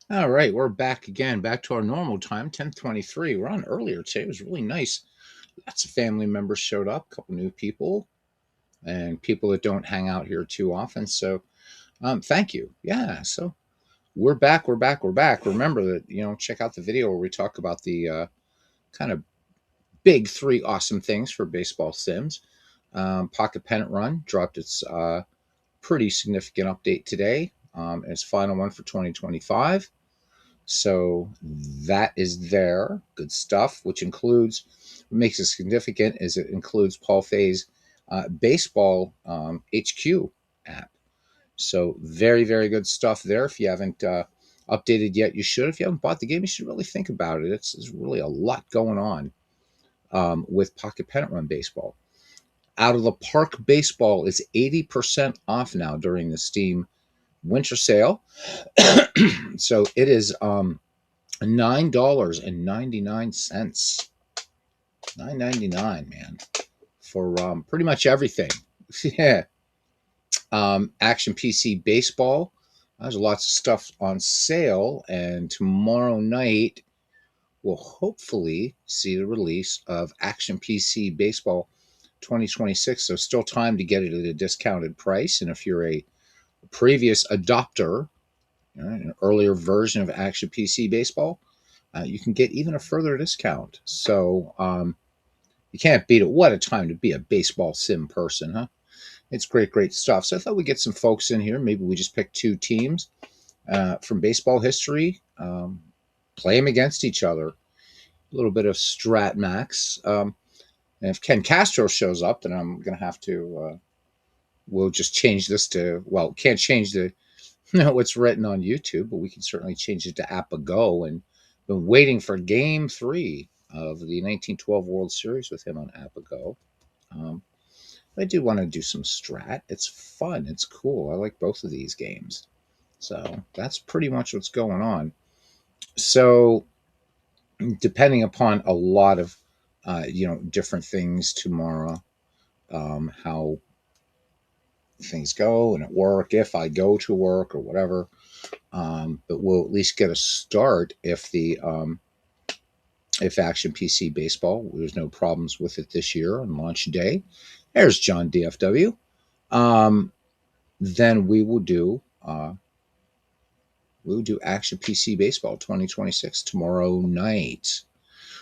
All right, we're back again, back to our normal time, 10:23. We're on earlier today. It was really nice. Lots of family members showed up, a couple new people, and people that don't hang out here too often. So, thank you. Yeah, so we're back. We're back. We're back. Remember that, check out the video where we talk about the kind of big three awesome things for baseball sims. Pocket Pennant Run dropped its pretty significant update today. Its final one for 2025. So that is there. Good stuff, which includes, what makes it significant is it includes Paul Fay's baseball HQ app. So very, very good stuff there. If you haven't updated yet, you should. If you haven't bought the game, you should really think about it. It's really a lot going on with Pocket Pennant Run Baseball. Out of the Park Baseball is 80% off now during the Steam winter sale. So it is $9.99. $9.99, man, for pretty much everything. Yeah. Action PC Baseball. There's lots of stuff on sale, and tomorrow night we'll hopefully see the release of Action PC Baseball 2026. So still time to get it at a discounted price. And if you're a previous adopter, an earlier version of Action PC Baseball, you can get even a further discount. So you can't beat it. What a time to be a baseball sim person, huh? It's great, great stuff. So I thought we'd get some folks in here. Maybe we just pick two teams from baseball history, play them against each other. A little bit of Strat Max. And if Ken Castro shows up, then I'm going to have to, we'll just change this to, well, can't change the what's written on YouTube, but we can certainly change it to Apago. And been waiting for Game 3 of the 1912 World Series with him on Apago. Um, I do want to do some Strat. It's fun. It's cool. I like both of these games. So that's pretty much what's going on. So depending upon a lot of different things tomorrow, how things go and at work, if I go to work or whatever. But we'll at least get a start if Action PC Baseball, there's no problems with it this year on launch day. There's John DFW. Um, then we will do Action PC Baseball 2026 tomorrow night.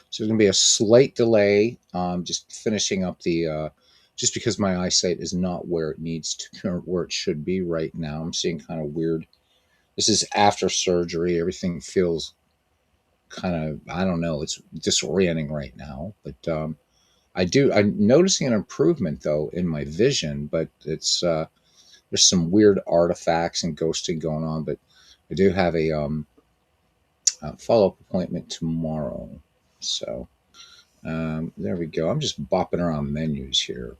So there's going to be a slight delay. Just finishing up just because my eyesight is not where it needs to, or where it should be right now. I'm seeing kind of weird. This is after surgery. Everything feels kind of, I don't know, it's disorienting right now. But I'm noticing an improvement though in my vision, but it's there's some weird artifacts and ghosting going on. But I do have a follow-up appointment tomorrow. So there we go. I'm just bopping around menus here.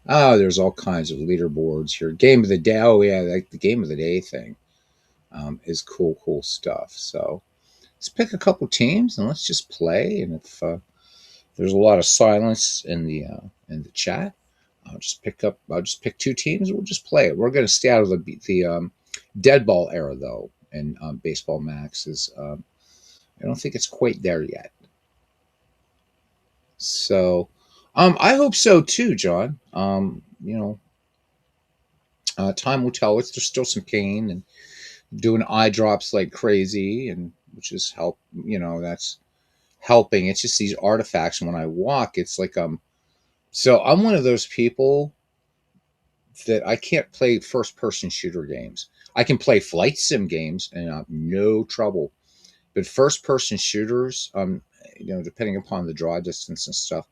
Oh, there's all kinds of leaderboards here. Game of the day. Oh yeah, like the game of the day thing is cool, cool stuff. So let's pick a couple teams and let's just play. And if there's a lot of silence in the chat, I'll just pick two teams. We'll just play it. We're going to stay out of the dead ball era though. And Baseball Max is I don't think it's quite there yet. So I hope so too, John. Time will tell. There's still some pain and doing eye drops like crazy, and which is help. That's helping. It's just these artifacts. And when I walk, it's like So I'm one of those people that I can't play first person shooter games. I can play flight sim games and no trouble. But first person shooters, depending upon the draw distance and stuff,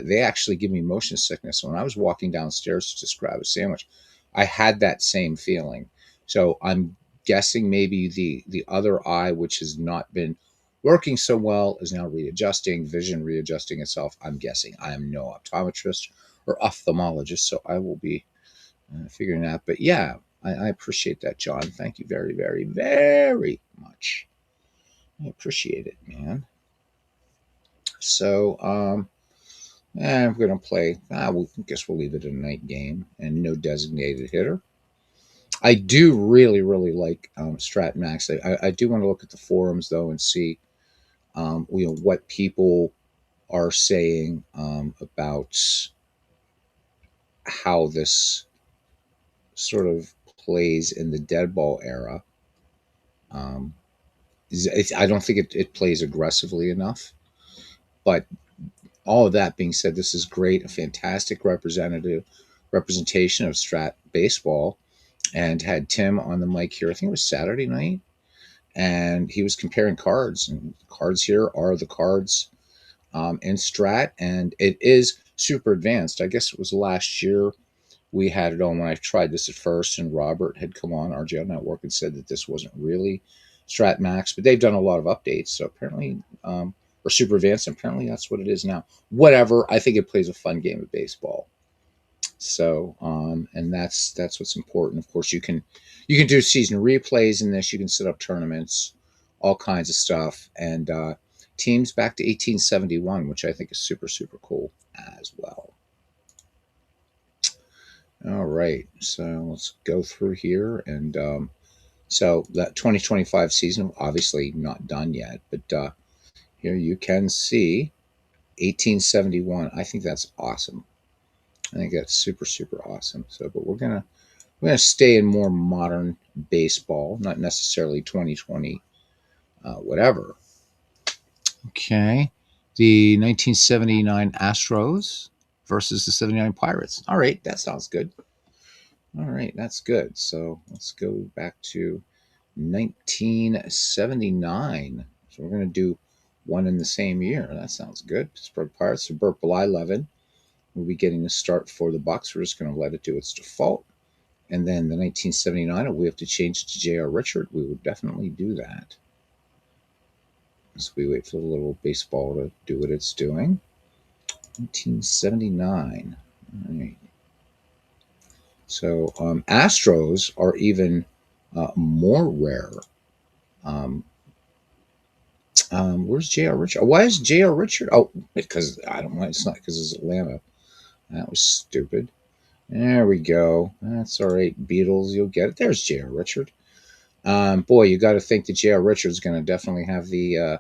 they actually give me motion sickness. When I was walking downstairs to just grab a sandwich, I had that same feeling. So I'm guessing maybe the other eye, which has not been working so well, is now readjusting, vision readjusting itself. I'm guessing. I am no optometrist or ophthalmologist, so I will be figuring that. But yeah, I appreciate that, John. Thank you very, very, very much. I appreciate it, man. So, I'm going to play. I guess we'll leave it a night game and no designated hitter. I do really, really like Strat Max. I do want to look at the forums though and see, what people are saying about how this sort of plays in the dead ball era. Um, I don't think it plays aggressively enough. But all of that being said, this is great, a fantastic representation of Strat baseball, and had Tim on the mic here. I think it was Saturday night, and he was comparing cards. And cards here are the cards in Strat, and it is super advanced. I guess it was last year we had it on when I tried this at first, and Robert had come on RJL Network and said that this wasn't really Strat Max, but they've done a lot of updates. So apparently, or super advanced. And apparently, that's what it is now. Whatever. I think it plays a fun game of baseball. So, and that's what's important. Of course, you can do season replays in this. You can set up tournaments, all kinds of stuff, and teams back to 1871, which I think is super super cool as well. All right, so let's go through here, and so that 2025 season obviously not done yet, but here you can see 1871. I think that's awesome. I think that's super super awesome. So, but we're gonna stay in more modern baseball, not necessarily 2020, whatever. Okay, the 1979 Astros versus the 79 Pirates. All right, that sounds good. All right, that's good. So let's go back to 1979. So we're going to do one in the same year. That sounds good. Pittsburgh Pirates. So Burt Blyleven will be getting the start for the Bucks. We're just going to let it do its default. And then the 1979, if we have to change it to J.R. Richard, we would definitely do that. So we wait for the little baseball to do what it's doing. 1979. All right. So Astros are even more rare. Um, where's J.R. Richard? Why is J.R. Richard? Oh, because I don't know. It's not because it's Atlanta. That was stupid. There we go. That's all right. Beatles, you'll get it. There's J.R. Richard. Boy, you got to think that J.R. Richard's going to definitely have the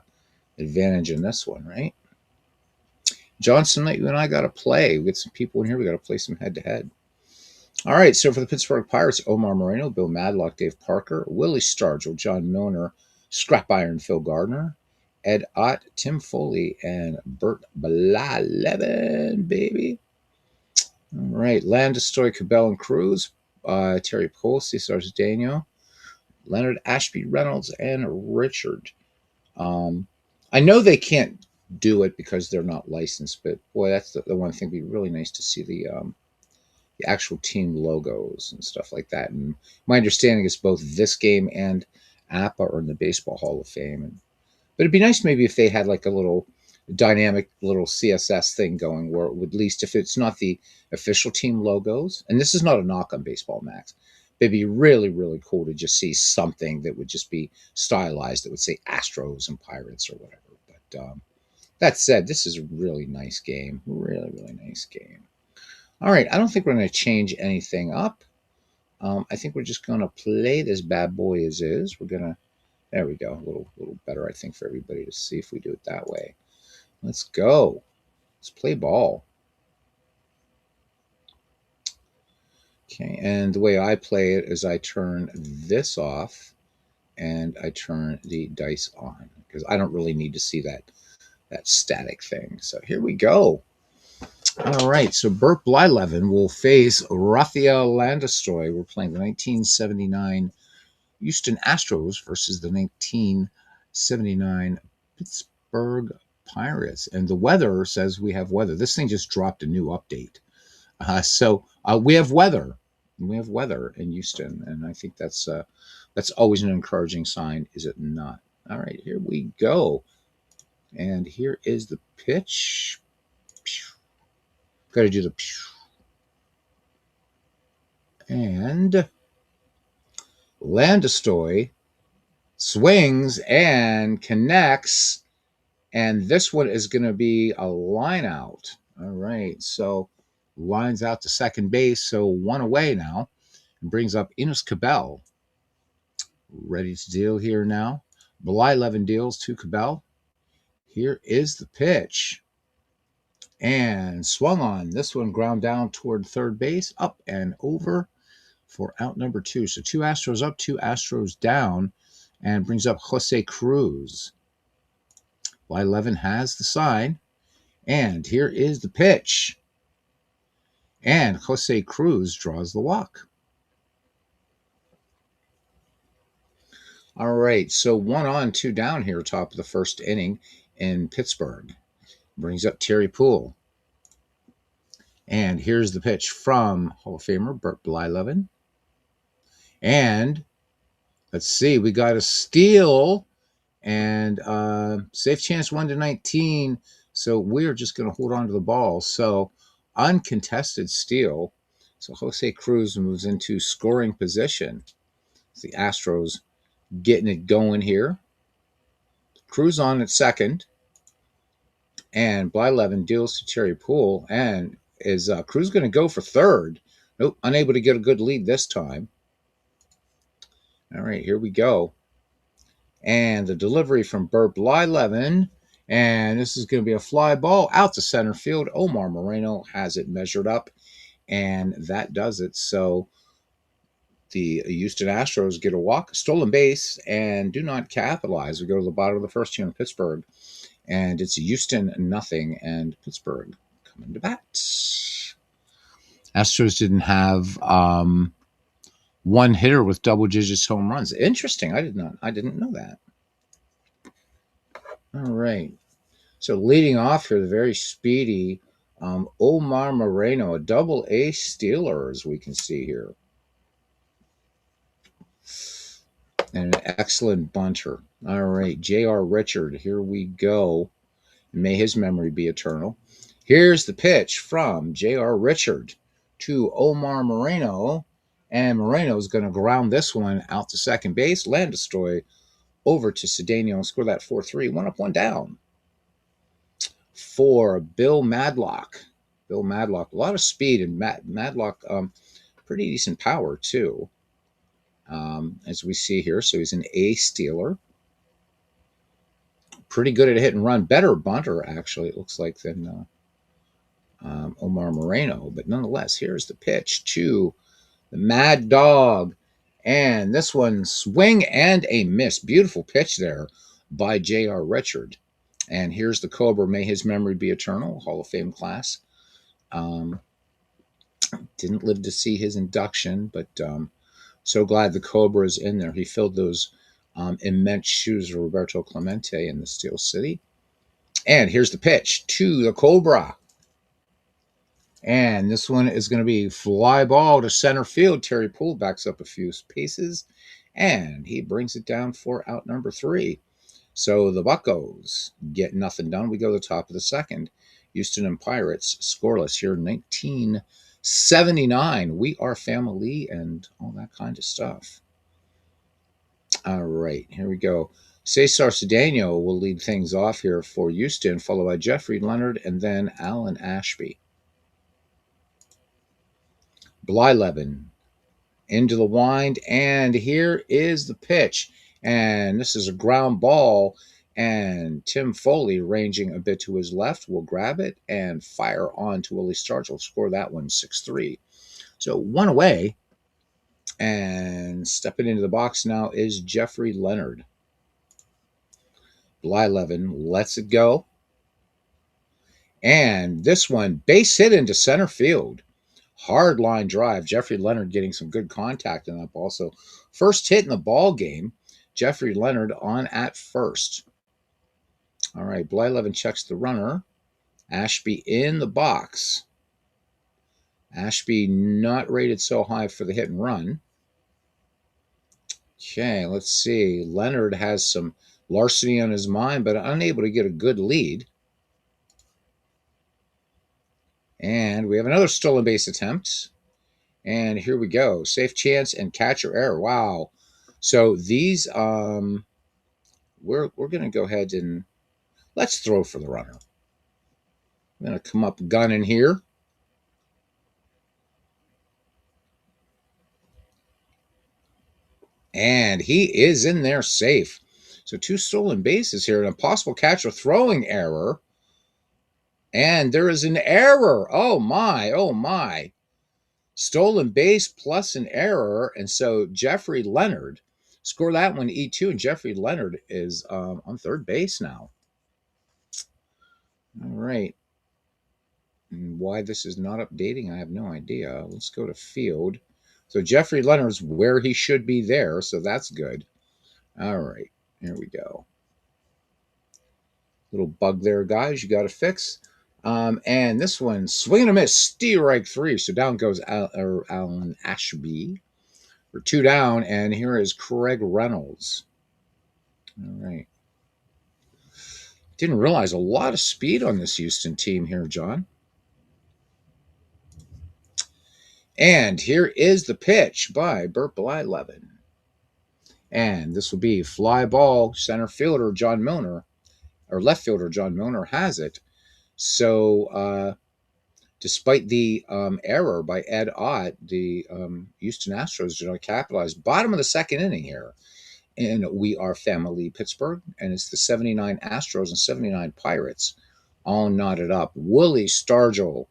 advantage in this one, right? Johnson, you and I got to play. We get some people in here. We got to play some head to head. All right, so for the Pittsburgh Pirates, Omar Moreno, Bill Madlock, Dave Parker, Willie Stargell, John Milner, Scrap Iron, Phil Gardner, Ed Ott, Tim Foley, and Burt Blyleven, baby. All right, Landestoy, Cabell, and Cruz, Terry Cole, Cesar Daniel, Leonard Ashby Reynolds, and Richard. I know they can't do it because they're not licensed, but boy, that's the one thing. It'd be really nice to see the actual team logos and stuff like that. And my understanding is both this game and APA are in the Baseball Hall of Fame. But it'd be nice maybe if they had like a little dynamic little CSS thing going where it would, at least if it's not the official team logos, and this is not a knock on Baseball Max, it'd be really, really cool to just see something that would just be stylized that would say Astros and Pirates or whatever. But that said, this is a really nice game. Really, really nice game. All right, I don't think we're going to change anything up. I think we're just going to play this bad boy as is. We're going to, there we go, a little better, I think, for everybody to see if we do it that way. Let's go. Let's play ball. Okay, and the way I play it is I turn this off and I turn the dice on because I don't really need to see that static thing. So here we go. All right, so Burt Blyleven will face Rafael Landestoy. We're playing the 1979 Houston Astros versus the 1979 Pittsburgh Pirates. And the weather says we have weather. This thing just dropped a new update. So we have weather. We have weather in Houston, and I think that's always an encouraging sign, is it not? All right, here we go. And here is the pitch. Got to do the and Landestoy swings and connects, and this one is going to be a line out. All right, so lines out to second base, so one away now. and brings up Enos Cabell. Ready to deal here now. Bly Levin deals to Cabell. Here is the pitch. And swung on. This one ground down toward third base, up and over for out number 2. So 2 Astros up, 2 Astros down, and brings up Jose Cruz. Bly Levin has the sign. And here is the pitch. And Jose Cruz draws the walk. All right, so 1 on, 2 down here, top of the first inning in Pittsburgh. Brings up Terry Poole. And here's the pitch from Hall of Famer Bert Blyleven. And let's see, we got a steal and safe chance 1-19. So we're just going to hold on to the ball. So uncontested steal. So Jose Cruz moves into scoring position. The Astros getting it going here. Cruz on at second. And Blyleven deals to Terry Poole. And is Cruz going to go for third? Nope, unable to get a good lead this time. All right, here we go. And the delivery from Bert Blyleven. And this is going to be a fly ball out to center field. Omar Moreno has it measured up. And that does it. So the Houston Astros get a walk, stolen base, and do not capitalize. We go to the bottom of the first here in Pittsburgh. And it's Houston nothing and Pittsburgh coming to bat. Astros didn't have one hitter with double digits home runs. Interesting. I didn't know that. All right. So leading off here, the very speedy Omar Moreno, a double A stealer, as we can see here. And an excellent bunter. All right, J.R. Richard, here we go. May his memory be eternal. Here's the pitch from J.R. Richard to Omar Moreno. And Moreno's going to ground this one out to second base. Landestroy over to Cedeno and score that 4-3. 1 up, 1 down. For Bill Madlock. Bill Madlock, a lot of speed, and Madlock, pretty decent power too, as we see here. So he's an A stealer. Pretty good at a hit and run. Better bunter, actually, it looks like, than Omar Moreno. But nonetheless, here's the pitch to the Mad Dog. And this one, swing and a miss. Beautiful pitch there by J.R. Richard. And here's the Cobra. May his memory be eternal. Hall of Fame class. Didn't live to see his induction, but so glad the Cobra is in there. He filled those immense shoes of Roberto Clemente in the Steel City. And here's the pitch to the Cobra. And this one is going to be fly ball to center field. Terry Poole backs up a few paces, and he brings it down for out number 3. So the Buccos get nothing done. We go to the top of the second. Houston and Pirates scoreless here in 1979. We are family and all that kind of stuff. All right, here we go. Cesar Cedeno will lead things off here for Houston, followed by Jeffrey Leonard and then Alan Ashby. Blyleven into the wind, and here is the pitch. And this is a ground ball, and Tim Foley, ranging a bit to his left, will grab it and fire on to Willie Starch. Will score that one 6-3. So 1 away, and stepping into the box now is Jeffrey Leonard. Blyleven lets it go. And this one, base hit into center field. Hard line drive. Jeffrey Leonard getting some good contact on that ball. So first hit in the ball game. Jeffrey Leonard on at first. All right, Blyleven checks the runner. Ashby in the box. Ashby not rated so high for the hit and run. Okay, let's see. Leonard has some larceny on his mind, but unable to get a good lead. And we have another stolen base attempt. And here we go. Safe chance and catcher error. Wow. So these, we're going to go ahead and let's throw for the runner. I'm going to come up gunning here. And he is in there safe. So 2 stolen bases here, an impossible catch or throwing error. And there is an error. Oh my, oh my. Stolen base plus an error. And so Jeffrey Leonard, score that one E2, and Jeffrey Leonard is on third base now. All right. And why this is not updating, I have no idea. Let's go to field. So Jeffrey Leonard's where he should be there, so that's good. All right, here we go. Little bug there, guys, you got to fix. And this one, swing and a miss, strike 3. So down goes Alan Ashby. We're 2 down, and here is Craig Reynolds. All right. Didn't realize a lot of speed on this Houston team here, John. And here is the pitch by Burt Blyleven. And this will be fly ball. Center fielder John Milner, or left fielder John Milner has it. So despite the error by Ed Ott, the Houston Astros did not capitalize. Bottom of the second inning here. And we are family Pittsburgh, and it's the 79 Astros and 79 Pirates all knotted up. Willie Stargell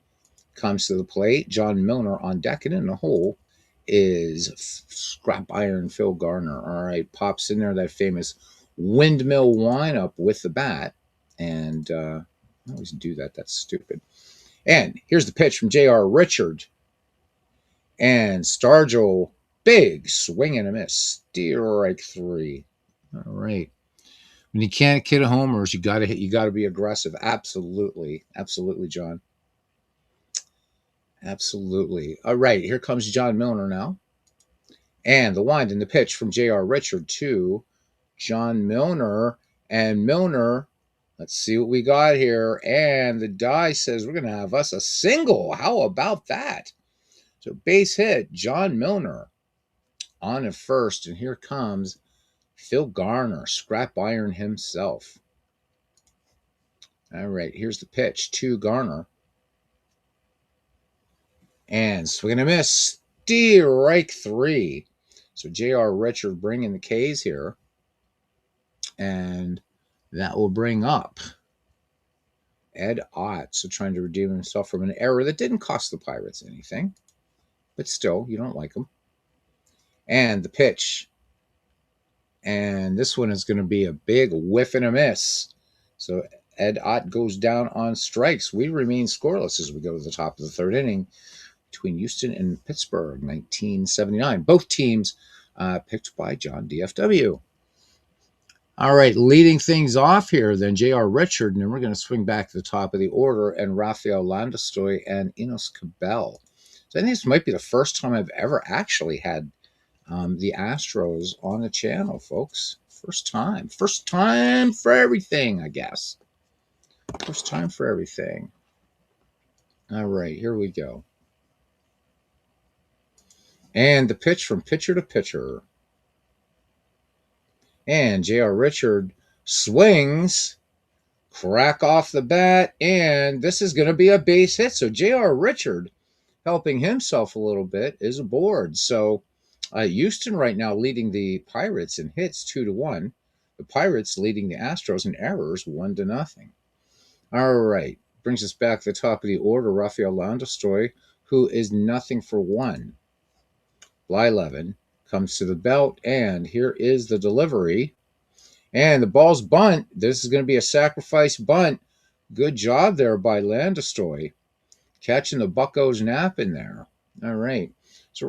comes to the plate. John Milner on deck, and in the hole is scrap iron Phil Garner. All right, pops in there that famous windmill windup with the bat. And I always do that. That's stupid. And here's the pitch from J.R. Richard. And Stargell, big swing and a miss. Strike 3. All right. When you can't hit homers, you got to hit. You got to be aggressive. Absolutely, absolutely, John. Absolutely. All right. Here comes John Milner now, and the wind and the pitch from J.R. Richard to John Milner, and Milner. Let's see what we got here. And the die says we're going to have us a single. How about that? So base hit, John Milner on at first, and here comes Phil Garner, scrap iron himself. All right, here's the pitch to Garner. And swing and a miss, strike 3. So J.R. Richard bringing the K's here. And that will bring up Ed Ott, so trying to redeem himself from an error that didn't cost the Pirates anything. But still, you don't like them. And the pitch. And this one is going to be a big whiff and a miss. So Ed Ott goes down on strikes. We remain scoreless as we go to the top of the third inning between Houston and Pittsburgh, 1979. Both teams picked by John DFW. All right, leading things off here, then J.R. Richard, and then we're going to swing back to the top of the order, and Rafael Landastoi and Enos Cabell. So I think this might be the first time I've ever actually had the Astros on the channel, folks. First time. First time for everything, I guess. First time for everything. All right, here we go. And the pitch from pitcher to pitcher. And J.R. Richard swings, crack off the bat, and this is going to be a base hit. So J.R. Richard, helping himself a little bit, is aboard. So Houston right now leading the Pirates in hits 2-1. The Pirates leading the Astros in errors 1-0. All right, brings us back to the top of the order. Rafael Landastoi, who is 0-for-1. Blyleven comes to the belt, and here is the delivery. And the ball's bunt. This is going to be a sacrifice bunt. Good job there by Landastoi, catching the bucko's nap in there. All right. So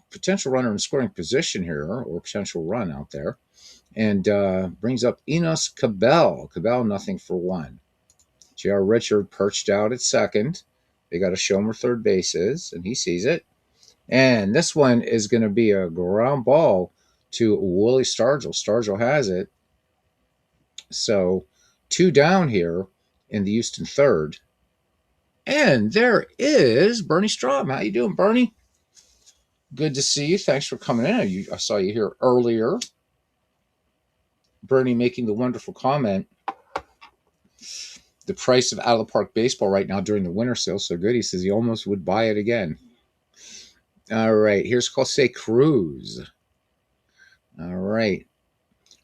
potential runner in scoring position here, or potential run out there. And brings up Enos Cabell. Cabell 0-for-1. J.R. Richard perched out at second. They got to show him where third base is, and he sees it. And this one is going to be a ground ball to Willie Stargell. Stargell has it. So 2 down here in the Houston third. And there is Bernie Strom. How you doing, Bernie? Good to see you. Thanks for coming in. I saw you here earlier. Bernie making the wonderful comment. The price of out-of-the-park baseball right now during the winter sale so good. He says he almost would buy it again. All right, here's Jose Cruz. All right.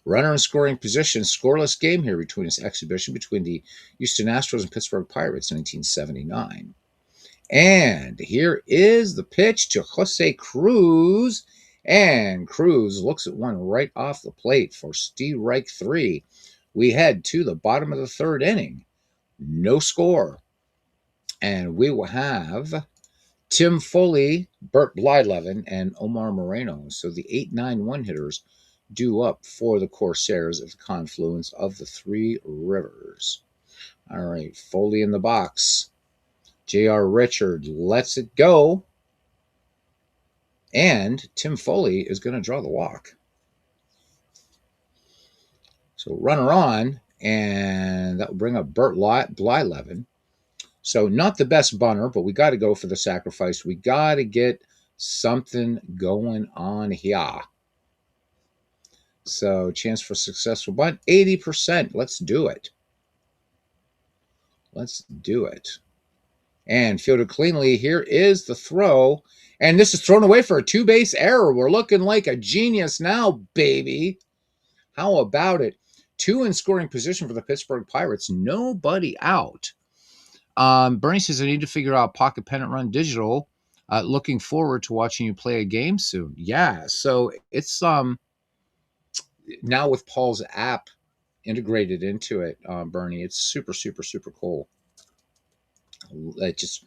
Runner in scoring position. Scoreless game here between this exhibition between the Houston Astros and Pittsburgh Pirates in 1979. And here is the pitch to Jose Cruz. And Cruz looks at one right off the plate for strike three. We head to the bottom of the third inning. No score. And we will have Tim Foley, Bert Blyleven, and Omar Moreno. So the 8-9-1 hitters due up for the Corsairs at the confluence of the three rivers. All right, Foley in the box. J.R. Richard lets it go. And Tim Foley is going to draw the walk. So runner on, and that will bring up Bert Blyleven. So not the best bunter, but we got to go for the sacrifice. We got to get something going on here. So chance for successful bunt, 80%. Let's do it. Let's do it. And fielded cleanly. Here is the throw. And this is thrown away for a two-base error. We're looking like a genius now, baby. How about it? Two in scoring position for the Pittsburgh Pirates. Nobody out. Bernie says, I need to figure out Pocket Pennant Run Digital. Looking forward to watching you play a game soon. Yeah, so it's now with Paul's app integrated into it, Bernie. It's super, super, super cool. It just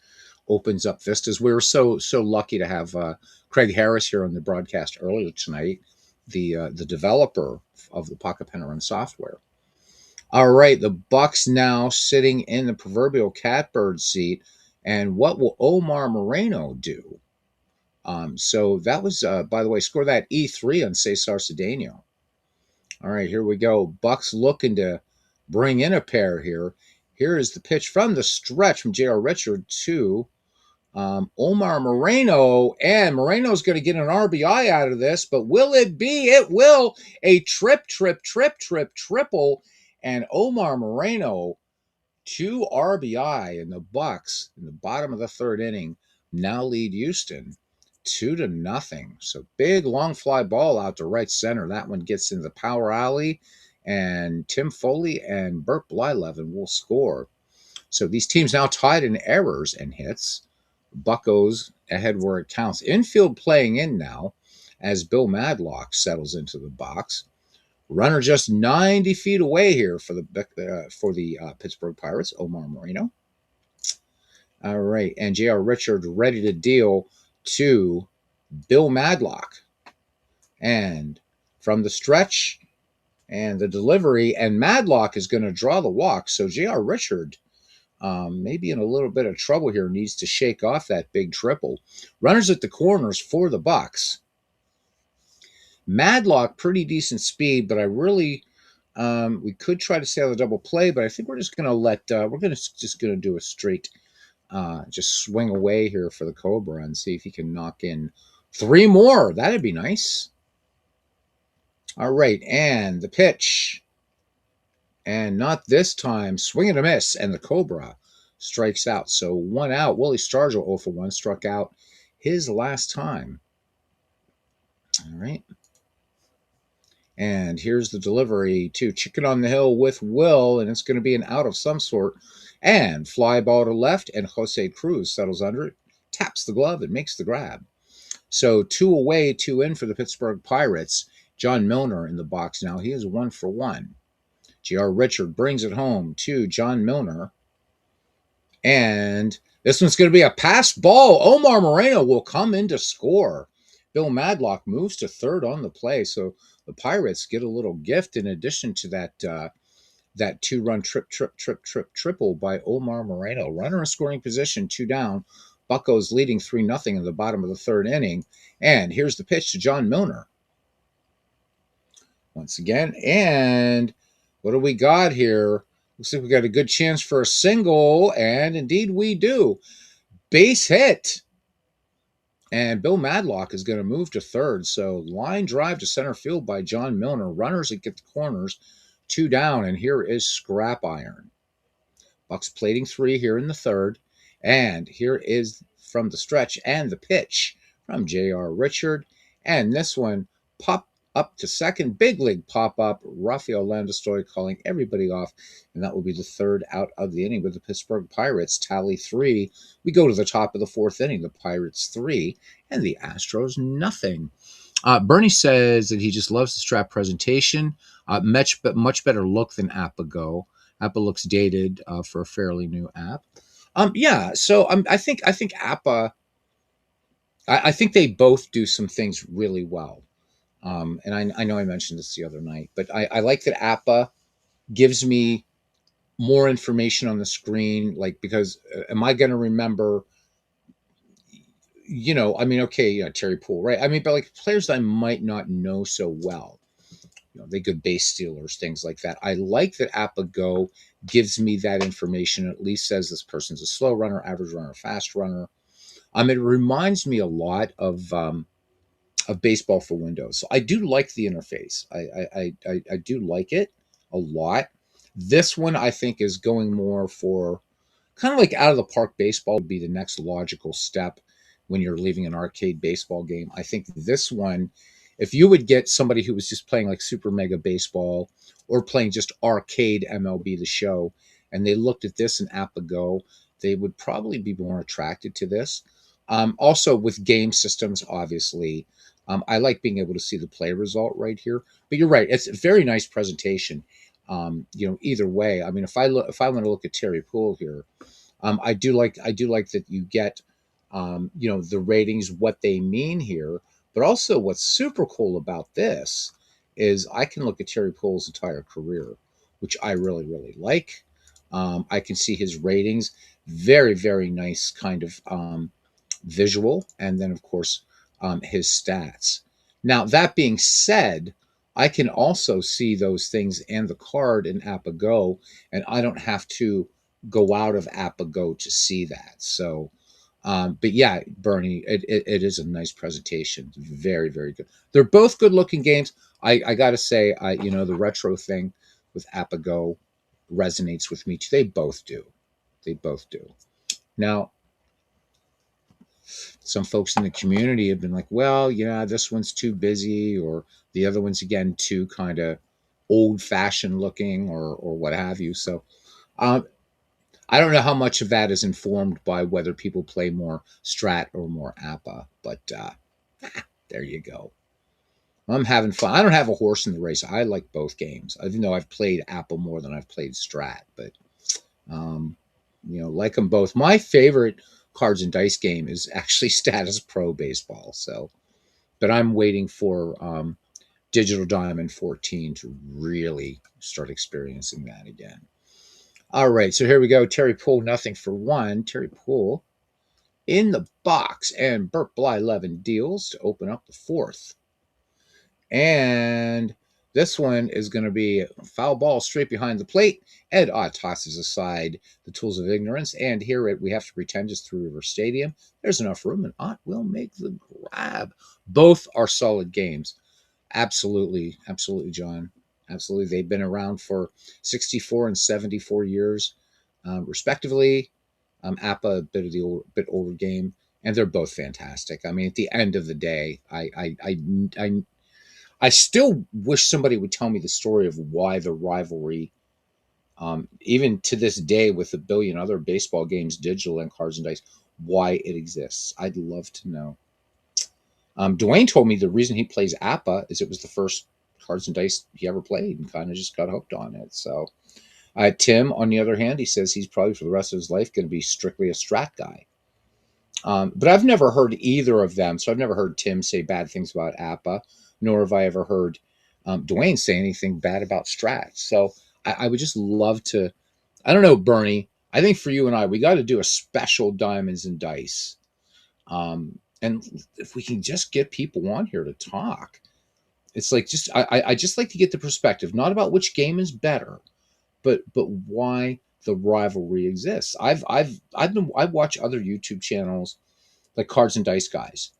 opens up vistas. We were so lucky to have Craig Harris here on the broadcast earlier tonight, the developer of the Pocket Pen Run software. All right, the Bucks now sitting in the proverbial catbird seat, and what will Omar Moreno do? So that was, by the way, score that E3 on Cesar Cedeno. All right, here we go. Bucks looking to bring in a pair here. Here is the pitch from the stretch from J.R. Richard to Omar Moreno. And Moreno's going to get an RBI out of this, but will it be? It will. A triple. And Omar Moreno, 2 RBI, and the Bucks in the bottom of the third inning now lead Houston 2-0. So big long fly ball out to right center. That one gets in the power alley, and Tim Foley and Bert Blyleven will score. So these teams now tied in errors and hits. Buccos ahead where it counts. Infield playing in now as Bill Madlock settles into the box. Runner just 90 feet away here for the Pittsburgh Pirates, Omar Moreno. All right, and J.R. Richard ready to deal to Bill Madlock. And from the stretch and the delivery, and Madlock is going to draw the walk. So J.R. Richard maybe in a little bit of trouble here, needs to shake off that big triple. Runners at the corners for the Bucks. Madlock, pretty decent speed, but I really, we could try to sail a double play, but I think we're just going to just going to do a straight, just swing away here for the Cobra and see if he can knock in 3 more. That'd be nice. All right, and the pitch. And not this time. Swing and a miss, and the Cobra strikes out. So 1 out. Willie Stargell 0 for 1, struck out his last time. All right. And here's the delivery to Chicken on the Hill with Will, and it's going to be an out of some sort. And fly ball to left, and Jose Cruz settles under it, taps the glove, and makes the grab. So 2 away, 2 in for the Pittsburgh Pirates. John Milner in the box now. He is 1 for 1. J.R. Richard brings it home to John Milner. And this one's going to be a pass ball. Omar Moreno will come in to score. Bill Madlock moves to third on the play. So the Pirates get a little gift in addition to that 2-run triple by Omar Moreno. Runner in scoring position, 2 down. Buccos leading 3-0 in the bottom of the third inning. And here's the pitch to John Milner. Once again, and what do we got here? Looks like we got a good chance for a single, and indeed we do. Base hit. And Bill Madlock is going to move to third. So line drive to center field by John Milner. Runners that get the corners, 2 down, and here is Scrap Iron. Bucks plating 3 here in the third. And here is from the stretch and the pitch from J.R. Richard. And this one popped up to second. Big league pop up. Rafael Landeskog calling everybody off. And that will be the third out of the inning with the Pittsburgh Pirates. Tally 3. We go to the top of the fourth inning. The Pirates 3 and the Astros nothing. Bernie says that he just loves the Strat presentation. Much better look than Appa Go. Appa looks dated for a fairly new app. Yeah, so I think Appa. I think they both do some things really well. And I know I mentioned this the other night, but I like that Appa gives me more information on the screen. Like, because am I going to remember? I mean, okay, Terry Poole, right? I mean, but like players I might not know so well. They good base stealers, things like that. I like that Appa Go gives me that information. At least says this person's a slow runner, average runner, fast runner. It reminds me a lot of baseball for Windows. So I do like the interface. I do like it a lot. This one I think is going more for kind of like out of the park baseball would be the next logical step when you're leaving an arcade baseball game. I think this one, if you would get somebody who was just playing like Super Mega Baseball or playing just arcade MLB The Show, and they looked at this in Appago, they would probably be more attracted to this. Also, with game systems, obviously, I like being able to see the play result right here. But you're right; it's a very nice presentation. Either way, I mean, if I want to look at Terry Poole here, I do like that you get the ratings, what they mean here, but also what's super cool about this is I can look at Terry Poole's entire career, which I really really like. I can see his ratings, very very nice kind of visual, and then of course his stats. Now that being said, I can also see those things and the card in Appago, and I don't have to go out of Appago to see that. So, but yeah, Bernie, it is a nice presentation. Very, very good. They're both good looking games. I got to say, the retro thing with Appago resonates with me too. They both do. They both do. Now, some folks in the community have been like, well, yeah, this one's too busy, or the other one's again too kind of old fashioned looking, or what have you. So, um, I don't know how much of that is informed by whether people play more Strat or more Appa, but there you go. I'm having fun. I don't have a horse in the race. I like both games, even though I've played Appa more than I've played Strat. But um, like them both. My favorite cards and dice game is actually Status Pro Baseball. So, but I'm waiting for Digital Diamond 14 to really start experiencing that again. All right, so here we go. Terry Poole, nothing for one. Terry Poole in the box, and Burt Bly11 deals to open up the fourth. And this one is going to be a foul ball straight behind the plate. Ed Ott tosses aside the tools of ignorance, and here we have to pretend it's through River Stadium. There's enough room, and Ott will make the grab. Both are solid games. Absolutely, absolutely, John. Absolutely. They've been around for 64 and 74 years, respectively. Appa, bit older game, and they're both fantastic. I mean, at the end of the day, I still wish somebody would tell me the story of why the rivalry, even to this day, with a billion other baseball games, digital and cards and dice, why it exists. I'd love to know. Dwayne told me the reason he plays Appa is it was the first cards and dice he ever played, and kind of just got hooked on it. So, Tim, on the other hand, he says he's probably for the rest of his life going to be strictly a Strat guy. But I've never heard either of them, so I've never heard Tim say bad things about Appa, nor have I ever heard Dwayne say anything bad about Strat. So I would just love to. I don't know, Bernie. I think for you and I, we got to do a special Diamonds and Dice. And if we can just get people on here to talk, it's like I just like to get the perspective, not about which game is better, but why the rivalry exists. I watch other YouTube channels like Cards and Dice guys,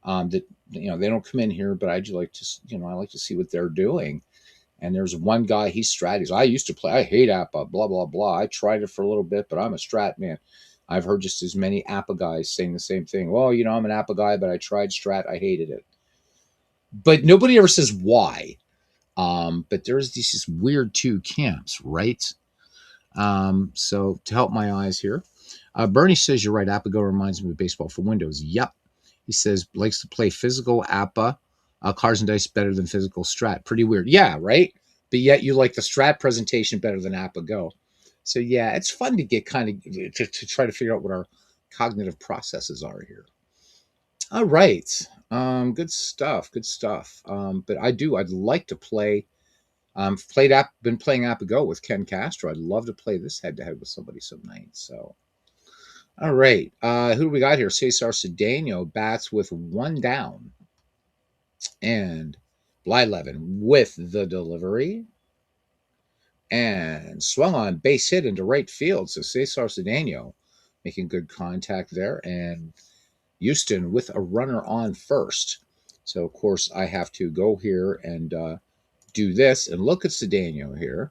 that they don't come in here, but I just like to I like to see what they're doing. And there's one guy, he's Strat. I used to play. I hate Appa. Blah blah blah. I tried it for a little bit, but I'm a Strat man. I've heard just as many Appa guys saying the same thing. Well, I'm an Appa guy, but I tried Strat. I hated it. but nobody ever says why. But there's these weird two camps, right? So to help my eyes here, Bernie says you're right. Apago reminds me of baseball for Windows. Yep. He says likes to play physical APA, cards and dice better than physical Strat. Pretty weird. Yeah, right? But yet you like the Strat presentation better than Apago. So yeah, it's fun to get kind of to try to figure out what our cognitive processes are here. All right. Good stuff. Good stuff. But I'd like to play. Been playing Apago with Ken Castro. I'd love to play this head to head with somebody some night. So, all right. Who do we got here? Cesar Cedeno bats with one down, and Blyleven with the delivery, and swung on base hit into right field. So Cesar Cedeno making good contact there, and Houston with a runner on first. So of course I have to go here and do this and look at Cedeno here.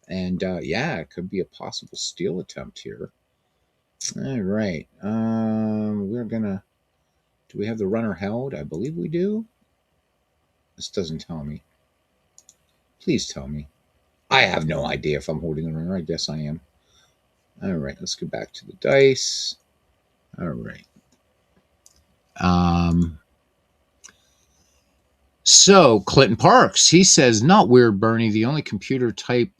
And yeah, it could be a possible steal attempt here. All right. We're going to. Do we have the runner held? I believe we do. This doesn't tell me. Please tell me. I have no idea if I'm holding the runner. I guess I am. All right. Let's go back to the dice. All right. So Clinton Parks, he says, not weird, Bernie. The only computer type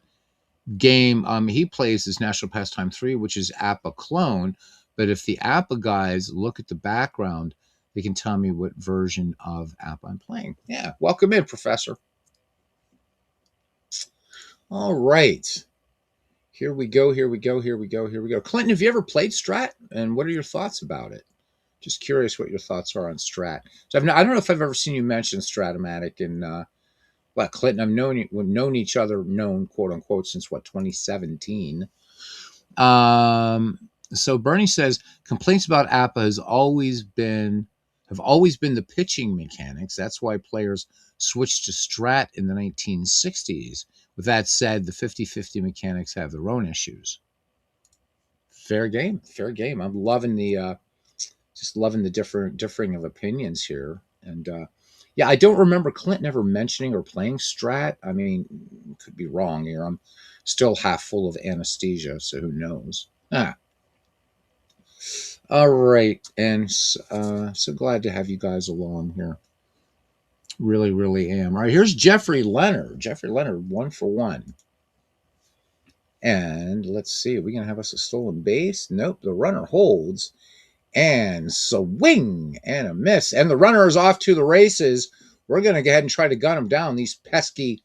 game he plays is National Pastime 3, which is APA clone. But if the APA guys look at the background, they can tell me what version of APA I'm playing. Yeah, welcome in, Professor. All right. Here we go, here we go, here we go, here we go. Clinton, have you ever played Strat? And what are your thoughts about it? Just curious what your thoughts are on Strat. So I don't know if I've ever seen you mention Stratomatic in well, Clinton, we've known each other, quote unquote, since what, 2017. So Bernie says complaints about APA have always been the pitching mechanics. That's why players switched to Strat in the 1960s. With that said, the 50-50 mechanics have their own issues. Fair game, fair game. I'm loving the just loving the differing of opinions here. And yeah, I don't remember Clinton ever mentioning or playing Strat. I mean, could be wrong here. I'm still half full of anesthesia, so who knows? All right, and so glad to have you guys along here. Really, really am. All right, here's Jeffrey Leonard. Jeffrey Leonard, 1-for-1. And let's see, are we going to have us a stolen base? Nope, the runner holds. And swing and a miss. And the runner is off to the races. We're going to go ahead and try to gun him down, these pesky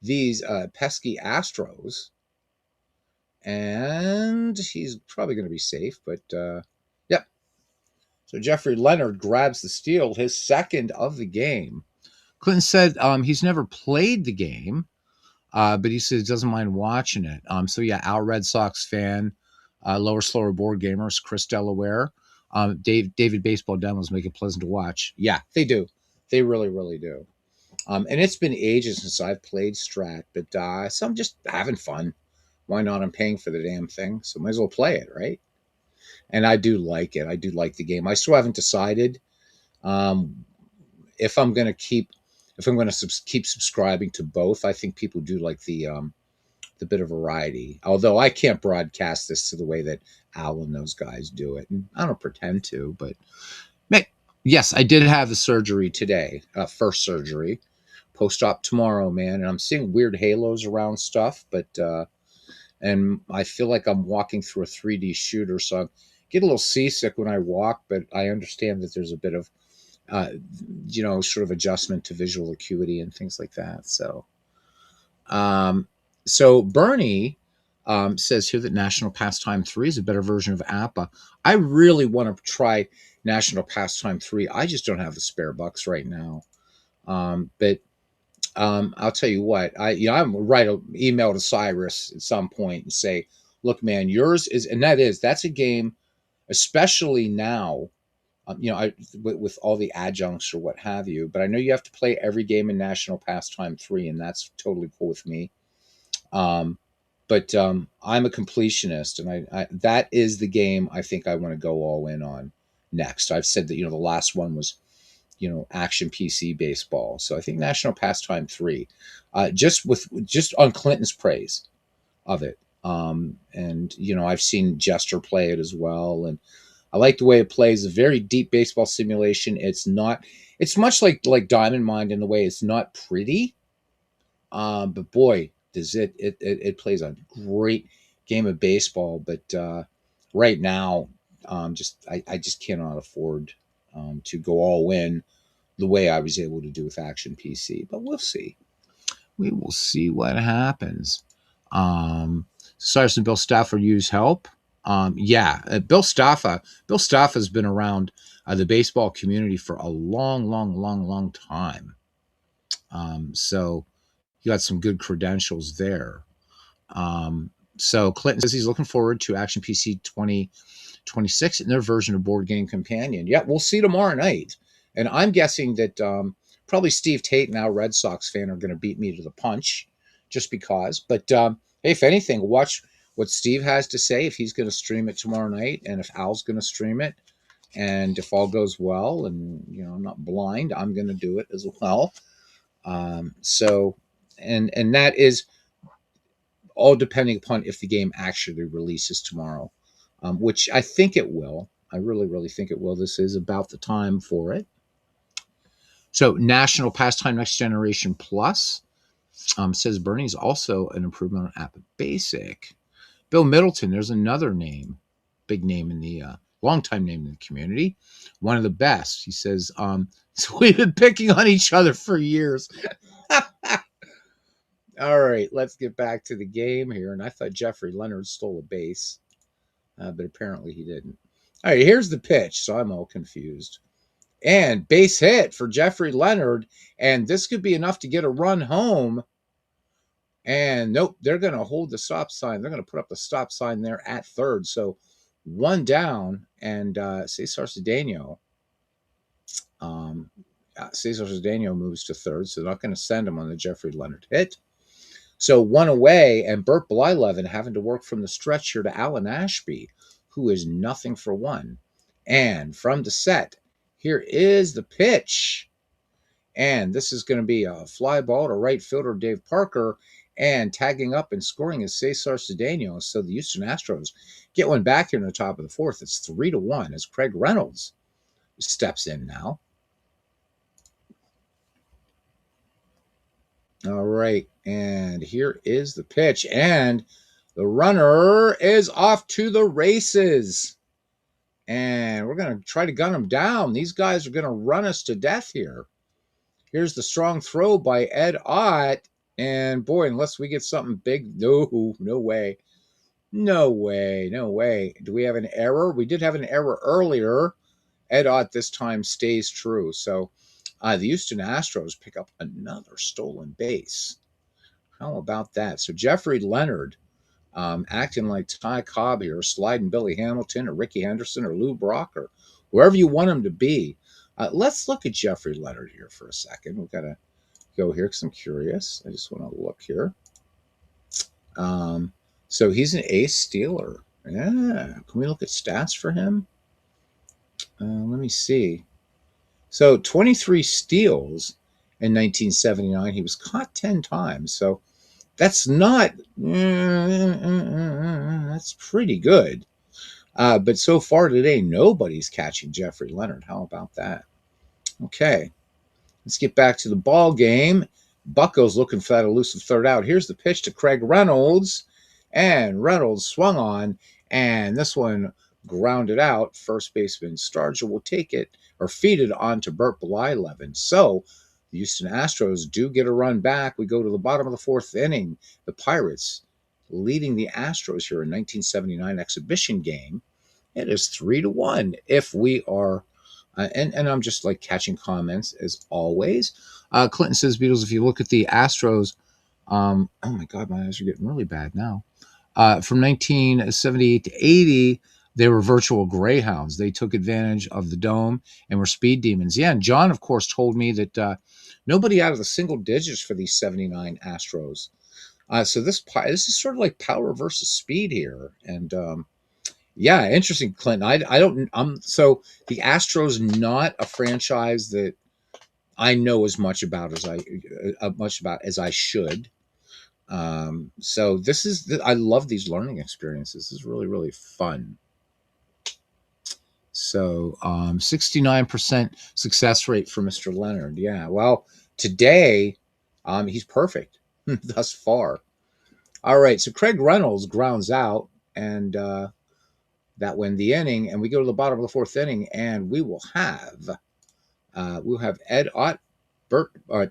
Astros. And he's probably going to be safe, but yep. So Jeffrey Leonard grabs the steal, his second of the game. Clinton said he's never played the game, but he says he doesn't mind watching it. So yeah, our Red Sox fan, lower slower board gamers, Chris Delaware. David Baseball Demos make it pleasant to watch. Yeah, they do. They really, really do. And it's been ages since I've played Strat, but so I'm just having fun. Why not? I'm paying for the damn thing, so might as well play it, right? And I do like it. I do like the game. I still haven't decided if I'm going to keep subscribing to both. I think people do like the bit of variety. Although I can't broadcast this to the way that Al and those guys do it, and I don't pretend to. But yes, I did have the surgery today, first surgery, post-op tomorrow, man, and I'm seeing weird halos around stuff, but and I feel like I'm walking through a 3D shooter, so I get a little seasick when I walk, but I understand that there's a bit of sort of adjustment to visual acuity and things like that. So so Bernie says here that National Pastime 3 is a better version of APA. I really want to try National Pastime 3. I just don't have the spare bucks right now. But I'll tell you what, I'm write an email to Cyrus at some point and say, look, man, yours is, and that's a game, especially now, with all the adjuncts or what have you. But I know you have to play every game in National Pastime 3, and that's totally cool with me. But I'm a completionist, and I that is the game I think I want to go all in on next. I've said that the last one was action PC baseball. So I think National Pastime 3, just on Clinton's praise of it. And I've seen Jester play it as well, and I like the way it plays. A very deep baseball simulation. It's much like Diamond Mind in the way it's not pretty, but boy, does it plays a great game of baseball. But right now, I just cannot afford to go all in the way I was able to do with Action PC. But we'll see. We will see what happens. Cyrus and Bill Staffa use help. Bill Staffa has been around the baseball community for a long, long, long, long time. So you got some good credentials there. So Clinton says he's looking forward to Action PC 2026 in their version of Board Game Companion. Yeah, we'll see tomorrow night. And I'm guessing that probably Steve Tate, now Red Sox fan, are going to beat me to the punch just because. But hey, if anything, watch what Steve has to say, if he's going to stream it tomorrow night, and if Al's going to stream it. And if all goes well, and I'm not blind, I'm going to do it as well. So that is all depending upon if the game actually releases tomorrow, which I think it will. I really, really think it will. This is about the time for it. So National Pastime Next Generation Plus, says Bernie, is also an improvement on App Basic. Bill Middleton, there's another name, big name in the long-time name in the community, one of the best. He says, so we've been picking on each other for years. All right, let's get back to the game here. And I thought Jeffrey Leonard stole a base, but apparently he didn't. All right, here's the pitch, so I'm all confused. And base hit for Jeffrey Leonard, and this could be enough to get a run home. And nope, they're going to hold the stop sign. They're going to put up the stop sign there at third. So one down, and Cesar Cedeno moves to third, so they're not going to send him on the Jeffrey Leonard hit. So one away, and Burt Blyleven having to work from the stretch here to Alan Ashby, who is nothing for one. And from the set, here is the pitch. And this is going to be a fly ball to right fielder Dave Parker, and tagging up and scoring is Cesar Cedeno. So the Houston Astros get one back here in the top of the fourth. It's 3-1 as Craig Reynolds steps in now. All right, and here is the pitch, and the runner is off to the races. And we're going to try to gun them down. These guys are going to run us to death here. Here's the strong throw by Ed Ott. And boy, unless we get something big, no way. No way. Do we have an error? We did have an error earlier. Ed Ott this time stays true. So the Houston Astros pick up another stolen base. How about that? So Jeffrey Leonard acting like Ty Cobb here, sliding Billy Hamilton or Ricky Henderson or Lou Brock or whoever you want him to be. Let's look at Jeffrey Leonard here for a second. We've got to go here because I'm curious. I just want to look here. So he's an ace stealer. Yeah. Can we look at stats for him? Let me see. So 23 steals in 1979. He was caught 10 times. So that's not, that's pretty good. But so far today, nobody's catching Jeffrey Leonard. How about that? Okay. Let's get back to the ball game. Bucko's looking for that elusive third out. Here's the pitch to Craig Reynolds. And Reynolds swung on. And this one grounded out. First baseman Stargell will take it or feed it on to Burt Blyleven. So the Houston Astros do get a run back. We go to the bottom of the fourth inning. The Pirates leading the Astros here in 1979 exhibition game. It is 3-1 if we are, and I'm just like catching comments as always. Clinton says, Beatles, if you look at the Astros, oh my God, my eyes are getting really bad now. From 1978 to 80, they were virtual greyhounds. They took advantage of the dome and were speed demons. Yeah, and John, of course, told me that nobody out of the single digits for these 79 Astros. So this is sort of like power versus speed here. And yeah, interesting, Clinton. So the Astros not a franchise that I know as much about as I should. So this is I love these learning experiences. This is really really fun. So 69% success rate for Mr. Leonard. Yeah. Well, today he's perfect thus far. All right. So Craig Reynolds grounds out, and that win the inning. And we go to the bottom of the fourth inning, and we'll have Ed Ott,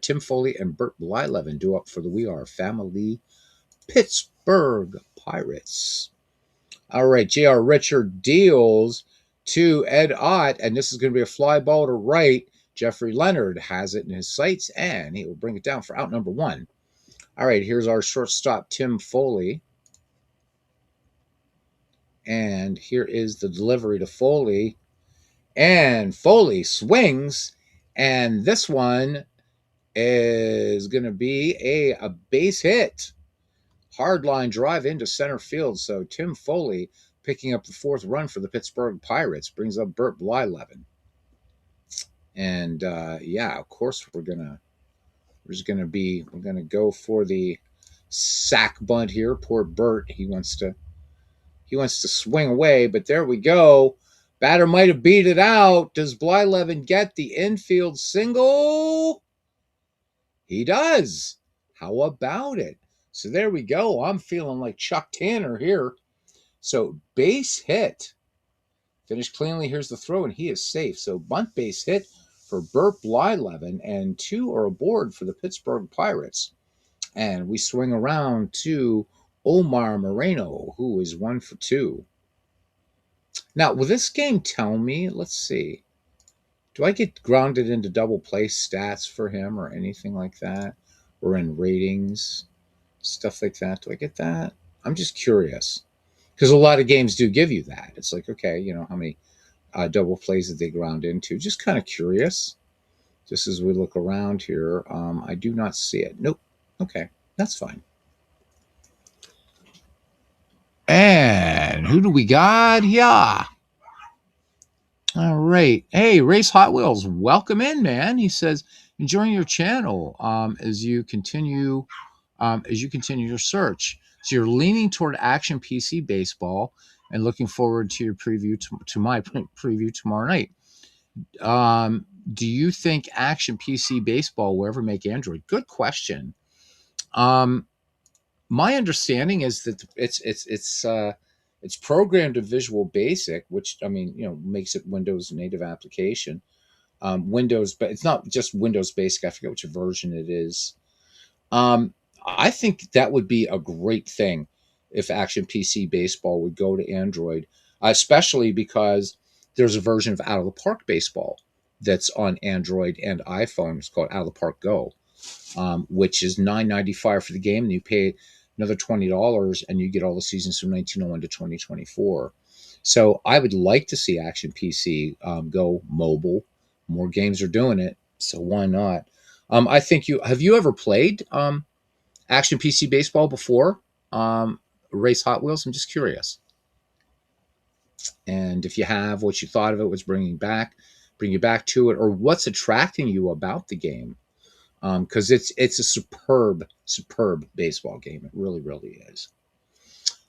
Tim Foley, and Bert Blyleven do up for the We Are Family Pittsburgh Pirates. All right, J.R. Richard deals to Ed Ott, and this is going to be a fly ball to right. Jeffrey Leonard has it in his sights, and he will bring it down for out number one. All right, here's our shortstop, Tim Foley. And here is the delivery to Foley. And Foley swings, and this one is going to be a base hit. Hard line drive into center field. So Tim Foley picking up the fourth run for the Pittsburgh Pirates brings up Bert Blyleven. And yeah, of course we're gonna go for the sack bunt here. Poor Bert, he wants to swing away, but there we go. Batter might have beat it out. Does Blyleven get the infield single? He does. How about it? So there we go. I'm feeling like Chuck Tanner here. So base hit. Finished cleanly. Here's the throw, and he is safe. So bunt base hit for Bert Blyleven, and 2 are aboard for the Pittsburgh Pirates. And we swing around to Omar Moreno, who is 1 for 2. Now, will this game tell me? Let's see. Do I get grounded into double play stats for him or anything like that? Or in ratings, stuff like that? Do I get that? I'm just curious. Because a lot of games do give you that. It's like, okay, you know, how many double plays did they ground into? Just kind of curious. Just as we look around here, I do not see it. Nope. Okay, that's fine. And who do we got? Yeah. All right. Hey, Race Hot Wheels, welcome in, man. He says, enjoying your channel as you continue your search. So you're leaning toward Action PC Baseball and looking forward to your preview to my preview tomorrow night. Do you think Action PC Baseball will ever make Android? Good question. My understanding is that it's programmed to Visual Basic, which I mean, you know, makes it Windows native application. Windows, but it's not just Windows Basic. I forget which version it is. I think that would be a great thing if Action PC Baseball would go to Android, especially because there's a version of Out of the Park Baseball that's on Android and iPhone. It's called Out of the Park Go, which is $9.95 for the game, and you pay another $20, and you get all the seasons from 1901 to 2024. So I would like to see Action PC go mobile. More games are doing it, so why not? I think have you ever played Action PC Baseball before? Race Hot Wheels? I'm just curious. And if you have, what you thought of it, what's bring you back to it, or what's attracting you about the game? Because it's a superb baseball game. It really, really is.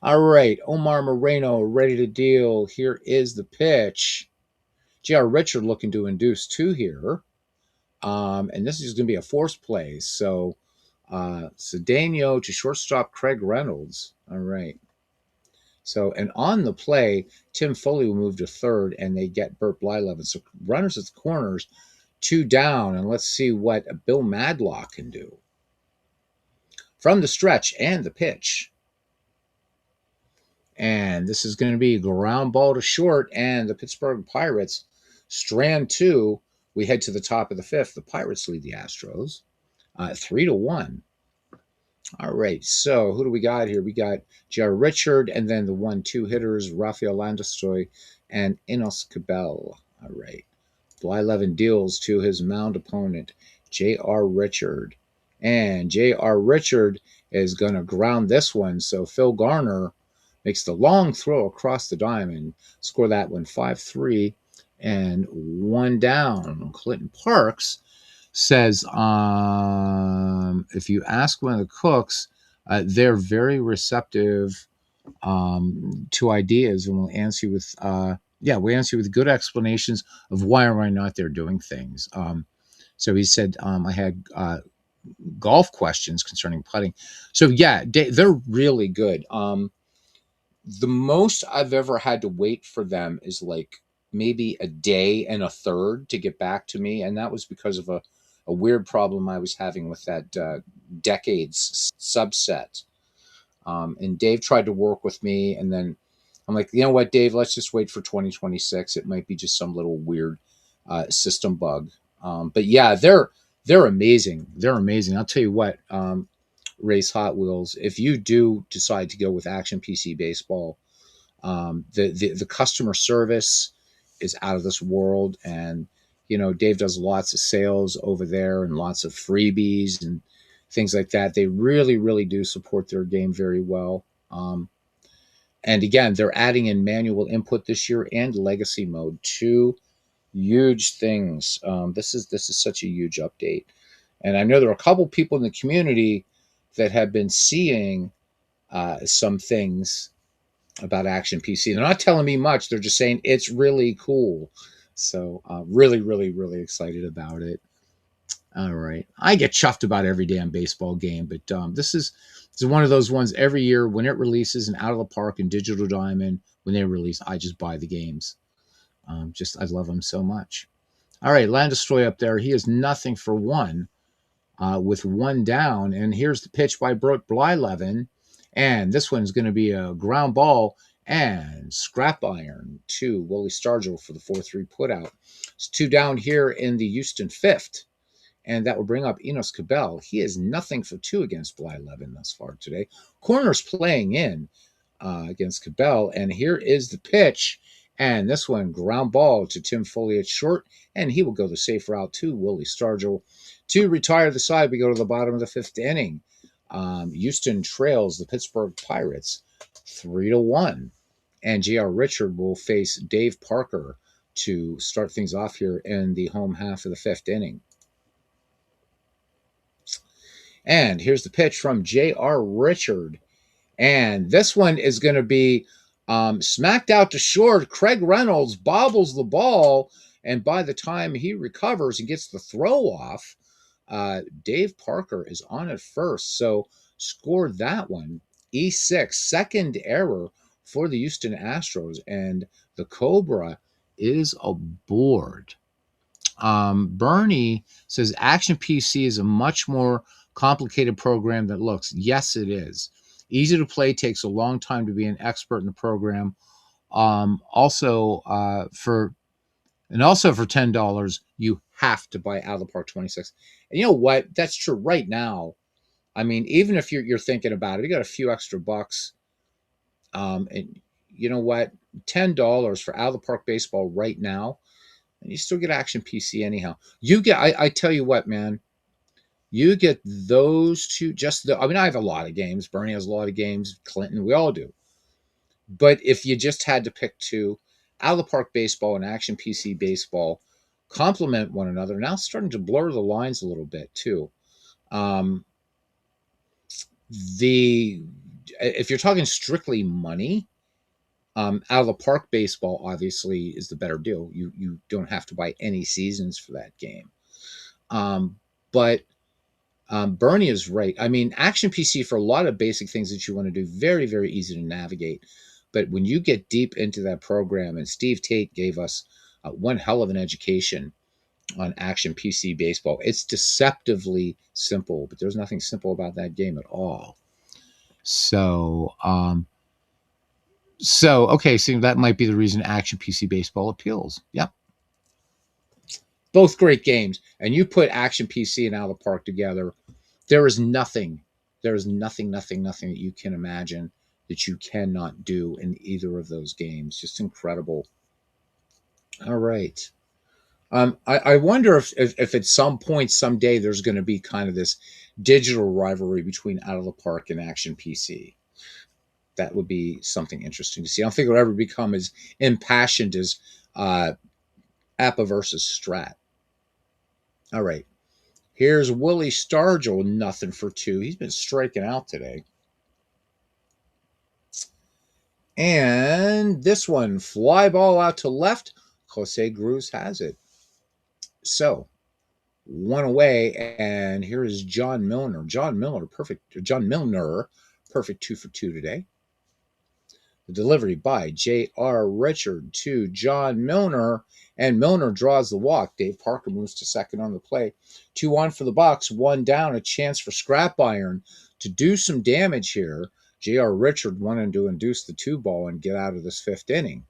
All right, Omar Moreno ready to deal. Here is the pitch. J.R. Richard looking to induce 2 here. And this is going to be a force play. So Cedeno to shortstop Craig Reynolds. All right. So, and on the play, Tim Foley will move to third, and they get Bert Blyleven. So runners at the corners, 2 down, and let's see what Bill Madlock can do. From the stretch and the pitch. And this is going to be ground ball to short, and the Pittsburgh Pirates strand 2. We head to the top of the 5th. The Pirates lead the Astros 3-1. All right, so who do we got here? We got J.R. Richard, and then the 1-2 hitters, Rafael Landestoy and Enos Cabell. All right. Blyleven deals to his mound opponent, J.R. Richard. And J.R. Richard is going to ground this one. So Phil Garner makes the long throw across the diamond. Score that one 5-3 and 1 down. Clinton Parks Says, if you ask one of the cooks, they're very receptive to ideas, and will answer you with we answer you with good explanations of why or why not they're doing things. So he said, I had golf questions concerning putting. So yeah, they're really good. The most I've ever had to wait for them is like maybe a day and a third to get back to me, and that was because of a weird problem I was having with that decades subset. And Dave tried to work with me, and then I'm like, you know what, Dave, let's just wait for 2026. It might be just some little weird system bug. But yeah, they're amazing. They're amazing. I'll tell you what, Race Hot Wheels. If you do decide to go with Action PC Baseball, the customer service is out of this world, and Dave does lots of sales over there and lots of freebies and things like that. They really, really do support their game very well. And again, they're adding in manual input this year and legacy mode, two huge things. This is such a huge update, and I know there are a couple people in the community that have been seeing some things about Action PC. They're not telling me much. They're just saying it's really cool. So really, really, really excited about it. All right, I get chuffed about every damn baseball game, but this is one of those ones every year when it releases and Out of the Park and Digital Diamond when they release, I just buy the games. Just I love them so much. All right, Landestroy up there. He is nothing for one with one down. And here's the pitch by Brooke Blyleven. And this one's going to be a ground ball and scrap iron to Willie Stargell for the 4-3 putout. It's two down here in the Houston fifth. And that will bring up Enos Cabell. He is nothing for two against Blyleven thus far today. Corner's playing in against Cabell. And here is the pitch. And this one, ground ball to Tim Foley at short. And he will go the safe route to Willie Stargell. To retire the side, we go to the bottom of the fifth inning. Houston trails the Pittsburgh Pirates 3-1. And J.R. Richard will face Dave Parker to start things off here in the home half of the fifth inning. And here's the pitch from J.R. Richard. And this one is going to be smacked out to short. Craig Reynolds bobbles the ball. And by the time he recovers and gets the throw off, Dave Parker is on at first. So scored that one. E6, second error for the Houston Astros. And the Cobra is aboard. Bernie says Action PC is a much more complicated program than it looks. Yes, it is. Easy to play, takes a long time to be an expert in the program. Also for $10, you have to buy Out of the Park 26. And you know what? That's true right now. I mean, even if you're thinking about it, you got a few extra bucks. And you know what? $10 for Out of the Park baseball right now, and you still get Action PC anyhow. You get, I tell you what, man, you get those two. I mean, I have a lot of games. Bernie has a lot of games. Clinton, we all do. But if you just had to pick two, Out of the Park baseball and Action PC baseball complement one another. Now starting to blur the lines a little bit too. If you're talking strictly money, Out of the Park baseball obviously is the better deal. You don't have to buy any seasons for that game. But Bernie is right. I mean, Action PC for a lot of basic things that you want to do, very, very easy to navigate. But when you get deep into that program, and Steve Tate gave us one hell of an education on Action PC baseball, it's deceptively simple, but there's nothing simple about that game at all. So, okay, so that might be the reason Action PC baseball appeals. Yep. Both great games. And you put Action PC and Out of the Park together, there is nothing that you can imagine that you cannot do in either of those games. Just incredible. All right. I wonder if at some point someday there's going to be kind of this digital rivalry between Out of the Park and Action PC. That would be something interesting to see. I don't think it'll ever become as impassioned as Appa versus Strat. All right. Here's Willie Stargell, nothing for 2. He's been striking out today. And this one, fly ball out to left. Jose Cruz has it. So, one away, and here is John Milner. John Milner, perfect 2 for 2 today. The delivery by J.R. Richard to John Milner, and Milner draws the walk. Dave Parker moves to second on the play. 2-1 for the Bucks, 1 down, a chance for Scrap Iron to do some damage here. J.R. Richard wanted to induce the 2 ball and get out of this 5th inning.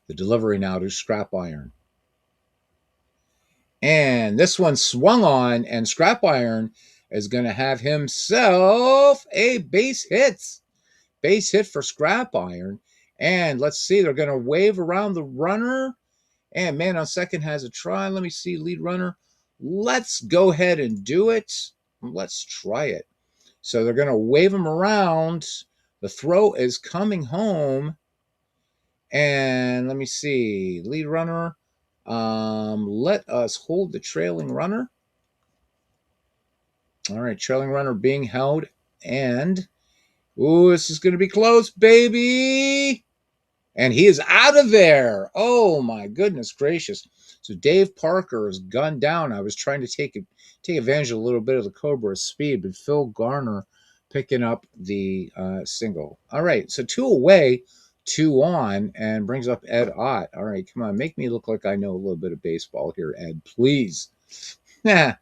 The delivery now to Scrap Iron. And this one swung on, and Scrap Iron is going to have himself a base hit. Base hit for Scrap Iron. And let's see, they're going to wave around the runner. And man on second has a try. Let me see, lead runner. Let's go ahead and do it. Let's try it. So they're going to wave him around. The throw is coming home. And let me see, lead runner. Let us hold the trailing runner. All right, trailing runner being held. And, ooh, this is going to be close, baby. And he is out of there. Oh, my goodness gracious. So Dave Parker is gunned down. I was trying to take advantage of a little bit of the Cobra's speed, but Phil Garner picking up the single. All right, so 2 away, 2 on, and brings up Ed Ott. All right, come on, make me look like I know a little bit of baseball here, Ed, please. Not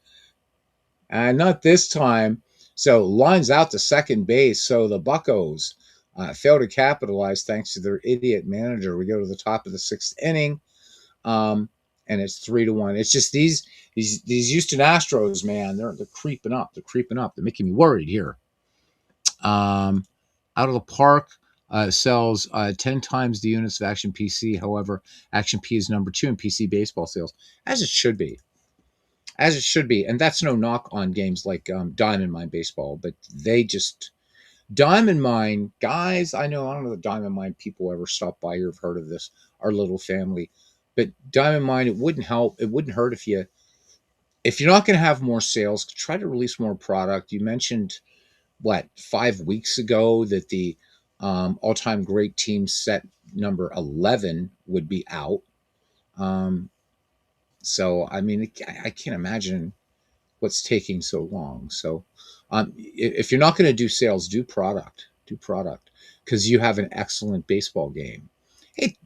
this time. So lines out to second base. So the Buccos fail to capitalize thanks to their idiot manager. We go to the top of the 6th inning, and it's 3-1. It's just these Houston Astros, man. They're creeping up. They're creeping up. They're making me worried here. Out of the park. Sells 10 times the units of Action PC. However, Action P is number 2 in PC baseball sales, as it should be. As it should be. And that's no knock on games like Diamond Mine Baseball, but they just... Diamond Mine, guys, I don't know the Diamond Mine people ever stop by or have heard of this, our little family. But Diamond Mine, it wouldn't help. It wouldn't hurt if you're not going to have more sales, try to release more product. You mentioned, 5 weeks ago that the all-time great team set number 11 would be out. So, I mean, I can't imagine what's taking so long. So, if you're not going to do sales, do product, because you have an excellent baseball game.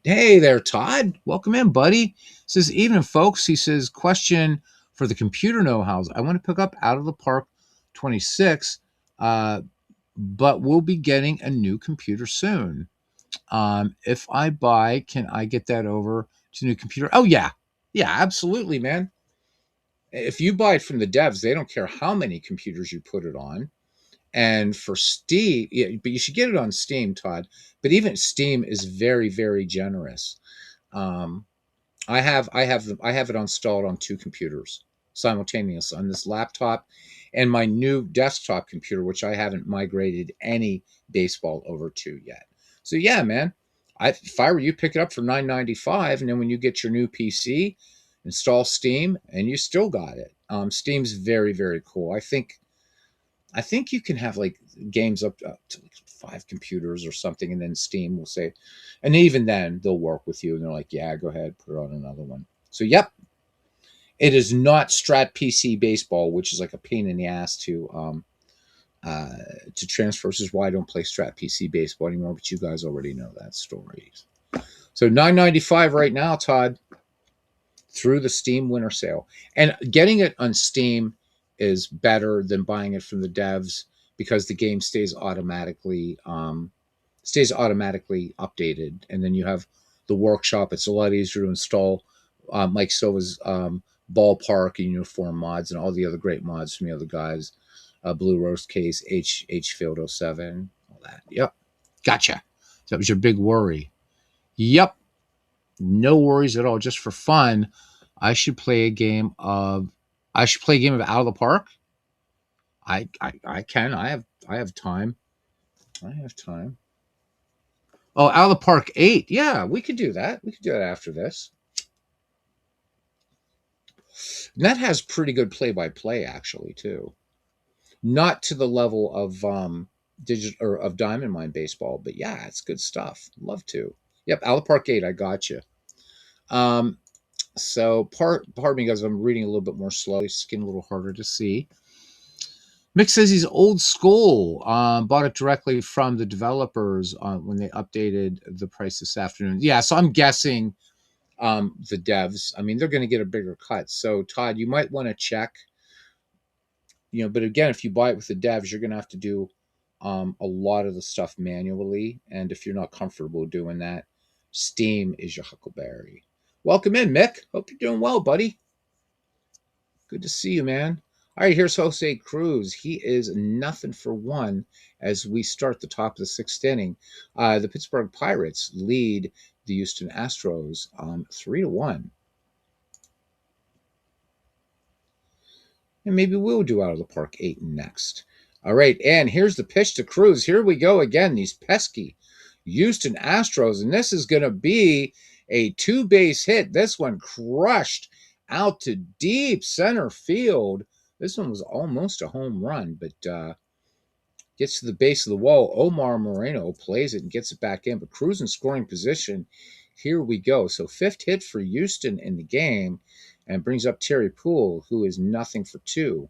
Hey there, Todd. Welcome in, buddy. Says, evening, folks. He says, question for the computer know-hows. I want to pick up Out of the Park 26, but we'll be getting a new computer soon. If I buy, can I get that over to the new computer? Oh, yeah. Yeah, absolutely, man. If you buy it from the devs, they don't care how many computers you put it on. And for Steam, yeah, but you should get it on Steam, Todd. But even Steam is very, very generous. I have it installed on 2 computers simultaneously, on this laptop and my new desktop computer, which I haven't migrated any baseball over to yet. So yeah, man, if I were you, pick it up for $9.95, and then when you get your new PC, install Steam, and you still got it. Steam's very, very cool. I think you can have like games up to like 5 computers or something, and then Steam will say, and even then they'll work with you, and they're like, yeah, go ahead, put it on another one. So yep, it is not Strat PC Baseball, which is like a pain in the ass to transfer. This is why I don't play Strat PC Baseball anymore. But you guys already know that story. So $9.95 right now, Todd, through the Steam winter sale, and getting it on Steam is better than buying it from the devs because the game stays automatically updated, and then you have the workshop. It's a lot easier to install Mike Silva's ballpark and uniform mods and all the other great mods from the other guys. Blue Roast Case, H Field 07, all that. Yep, gotcha. So that was your big worry. Yep, no worries at all. Just for fun, I should play a game of Out of the Park. I can. I have time. Oh, Out of the Park 8. Yeah, we could do that. We could do that after this. And that has pretty good play-by-play actually too. Not to the level of digital or of Diamond Mine baseball, but yeah, it's good stuff. Love to. Yep, out of Park 8, I got you. Um, so pardon me guys, I'm reading a little bit more slowly, skin a little harder to see. Mick says he's old school. Bought it directly from the developers when they updated the price this afternoon. Yeah, so I'm guessing the devs. I mean, they're going to get a bigger cut. So Todd, you might want to check. But again, if you buy it with the devs, you're going to have to do a lot of the stuff manually. And if you're not comfortable doing that, Steam is your huckleberry. Welcome in, Mick. Hope you're doing well, buddy. Good to see you, man. All right, here's Jose Cruz. He is nothing for one as we start the top of the sixth inning. The Pittsburgh Pirates lead the Houston Astros 3-1. And maybe we'll do out of the park 8 next. All right, and here's the pitch to Cruz. Here we go again, these pesky Houston Astros. And this is going to be a two-base hit. This one crushed out to deep center field. This one was almost a home run, but gets to the base of the wall. Omar Moreno plays it and gets it back in, but Cruz in scoring position. Here we go. So fifth hit for Houston in the game and brings up Terry Poole, who is nothing for two.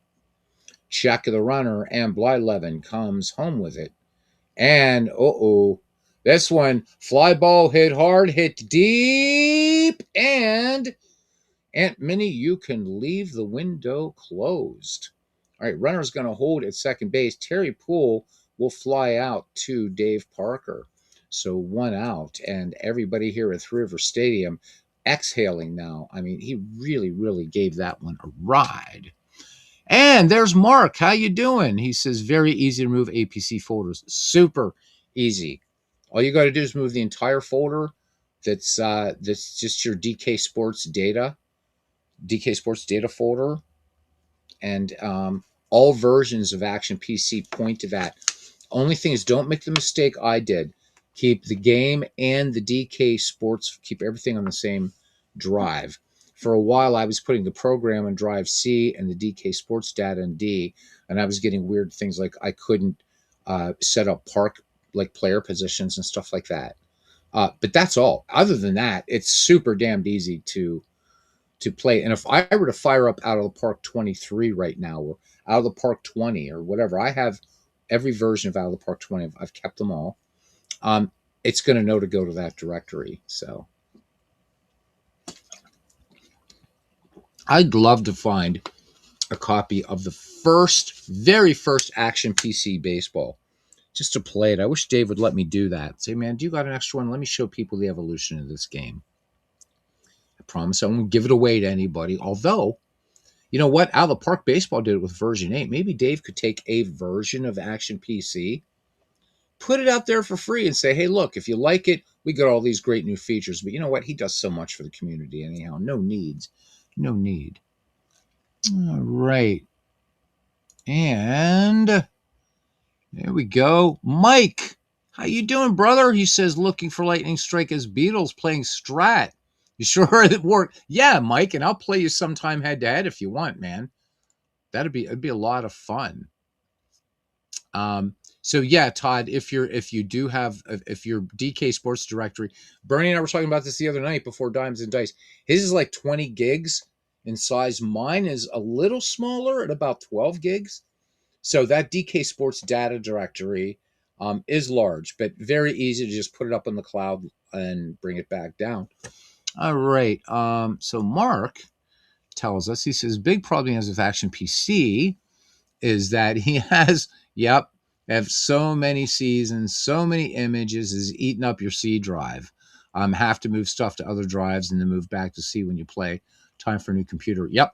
Check of the runner, and Blyleven comes home with it. And, this one, fly ball hit hard, hit deep, and Aunt Minnie, you can leave the window closed. All right, runner's going to hold at second base. Terry Poole will fly out to Dave Parker. So one out, and everybody here at Three River Stadium exhaling now. I mean, he really, really gave that one a ride. And there's Mark. How you doing? He says, very easy to move APC folders. Super easy. All you got to do is move the entire folder that's just your DK Sports data folder, and all versions of Action PC point to that. Only thing is, don't make the mistake I did. Keep the game and the DK Sports, keep everything on the same drive. For a while, I was putting the program on drive C and the DK Sports data in D, and I was getting weird things like I couldn't set up park like player positions and stuff like that. But that's all. Other than that, it's super damned easy to play. And if I were to fire up Out of the Park 23 right now, or Out of the Park 20 or whatever, I have every version of Out of the Park 20. I've kept them all. It's going to know to go to that directory. So I'd love to find a copy of the very first Action PC baseball just to play it. I wish Dave would let me do that. Say, man, do you got an extra one? Let me show people the evolution of this game. I promise I won't give it away to anybody. Although, you know what? Out of the Park Baseball did it with version 8. Maybe Dave could take a version of Action PC, put it out there for free, and say, hey, look, if you like it, we got all these great new features. But you know what? He does so much for the community anyhow. No needs. No need. All right. And there we go. Mike, how you doing, brother? He says, looking for Lightning Strike as Beatles playing Strat. You sure it worked? Yeah, Mike, and I'll play you sometime head-to-head if you want, man. It'd be a lot of fun. So yeah, Todd, if your DK Sports Directory, Bernie and I were talking about this the other night before Dimes and Dice. His is like 20 gigs in size. Mine is a little smaller at about 12 gigs. So that DK Sports data directory is large, but very easy to just put it up in the cloud and bring it back down. All right. So Mark tells us, he says, big problem he has with Action PC is that he has, have so many seasons, so many images, is eating up your C drive. Have to move stuff to other drives and then move back to C when you play. Time for a new computer. Yep.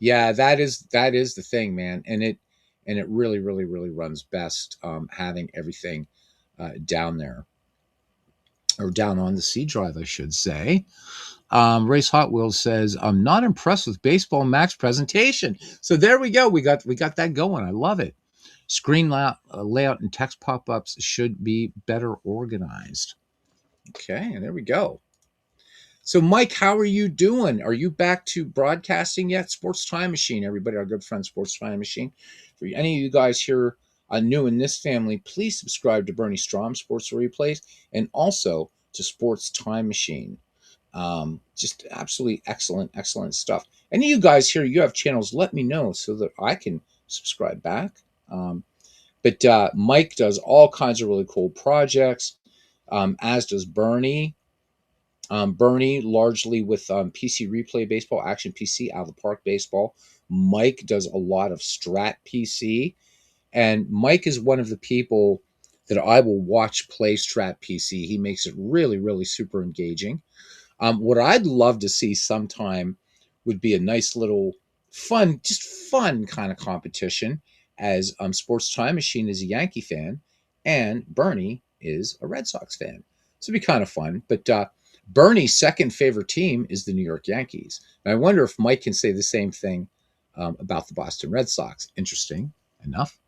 Yeah, that is the thing, man. And it really, really, really runs best having everything down there. Or down on the C drive, I should say. Race Hot Wheels says, I'm not impressed with Baseball Max presentation. So there we go. We got that going. I love it. Screen layout and text pop-ups should be better organized. Okay, and there we go. So, Mike, how are you doing? Are you back to broadcasting yet? Sports Time Machine, everybody, our good friend Sports Time Machine. For any of you guys here new in this family, please subscribe to Bernie Strom Sports Replays and also to Sports Time Machine. Just absolutely excellent, excellent stuff. Any of you guys here, you have channels, let me know so that I can subscribe back. But Mike does all kinds of really cool projects, as does Bernie. Bernie largely with PC Replay Baseball, Action PC, Out of the Park Baseball. Mike does a lot of Strat PC. And Mike is one of the people that I will watch play Strat PC. He makes it really, really super engaging. What I'd love to see sometime would be a nice little fun, just fun kind of competition, as Sports Time Machine is a Yankee fan and Bernie is a Red Sox fan. So it'd be kind of fun. But Bernie's second favorite team is the New York Yankees. And I wonder if Mike can say the same thing about the Boston Red Sox. Interesting enough.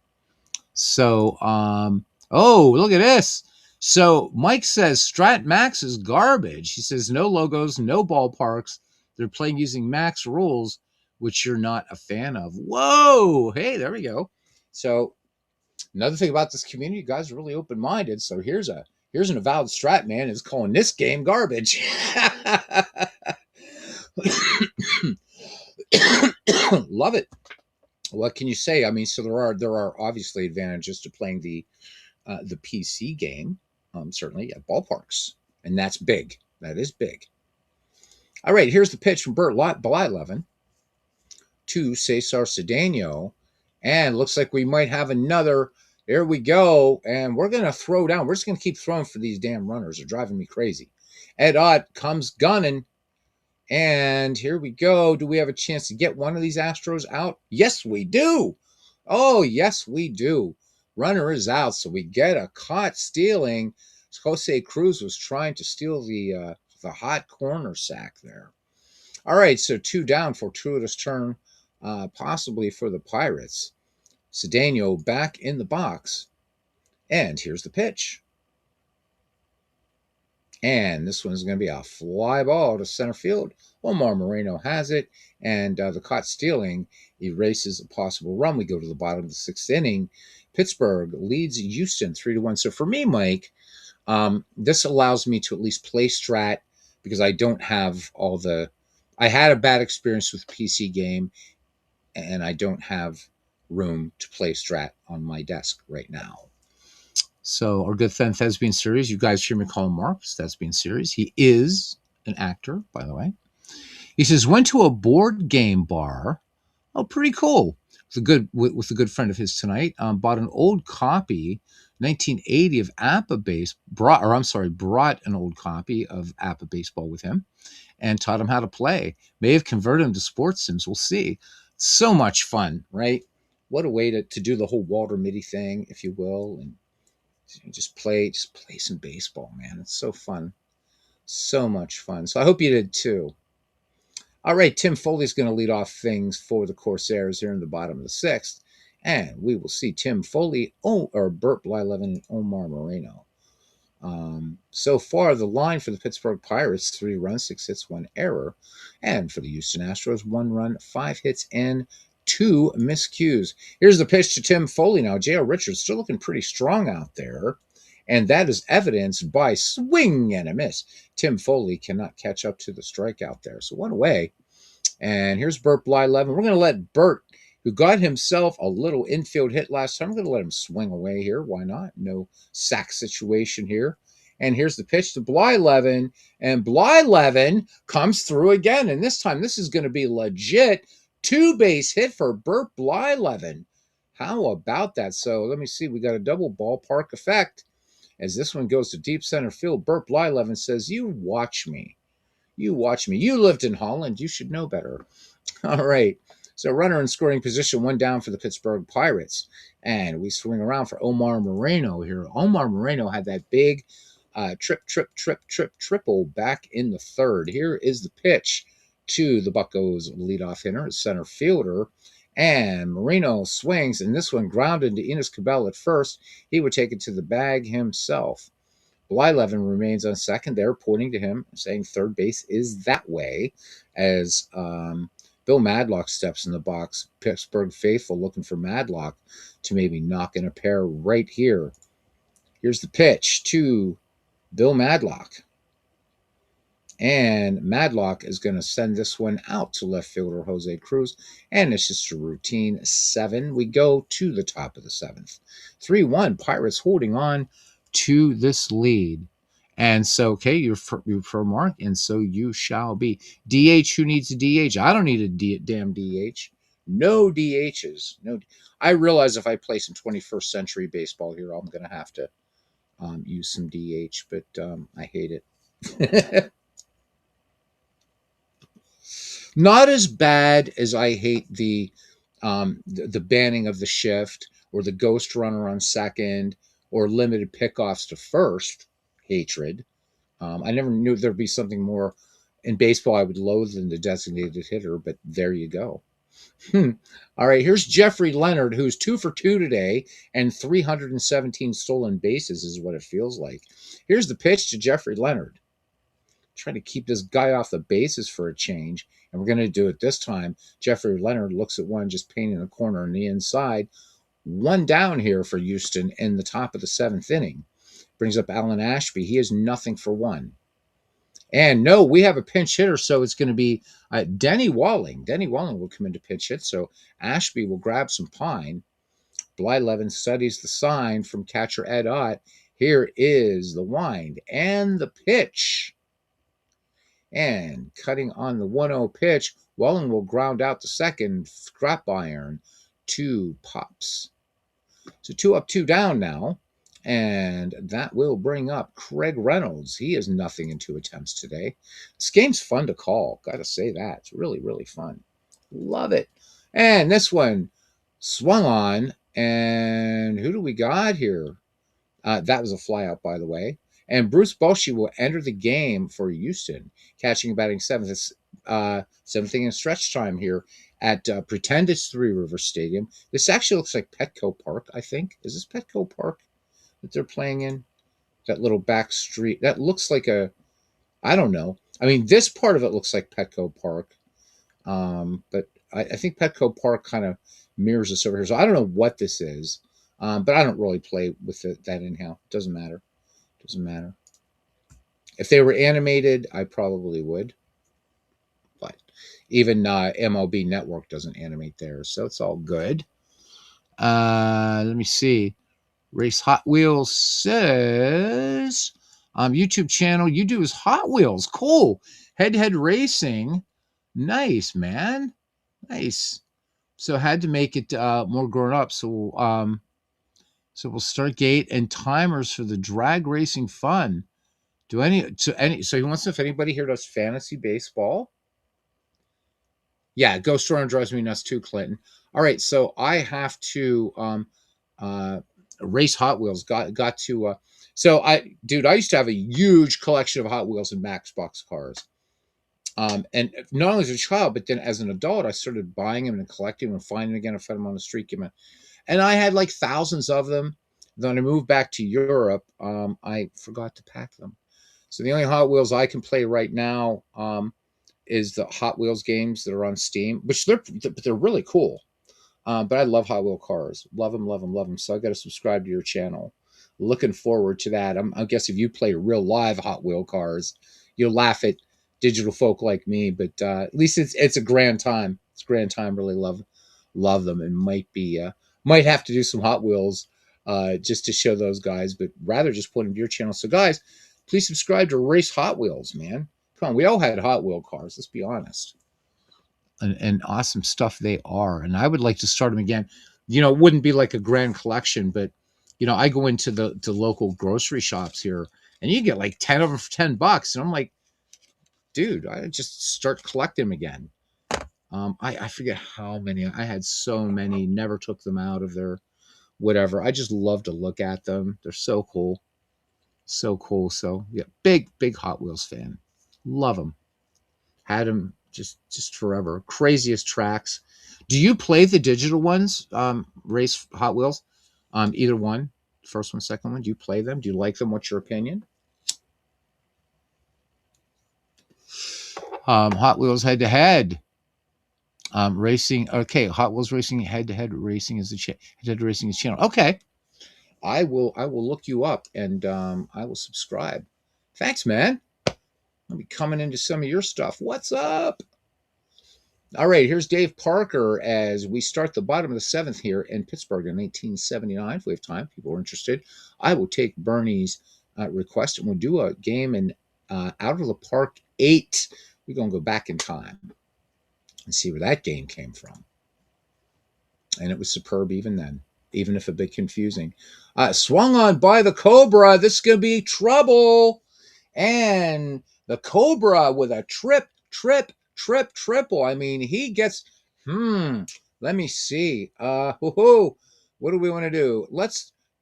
So, oh, look at this. So Mike says Strat Max is garbage. He says no logos, no ballparks. They're playing using Max rules, which you're not a fan of. Whoa. Hey, there we go. So another thing about this community, you guys are really open-minded. So here's an avowed Strat man is calling this game garbage. Love it. What can you say? I mean, so there are obviously advantages to playing the PC game, certainly at ballparks, and that's big. That is big. All right, here's the pitch from Bert Blyleven to Cesar Cedeno, and looks like we might have another. There we go, and we're going to throw down. We're just going to keep throwing for these damn runners. They're driving me crazy. Ed Ott comes gunning, and here we go. Do we have a chance to get one of these Astros out? Yes, we do. Oh, yes, we do. Runner is out, so we get a caught stealing. Jose Cruz was trying to steal the hot corner sack there. All right, so 2 down, fortuitous turn, possibly for the Pirates. Cedeno back in the box, and here's the pitch. And this one's going to be a fly ball to center field. Omar Moreno has it, and the caught stealing erases a possible run. We go to the bottom of the 6th inning. Pittsburgh leads Houston 3-1. So for me, Mike, this allows me to at least play Strat because I don't have all the. I had a bad experience with PC game, and I don't have room to play Strat on my desk right now. So our good friend Thespian Series, you guys hear me call him Mark, Thespian Series. He is an actor, by the way. He says, went to a board game bar. Oh, pretty cool. With a good friend of his tonight. Bought an old copy, 1980 of APA Base. Brought an old copy of APA Baseball with him and taught him how to play. May have converted him to sports sims. We'll see. So much fun, right? What a way to do the whole Walter Mitty thing, if you will, and just play some baseball, man. It's so fun. So much fun. So I hope you did too. All right, Tim Foley's going to lead off things for the Corsairs here in the bottom of the 6th. And we will see Tim Foley or Bert Blyleven and Omar Moreno. So far, the line for the Pittsburgh Pirates, 3 runs, 6 hits, 1 error. And for the Houston Astros, 1 run, 5 hits, and 2 miscues. Here's the pitch to Tim Foley now. J.O. Richards still looking pretty strong out there. And that is evidenced by swing and a miss. Tim Foley cannot catch up to the strikeout there. So 1 away. And here's Bert Blyleven. We're going to let Bert, who got himself a little infield hit last time, we're going to let him swing away here. Why not? No sack situation here. And here's the pitch to Blyleven. And Blyleven comes through again. And this time, this is going to be legit. 2-base hit for Bert Blyleven. How about that? So let me see. We got a double ballpark effect. As this one goes to deep center field, Bert Blyleven says, you watch me. You watch me. You lived in Holland. You should know better. All right. So runner in scoring position, 1 down for the Pittsburgh Pirates. And we swing around for Omar Moreno here. Omar Moreno had that big triple back in the 3rd. Here is the pitch to the Buccos leadoff hitter, center fielder. And Moreno swings, and this one grounded to Enos Cabell at first. He would take it to the bag himself. Blyleven remains on second there, pointing to him, saying third base is that way, as Bill Madlock steps in the box. Pittsburgh faithful looking for Madlock to maybe knock in a pair right here. Here's the pitch to Bill Madlock. And Madlock is going to send this one out to left fielder Jose Cruz. And it's just a routine 7. We go to the top of the 7th. 3-1. Pirates holding on to this lead. And so, okay, you're for Mark, and so you shall be. DH, who needs a DH? I don't need a damn DH. No DHs. No. I realize if I play some 21st century baseball here, I'm going to have to use some DH, but I hate it. Not as bad as I hate the banning of the shift or the ghost runner on second or limited pickoffs to first. Hatred. I never knew there'd be something more in baseball I would loathe than the designated hitter, but there you go. All right, here's Jeffrey Leonard, who's 2 for 2 today and 317 stolen bases is what it feels like. Here's the pitch to Jeffrey Leonard. Trying to keep this guy off the bases for a change, and we're going to do it this time. Jeffrey Leonard looks at one just painting the corner on the inside. 1 down here for Houston in the top of the 7th inning. Brings up Alan Ashby. He is nothing for 1. And no, we have a pinch hitter, so it's going to be Denny Walling. Denny Walling will come into pinch hit, so Ashby will grab some pine. Blyleven studies the sign from catcher Ed Ott. Here is the wind and the pitch. And cutting on the 1-0 pitch, Walling will ground out the second, scrap iron, 2 pops. So 2 up, 2 down now. And that will bring up Craig Reynolds. He is nothing in 2 attempts today. This game's fun to call. Got to say that. It's really, really fun. Love it. And this one swung on. And who do we got here? That was a flyout, by the way. And Bruce Bochy will enter the game for Houston, catching and batting 7th. 7th inning stretch time here at pretend it's Three Rivers Stadium. This actually looks like Petco Park, I think. Is this Petco Park that they're playing in? That little back street. That looks like I don't know. I mean, this part of it looks like Petco Park. But I think Petco Park kind of mirrors this over here. So I don't know what this is. But I don't really play with that anyhow. It doesn't matter. Doesn't matter. If they were animated, I probably would. But even MLB Network doesn't animate theirs, so it's all good. Let me see. Race Hot Wheels says, YouTube channel, you do is Hot Wheels. Cool. Head-to-head racing. Nice, man. Nice. So had to make it more grown up. So we'll start gate and timers for the drag racing fun. So he wants to know if anybody here does fantasy baseball. Yeah, Ghost Runner drives me nuts too, Clinton. All right, so I have to race Hot Wheels. Got to I used to have a huge collection of Hot Wheels and Matchbox cars. And not only as a child, but then as an adult, I started buying them and collecting them and finding them again. I found them on the street. And I had like thousands of them. Then I moved back to Europe. I forgot to pack them. So the only Hot Wheels I can play right now is the Hot Wheels games that are on Steam, which they're really cool. But I love Hot Wheel cars. Love them, love them, love them. So I got to subscribe to your channel. Looking forward to that. I guess if you play real live Hot Wheel cars, you'll laugh at digital folk like me. But at least it's a grand time. It's a grand time. Really love them, and might have to do some Hot Wheels just to show those guys, but rather just put them to your channel. So guys, please subscribe to Race Hot Wheels, man. Come on, we all had Hot Wheel cars. Let's be honest. And awesome stuff they are. And I would like to start them again. It wouldn't be like a grand collection, but I go into the local grocery shops here, and you get like 10 of them for $10, and I'm like, dude, I just start collecting them again. I forget how many. I had so many. Never took them out of their whatever. I just love to look at them. They're so cool. So cool. So yeah, big Hot Wheels fan. Love them. Had them just forever. Craziest tracks. Do you play the digital ones? Race Hot Wheels? Either one. First one, second one. Do you play them? Do you like them? What's your opinion? Hot Wheels head to head. Racing. Okay, Hot Wheels racing head to head racing is the head to head racing is channel. Okay, I will look you up and I will subscribe. Thanks, man. I'll be coming into some of your stuff. What's up? All right, here's Dave Parker as we start the bottom of the seventh here in Pittsburgh in 1979. If we have time, people are interested. I will take Bernie's request and we'll do a game in Out of the Park 8. We're going to go back in time and see where that game came from. And it was superb even then, even if a bit confusing. Swung on by the Cobra. This is going to be trouble. And the Cobra with a triple. I mean, he gets, let me see. What do we want to do?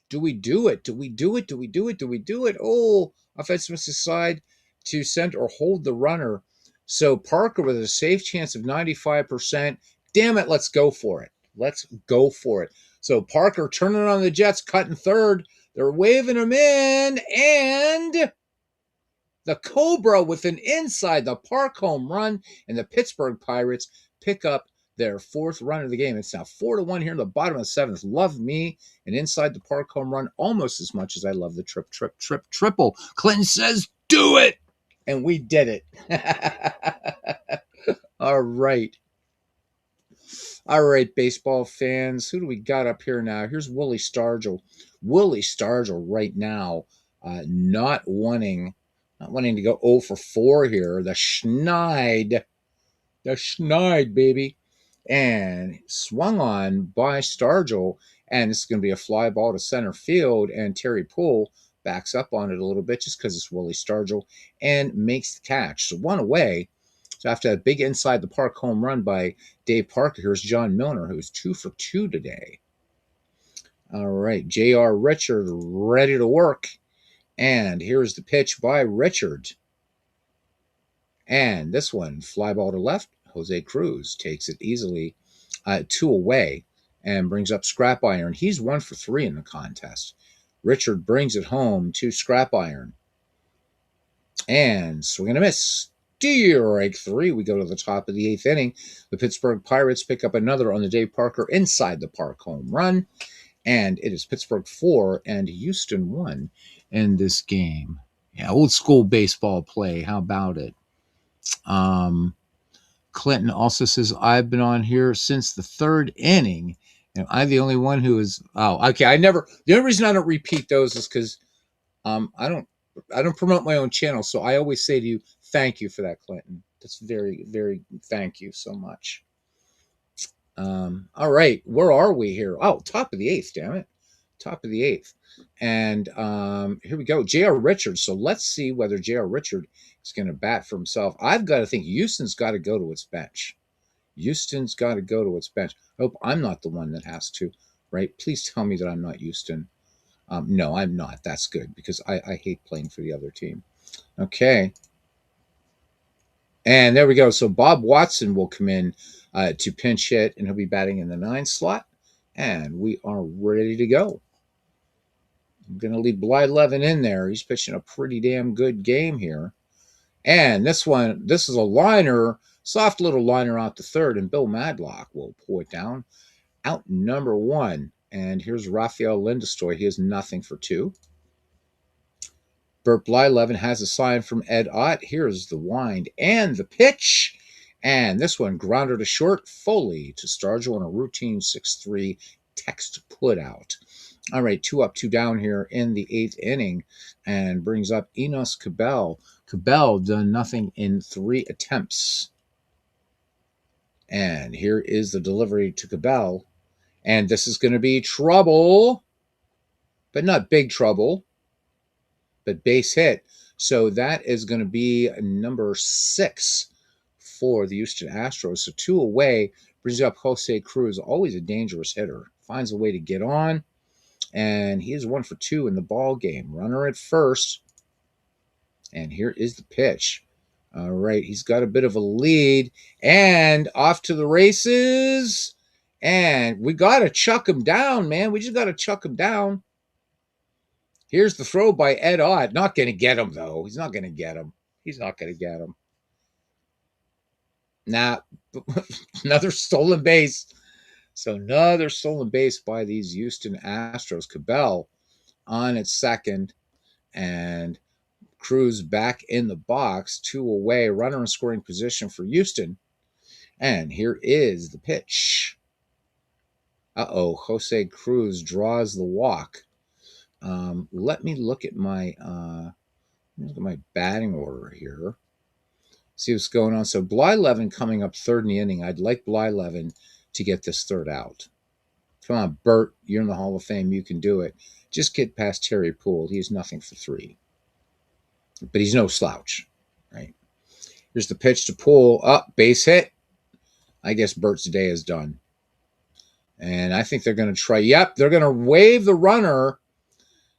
Do we do it? Do we do it? Do we do it? Do we do it? Oh, offensive side to center or hold the runner. So Parker with a safe chance of 95%. Damn it, let's go for it. Let's go for it. So Parker turning on the Jets, cutting third. They're waving him in, and the Cobra with an inside the park home run, and the Pittsburgh Pirates pick up their fourth run of the game. It's now 4-1 here in the bottom of the seventh. Love me an inside the park home run almost as much as I love the triple. Clinton says, do it! And we did it. All right. All right, baseball fans. Who do we got up here now? Here's Willie Stargell. Willie Stargell right now not wanting to go 0 for 4 here. The Schneid, baby. And swung on by Stargell. And this is going to be a fly ball to center field. And Terry Poole backs up on it a little bit just because it's Willie Stargell and makes the catch. So one away. So after that big inside the park home run by Dave Parker, here's John Milner, who's 2 for 2 today. All right, J.R. Richard ready to work. And here's the pitch by Richard. And this one, fly ball to left. Jose Cruz takes it easily 2 away and brings up Scrap Iron. He's 1 for 3 in the contest. Richard brings it home to Scrap Iron. And swing and a miss. Strike 3. We go to the top of the 8th inning. The Pittsburgh Pirates pick up another on the Dave Parker inside the park home run. And it is Pittsburgh 4 and Houston 1 in this game. Yeah, old school baseball play. How about it? Clinton also says, I've been on here since the 3rd inning. Am I the only one who is... Oh, okay. The only reason I don't repeat those is because I don't promote my own channel, so I always say to you, thank you for that, Clinton. That's very, very, thank you so much. All right, where are we here? Oh, top of the 8th, damn it. Top of the 8th. And here we go, J.R. Richard. So let's see whether J.R. Richard is going to bat for himself. I've got to think Houston's got to go to its bench. Houston's got to go to its bench. I hope I'm not the one that has to, right? Please tell me that I'm not Houston. No, I'm not. That's good because I hate playing for the other team. Okay. And there we go. So Bob Watson will come in to pinch hit, and he'll be batting in the 9 slot. And we are ready to go. I'm going to leave Blyleven in there. He's pitching a pretty damn good game here. And this is a liner, soft little liner out to third, and Bill Madlock will pull it down. Out number 1. And here's Rafael Lindestoy. He has nothing for 2. Burt Blyleven has a sign from Ed Ott. Here's the wind and the pitch. And this one, grounder to short, Foley to Stargell on a routine 6-3 text put out. All right, 2 up, 2 down here in the 8th inning, and brings up Enos Cabell. Cabell done nothing in 3 attempts. And here is the delivery to Cabell. And this is going to be trouble, but not big trouble, but base hit. So that is going to be number 6 for the Houston Astros. So 2 away, brings up Jose Cruz, always a dangerous hitter. Finds a way to get on, and he is 1 for 2 in the ball game. Runner at first, and here is the pitch. All right, he's got a bit of a lead, and off to the races. And we got to chuck him down, man. We just got to chuck him down. Here's the throw by Ed Ott. Not going to get him, though. He's not going to get him. He's not going to get him. Nah, another stolen base. So another stolen base by these Houston Astros. Cabell on its second, and Cruz back in the box, two away, runner in scoring position for Houston. And here is the pitch. Jose Cruz draws the walk. Let me look at my batting order here. See what's going on. So Blyleven coming up third in the inning. I'd like Blyleven to get this third out. Come on, Bert, you're in the Hall of Fame. You can do it. Just get past Terry Poole. He's nothing for three, but he's no slouch, right? Here's the pitch to Poole. Up, base hit. I guess Bert's day is done. And I think they're going to try. Yep, they're going to wave the runner.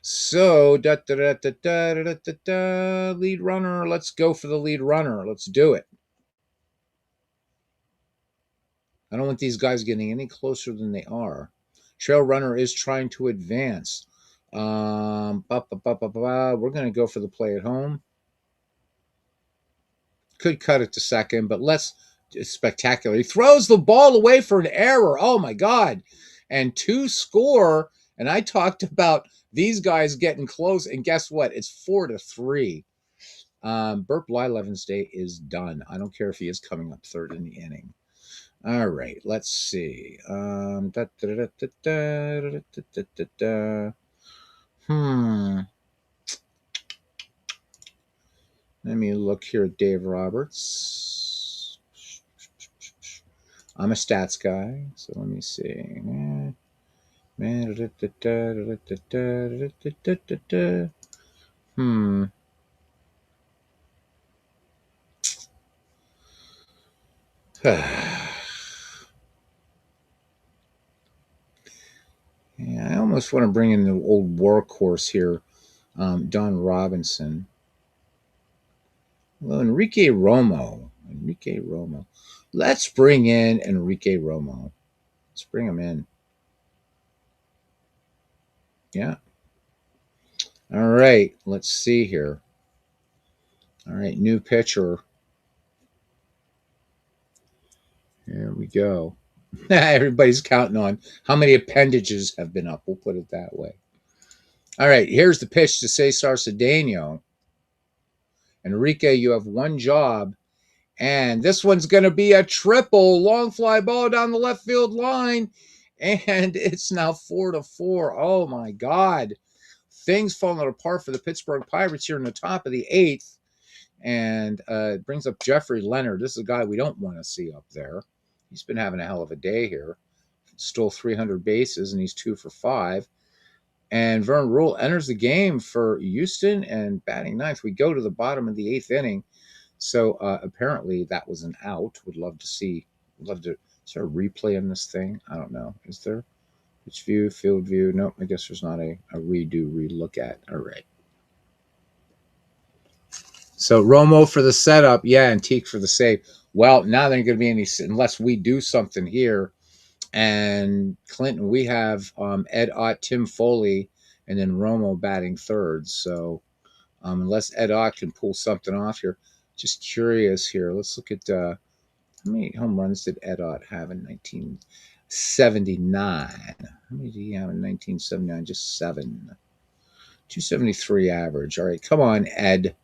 So, lead runner. Let's go for the lead runner. Let's do it. I don't want these guys getting any closer than they are. Trail runner is trying to advance. We're going to go for the play at home. Could cut it to second, but it's spectacular. He throws the ball away for an error. Oh my God. And two score. And I talked about these guys getting close. And guess what? It's 4-3. Burt Blyleven's day is done. I don't care if he is coming up third in the inning. All right, let's see. Let me look here at Dave Roberts. I'm a stats guy, so let me see. Yeah, I almost want to bring in the old workhorse here, Don Robinson. Well, Enrique Romo. Let's bring in Enrique Romo. Let's bring him in. Yeah. All right. Let's see here. All right. New pitcher. Here we go. Everybody's counting on how many appendages have been up. We'll put it that way. All right. Here's the pitch to Cesar Cedeno. Enrique, you have one job. And this one's going to be a triple. Long fly ball down the left field line. And it's now 4-4. Oh, my God. Things falling apart for the Pittsburgh Pirates here in the top of the eighth. And it brings up Jeffrey Leonard. This is a guy we don't want to see up there. He's been having a hell of a day here. Stole 300 bases, and he's 2 for 5. And Vern Rule enters the game for Houston and batting ninth. We go to the bottom of the eighth inning. So apparently that was an out. Is there a replay in this thing? I don't know. Is there? Pitch view, field view. Nope, I guess there's not a relook at. All right. So Romo for the setup. Yeah, and Teak for the save. Well, now there ain't going to be any, unless we do something here. And Clinton, we have Ed Ott, Tim Foley, and then Romo batting third. So unless Ed Ott can pull something off here. Just curious here. Let's look at how many home runs did Ed Ott have in 1979? How many did he have in 1979? Just 7. 273 average. All right, come on, Ed.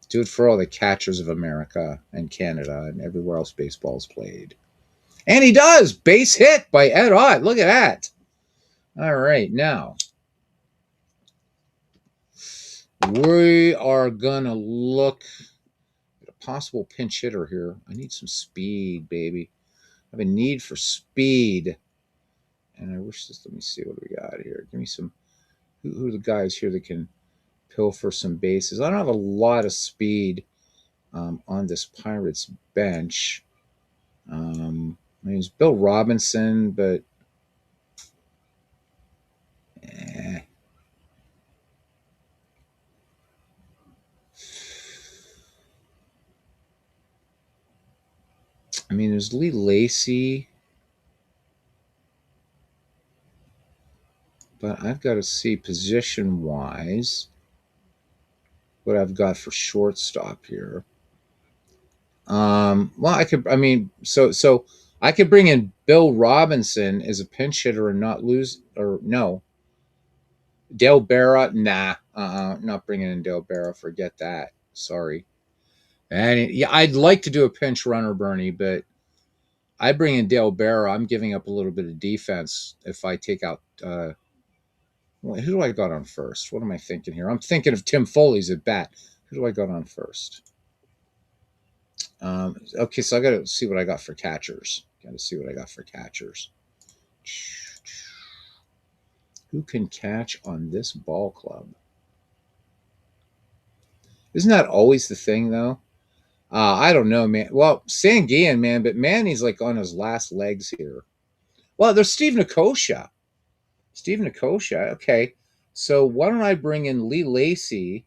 Do it for all the catchers of America and Canada and everywhere else baseball's played. And he does. Base hit by Ed Ott. Look at that. All right, now we are going to look at a possible pinch hitter here. I need some speed, baby. I have a need for speed. And I wish this, let me see what we got here. Give me some, who are the guys here that can pilfer some bases? I don't have a lot of speed on this Pirates bench. I mean, it's Bill Robinson, but I mean, there's Lee Lacy, but I've got to see position-wise what I've got for shortstop here. Well, I mean, so I could bring in Bill Robinson as a pinch hitter and not lose, or no, Dale Barra. Nah, not bringing in Dale Barra. Forget that. Sorry. And yeah, I'd like to do a pinch runner, Bernie, but I bring in Dale Barra. I'm giving up a little bit of defense if I take out. Who do I got on first? What am I thinking here? I'm thinking of Tim Foley's at bat. Who do I got on first? Okay, so I got to see what I got for catchers. Got to see what I got for catchers. Who can catch on this ball club? Isn't that always the thing, though? I don't know, man. Well, Sanguian, man, but Manny's like on his last legs here. Well, there's Steve Nicosia. Steve Nicosia. Okay, so why don't I bring in Lee Lacy?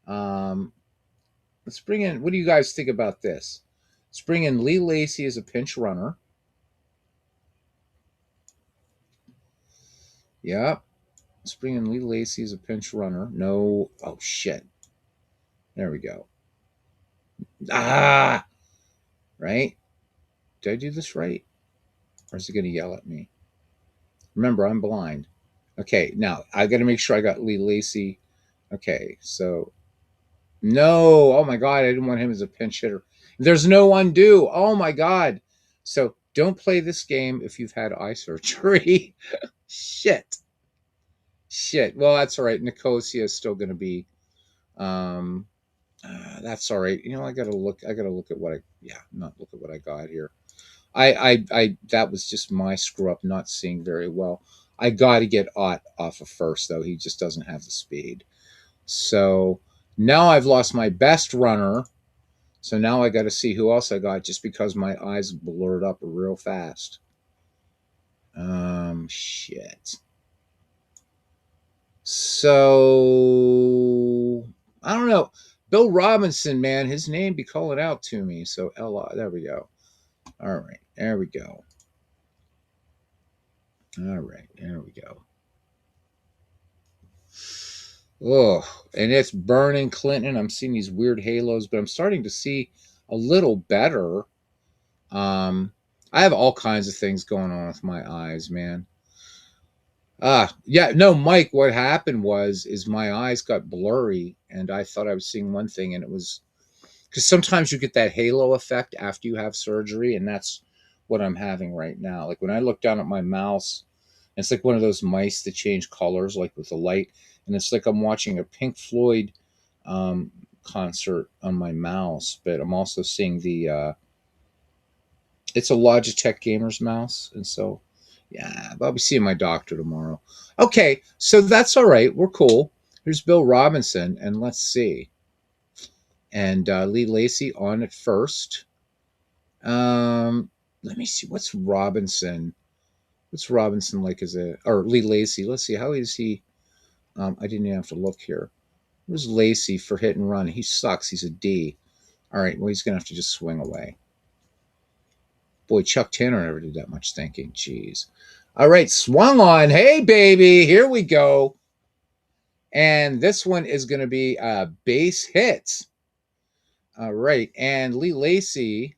Um, let's bring in. What do you guys think about this? Let's bring in Lee Lacy as a pinch runner. Yeah. Let's bring in Lee Lacy as a pinch runner. No. Oh, shit. There we go. Ah! Right? Did I do this right? Or is it going to yell at me? Remember, I'm blind. Okay, now I got to make sure I got Lee Lacy. Okay, so no. Oh my God, I didn't want him as a pinch hitter. There's no undo. Oh my God. So don't play this game if you've had eye surgery. Shit. Shit. Well, that's all right. Nicosia is still going to be. Um, that's all right. You know, I gotta look. I gotta look at what I. Yeah, not look at what I got here. That was just my screw up, not seeing very well. I got to get Ott off of first, though. He just doesn't have the speed. So now I've lost my best runner. So now I got to see who else I got, just because my eyes blurred up real fast. Shit. So I don't know. Bill Robinson, man, his name be calling out to me. So Ella, there we go. All right, there we go. All right, there we go. Oh, and it's burning Clinton. I'm seeing these weird halos, but I'm starting to see a little better. I have all kinds of things going on with my eyes, man. Yeah, no, Mike, what happened is my eyes got blurry and I thought I was seeing one thing, and it was because sometimes you get that halo effect after you have surgery, and that's what I'm having right now. Like when I look down at my mouse, it's like one of those mice that change colors, like with the light, and it's like I'm watching a Pink Floyd um, concert on my mouse, but I'm also seeing the. It's a Logitech gamer's mouse, and so yeah, I'll be seeing my doctor tomorrow. Okay, so that's all right. We're cool. Here's Bill Robinson, and let's see. And Lee Lacy on at first. Let me see. What's Robinson? What's Robinson like as a or Lee Lacy? Let's see. How is he? I didn't even have to look here. Where's Lacy for hit and run? He sucks. He's a D. All right. Well, he's gonna have to just swing away. Boy, Chuck Tanner never did that much thinking. Jeez. All right, swung on. Hey, baby, here we go. And this one is going to be base hits. All right, and Lee Lacy.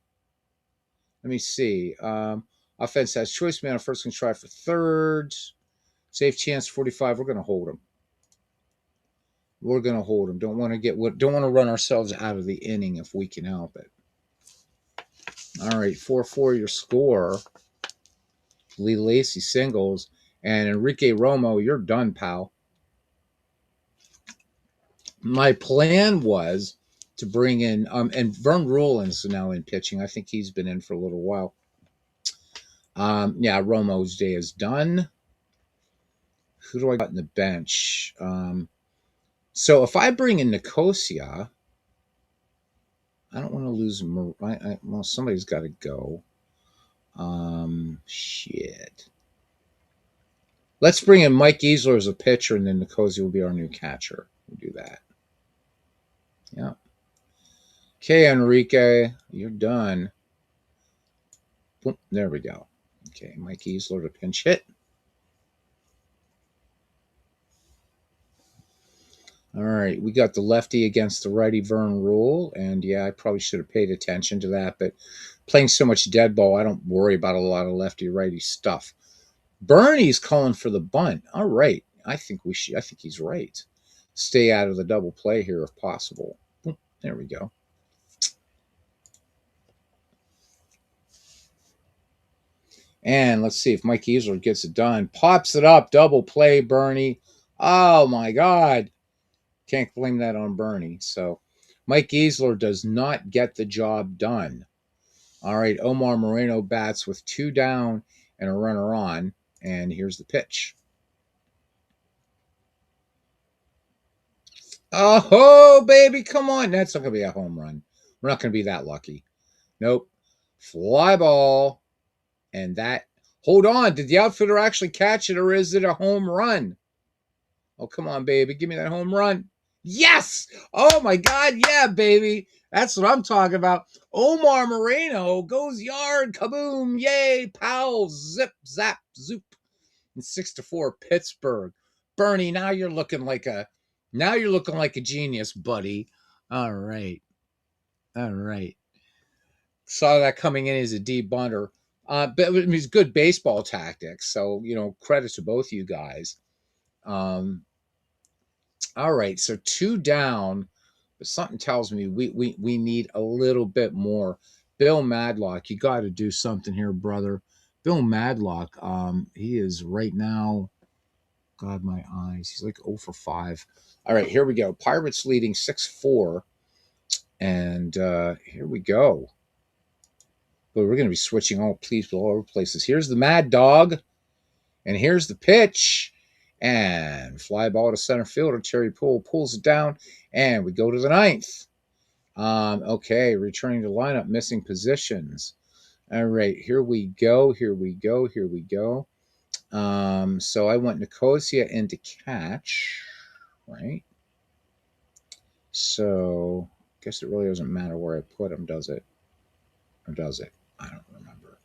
Let me see. Offense has choice man on first, can try for third. Safe chance 45. We're going to hold him. We're going to hold him. Don't want to run ourselves out of the inning if we can help it. All right, 4-4 your score. Lee Lacy singles, and Enrique Romo, you're done, pal. My plan was to bring in, and Vern Rulin's now in pitching. I think he's been in for a little while. Yeah, Romo's day is done. Who do I got in the bench? So if I bring in Nicosia, I don't want to lose. Well, somebody's got to go. Shit. Let's bring in Mike Easler as a pitcher, and then Nicosia will be our new catcher. We'll do that. Yeah. Okay, Enrique, you're done. Boom, there we go. Okay, Mike Easler to pinch hit. All right, we got the lefty against the righty Vern rule, and yeah, I probably should have paid attention to that, but playing so much dead ball, I don't worry about a lot of lefty righty stuff. Bernie's calling for the bunt. All right, I think we should. I think he's right. Stay out of the double play here if possible. There we go. And let's see if Mike Easler gets it done. Pops it up, double play, Bernie. Oh my God. Can't blame that on Bernie. So Mike Easler does not get the job done. All right, Omar Moreno bats with 2 down and a runner on. And here's the pitch. Oh, baby, come on. That's not going to be a home run. We're not going to be that lucky. Nope. Fly ball. And that, hold on. Did the outfielder actually catch it, or is it a home run? Oh, come on, baby. Give me that home run. Yes. Oh, my God. Yeah, baby. That's what I'm talking about. Omar Moreno goes yard. Kaboom. Yay. Pow. Zip. Zap. Zoop. And 6-4 Pittsburgh. Bernie, now you're looking like a genius, buddy. All right. All right. Saw that coming in as a debunter. But it was good baseball tactics. So, credit to both you guys. All right, so 2 down, but something tells me we need a little bit more. Bill Madlock, you got to do something here, brother. Bill Madlock, he is right now. God, my eyes. He's like 0 for 5. All right, here we go. Pirates leading 6-4, and here we go. But we're going to be switching all over places. Here's the Mad Dog, and here's the pitch. And fly ball to center fielder. Terry Poole pulls it down, and we go to the 9th. Okay, returning to lineup, missing positions. All right, here we go. Here we go. Here we go. So I went Nicosia into catch, right? So I guess it really doesn't matter where I put him, does it? Or does it? I don't remember.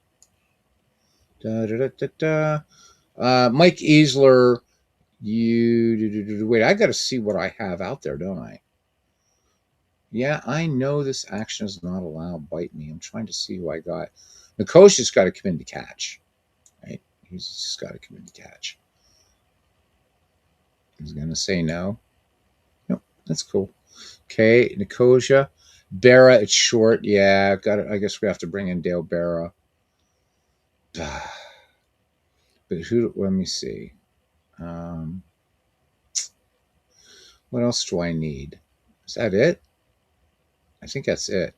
Mike Easler. Wait, I got to see what I have out there, don't I? Yeah, I know this action is not allowed. Bite me. I'm trying to see who I got. Nikosha's got to come in to catch, right? He's just got to come in to catch. He's going to say no. Nope, that's cool. Okay, Nicosia. Berra, it's short. Yeah, got it. I guess we have to bring in Dale Berra. But let me see. What else do I need? Is that it? I think that's it.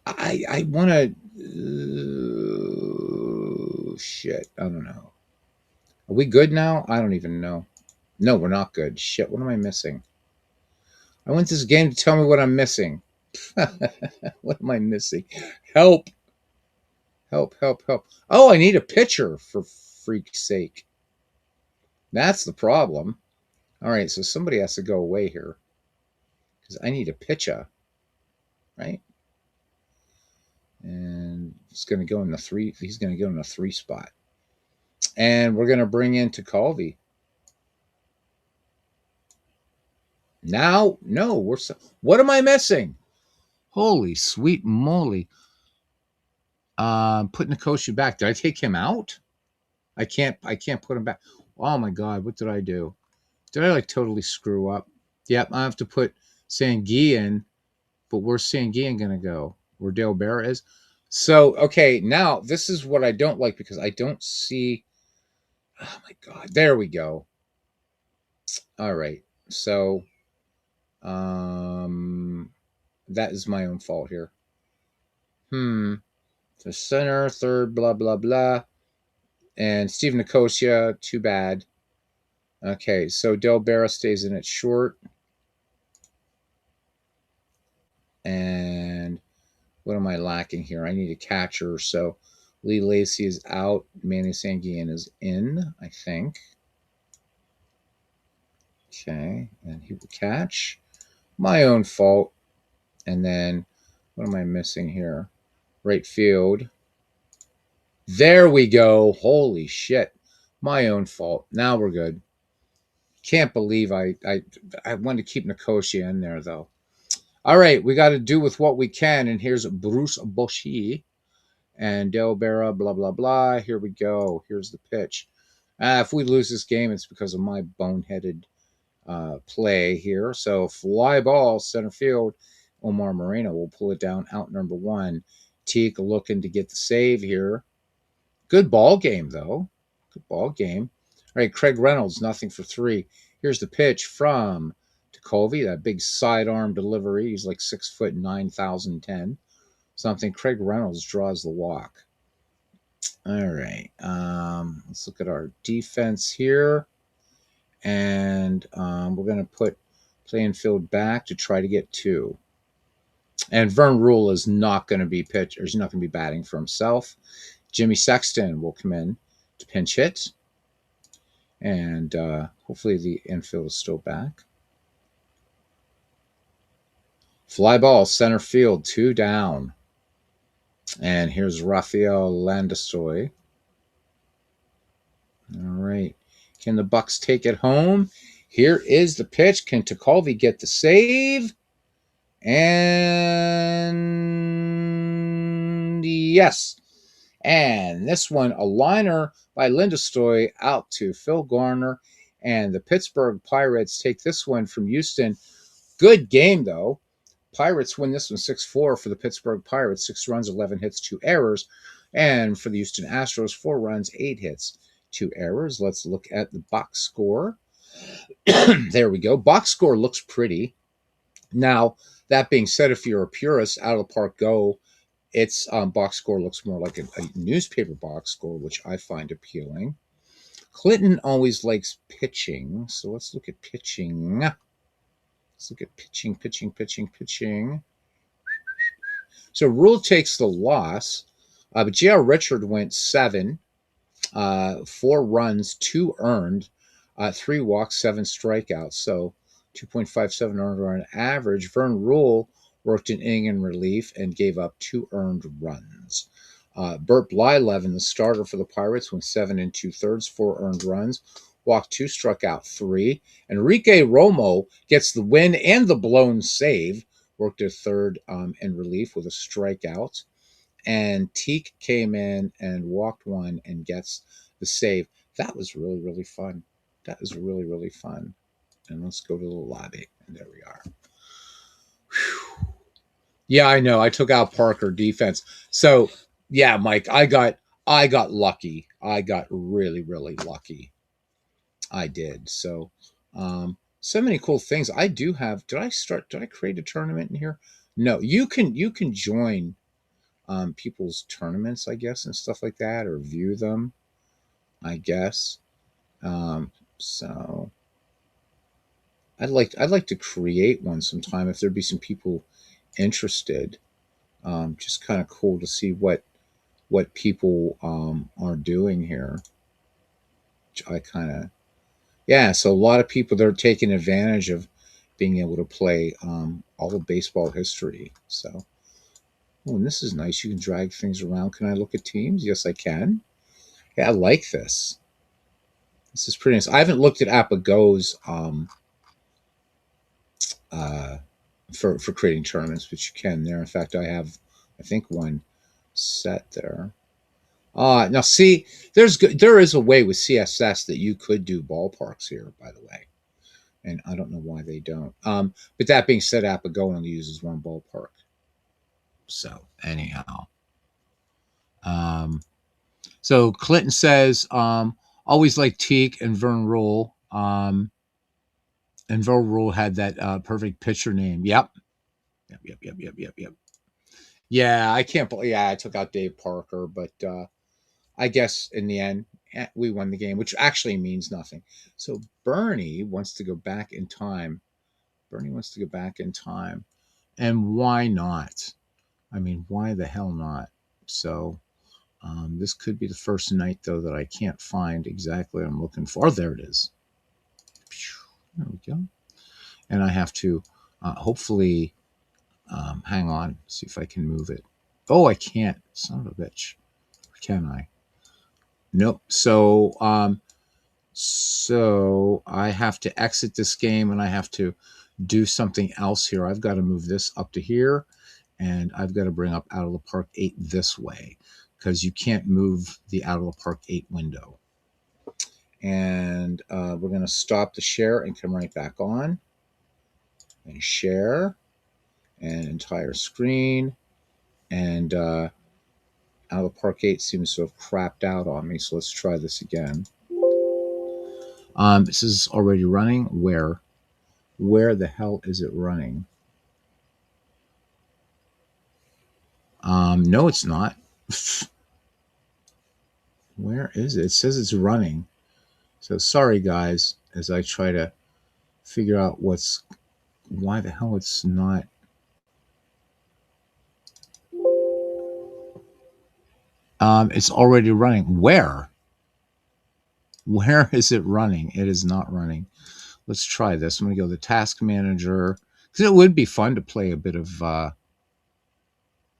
I want to. Shit. I don't know. Are we good now? I don't even know. No, we're not good. Shit. What am I missing? I went this game to tell me what I'm missing. What am I missing? Help. Help, help, help. Oh, I need a pitcher, for freak's sake. That's the problem. All right, so somebody has to go away here because I need a pitcher, right? And it's going to go in the 3. He's going to go in the 3 spot. And we're going to bring in Tekulve. Now, no, what am I missing? Holy sweet moly. Put Nicosia back. Did I take him out? I can't put him back. Oh my God, what did I do? Did I totally screw up? Yep, I have to put Sanguillen, but where's Sanguillen gonna go? Where Dale Berra is? So, okay, now this is what I don't like because I don't see. Oh my God, there we go. All right, so that is my own fault here. The center, third, blah blah blah, and Steve Nicosia, too bad. Okay, so Del Berra stays in at short. And what am I lacking here? I need a catcher. So Lee Lacy is out. Manny Sanguillen is in, I think. Okay, and he will catch. My own fault. And then what am I missing here? Right field. There we go. Holy shit. My own fault. Now we're good. Can't believe I wanted to keep Nicosia in there, though. All right, we got to do with what we can. And here's Bruce Bochy and Delbera, blah, blah, blah. Here we go. Here's the pitch. If we lose this game, it's because of my boneheaded play here. So fly ball, center field. Omar Moreno will pull it down out number one. Teague looking to get the save here. Good ball game, though. Good ball game. All right, Craig Reynolds, nothing for three. Here's the pitch from Tovey, that big sidearm delivery. He's like 6'9", 9,010 something. Craig Reynolds draws the walk. All right, let's look at our defense here. And we're going to put playing field back to try to get two. And Vern Rule is not going to be pitch, or he's not going to be batting for himself. Jimmy Sexton will come in to pinch hit. And hopefully the infield is still back. Fly ball, center field, 2 down. And here's Rafael Landeskog. All right. Can the Bucks take it home? Here is the pitch. Can Tekulve get the save? And yes. And this one, a liner by Landeskog out to Phil Garner. And the Pittsburgh Pirates take this one from Houston. Good game, though. Pirates win this one 6-4 for the Pittsburgh Pirates. 6 runs, 11 hits, 2 errors. And for the Houston Astros, 4 runs, 8 hits, 2 errors. Let's look at the box score. There we go. Box score looks pretty. Now, that being said, if you're a purist, out of the park go. Its box score looks more like a newspaper box score, which I find appealing. Clinton always likes pitching, so let's look at pitching. Let's look at pitching. So Rule takes the loss, but J.R. Richard went 7, 4 runs, 2 earned, 3 walks, 7 strikeouts. So 2.57 earned run average. Vern Rule worked an inning in relief and gave up 2 earned runs. Burt Blyleven, the starter for the Pirates, went 7 2/3, 4 earned runs, walked 2, struck out 3. Enrique Romo gets the win and the blown save, worked a third in relief with a strikeout. And Teak came in and walked 1 and gets the save. That was really, really fun. That was really, really fun. And let's go to the lobby. And there we are. Whew. Yeah, I know. I took out Parker defense. So, yeah, Mike, I got lucky. I got really, really lucky. I did. So, so many cool things. I do have. Did I create a tournament in here? No. You can join people's tournaments, I guess, and stuff like that, or view them, I guess. So I'd like to create one sometime if there'd be some people interested. Just kind of cool to see what people are doing here. Which I kind of, yeah. So a lot of people, they're taking advantage of being able to play all of baseball history. So, oh, and this is nice. You can drag things around. Can I look at teams? Yes, I can. Yeah, I like this. This is pretty nice. I haven't looked at Apago's for creating tournaments, but you can there. In fact, I have, I think, one set there. Now see, there is a way with CSS that you could do ballparks here, by the way, and I don't know why they don't. But that being said, Apago only uses one ballpark. So anyhow, so Clinton says, always like Teak and Vern Rule. And Vern Rule had that perfect pitcher name. Yep. Yeah, I can't believe. Yeah, I took out Dave Parker, but I guess in the end we won the game, which actually means nothing. So Bernie wants to go back in time. And why not? I mean, why the hell not? So this could be the first night, though, that I can't find exactly what I'm looking for. Oh, there it is. There we go. And I have to hopefully hang on, see if I can move it. Oh, I can't. Son of a bitch. Can I? Nope. So So I have to exit this game and I have to do something else here. I've got to move this up to here, and I've got to bring up out of the park 8 this way, because you can't move the out of the park 8 window. And we're going to stop the share and come right back on and share and entire screen. And out of the park 8 seems to have crapped out on me. So let's try this again. This is already running. Where the hell is it running? No, it's not. Where is it? It says it's running. So sorry, guys, as I try to figure out why the hell it's not. It's already running. Where? Where is it running? It is not running. Let's try this. I'm going to go to the task manager, because it would be fun to play a bit of out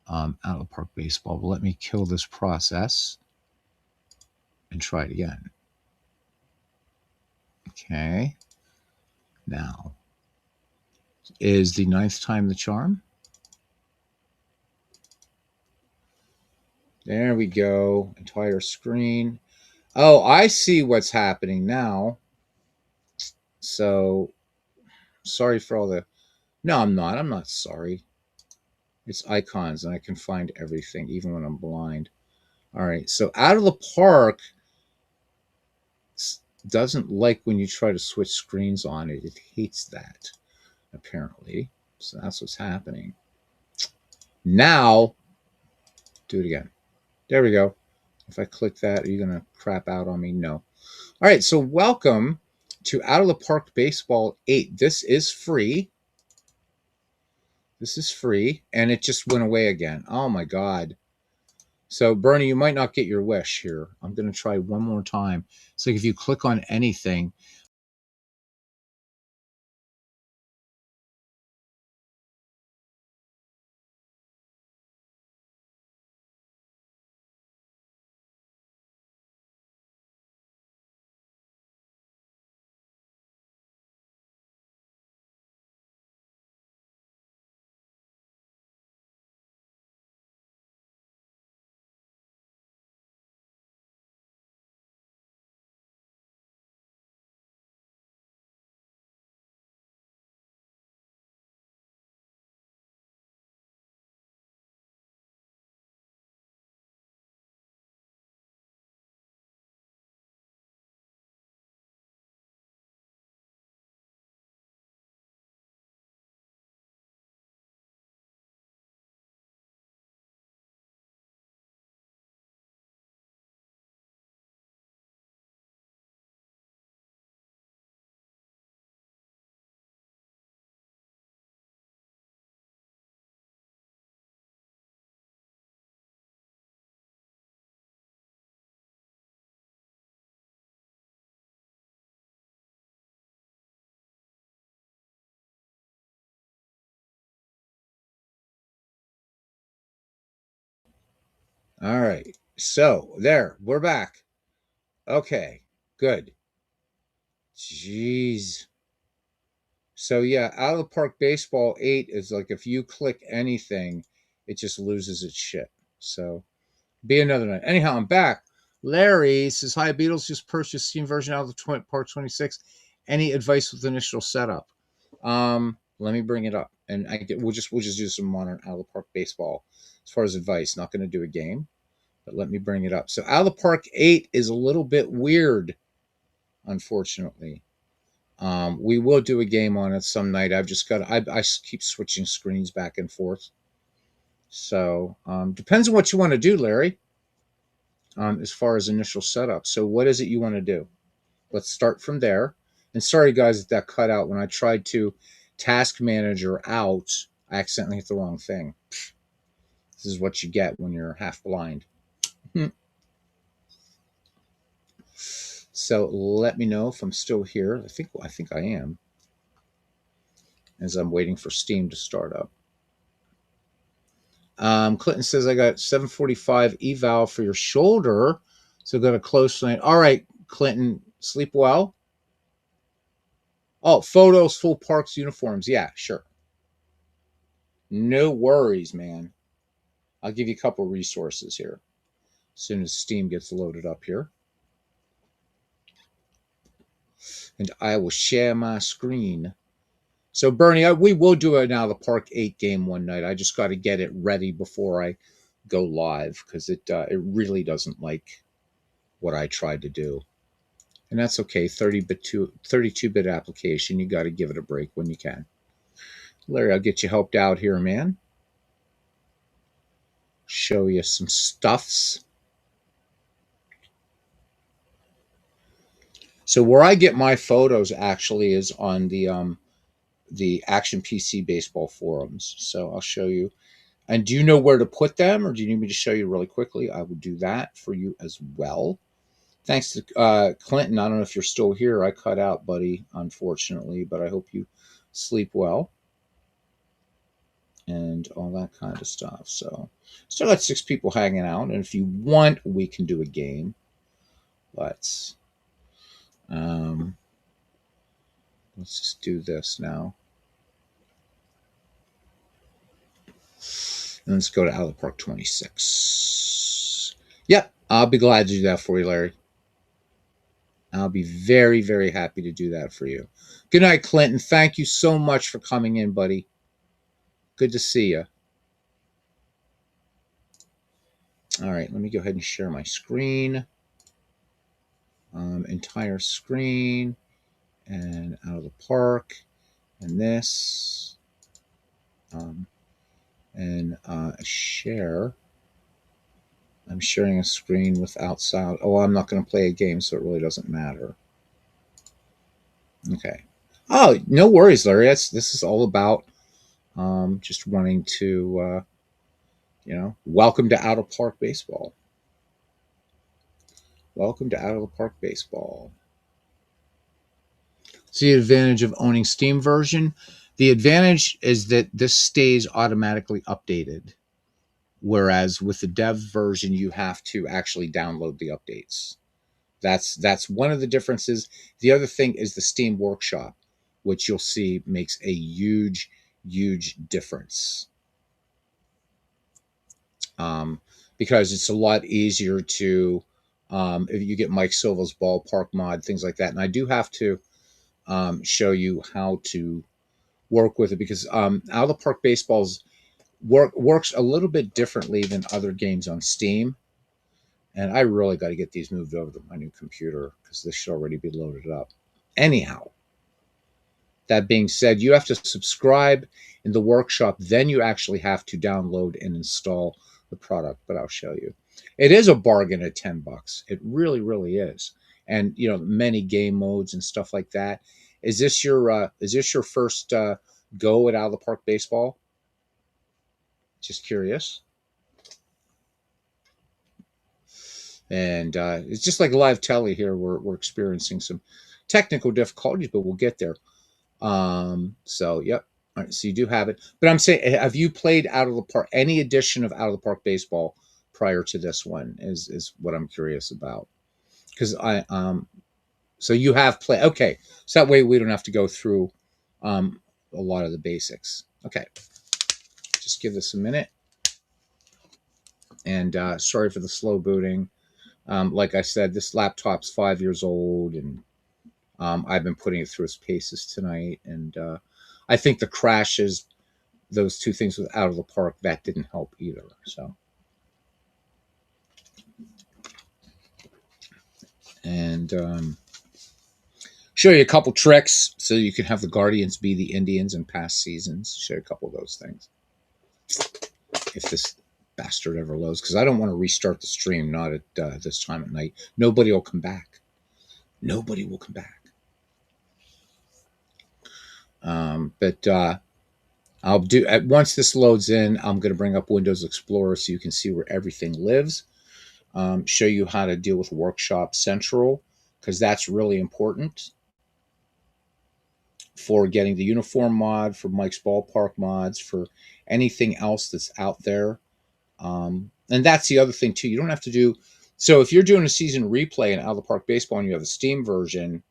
of the park baseball. But let me kill this process and try it again. Okay. Now, is the 9th time the charm? There we go. Entire screen. Oh, I see what's happening now. So, sorry for all the... No, I'm not. I'm not sorry. It's icons, and I can find everything, even when I'm blind. All right. So, out of the park doesn't like when you try to switch screens on it. It hates that, apparently. So, that's what's happening. Now, do it again. There we go. If I click that, are you going to crap out on me? No. All right. So, welcome to Out of the Park Baseball 8. This is free. This is free, and it just went away again. Oh my God. So Bernie, you might not get your wish here. I'm going to try one more time. So if you click on anything, all right. So there, we're back. Okay, good. Jeez. So yeah, Out of the Park Baseball 8 is like if you click anything, it just loses its shit. So be another night. Anyhow, I'm back. Larry says, "Hi, Beatles. Just purchased Steam version out of the Park 26. Any advice with initial setup?" Let me bring it up, and we'll just do some modern Out of the Park baseball as far as advice. Not going to do a game, but let me bring it up. So Out of the Park 8 is a little bit weird, unfortunately. We will do a game on it some night. I keep switching screens back and forth. So depends on what you want to do, Larry. As far as initial setup. So what is it you want to do? Let's start from there. And sorry, guys, that cut out when I tried to task manager out. I accidentally hit the wrong thing. This is what you get when you're half blind. So let me know if I'm still here. I think I am, as I'm waiting for Steam to start up. Clinton says I got 745 eval for your shoulder, so got a close line. All right, Clinton, Sleep well? Oh, photos, full parks, uniforms. Yeah, sure. No worries, man. I'll give you a couple resources here as soon as Steam gets loaded up here. And I will share my screen. So, Bernie, we will do an Out of the Park 8 game one night. I just got to get it ready before I go live because it really doesn't like what I tried to do. And that's okay. 32-bit application. You got to give it a break when you can. Larry, I'll get you helped out here, man. Show you some stuffs. So where I get my photos actually is on the Action PC Baseball forums. So I'll show you. And do you know where to put them, or do you need me to show you really quickly? I will do that for you as well. Thanks to Clinton. I don't know if you're still here. I cut out, buddy, unfortunately, but I hope you sleep well and all that kind of stuff. So still got 6 people hanging out, and if you want, we can do a game. Let's just do this now. And let's go to Out of the Park 26. Yep, I'll be glad to do that for you, Larry. I'll be very, very happy to do that for you. Good night, Clinton. Thank you so much for coming in, buddy. Good to see you. All right, let me go ahead and share my screen. Entire screen. And Out of the Park. And this. Share. I'm sharing a screen without sound. Oh, I'm not going to play a game, so it really doesn't matter. Okay. Oh, no worries, Larry. This is all about just wanting to, welcome to Out of Park Baseball. Welcome to Out of the Park Baseball. See the advantage of owning Steam version? The advantage is that this stays automatically updated. Whereas with the dev version, you have to actually download the updates. That's one of the differences. The other thing is the Steam Workshop, which you'll see makes a huge, huge difference. Because it's a lot easier to, if you get Mike Silva's ballpark mod, things like that. And I do have to show you how to work with it because Out of the Park Baseball's works a little bit differently than other games on Steam. And I really got to get these moved over to my new computer because this should already be loaded up. Anyhow, that being said, you have to subscribe in the workshop. Then you actually have to download and install the product. But I'll show you. It is a bargain at $10. It really, really is. And many game modes and stuff like that. Is this your first go at Out of the Park Baseball? Just curious. And it's just like live telly here. We're experiencing some technical difficulties, but we'll get there. So, yep. All right, so you do have it. But I'm saying, have you played Out of the Park, any edition of Out of the Park Baseball prior to this one is what I'm curious about. Because so you have played. Okay. So that way we don't have to go through a lot of the basics. Okay. Just give this a minute. And sorry for the slow booting. Like I said, this laptop's 5 years old, and I've been putting it through its paces tonight. And I think the crashes, those two things with Out of the Park, that didn't help either. So, and show you a couple tricks so you can have the Guardians be the Indians in past seasons. Show you a couple of those things. If this bastard ever loads, because I don't want to restart the stream, not at this time at night. Nobody will come back. Nobody will come back. But I'll do, once this loads in, I'm going to bring up Windows Explorer so you can see where everything lives. Show you how to deal with Workshop Central, because that's really important for getting the uniform mod, for Mike's Ballpark mods, for anything else that's out there. And that's the other thing too. You don't have to do So if you're doing a season replay in Out of the Park Baseball and you have a Steam version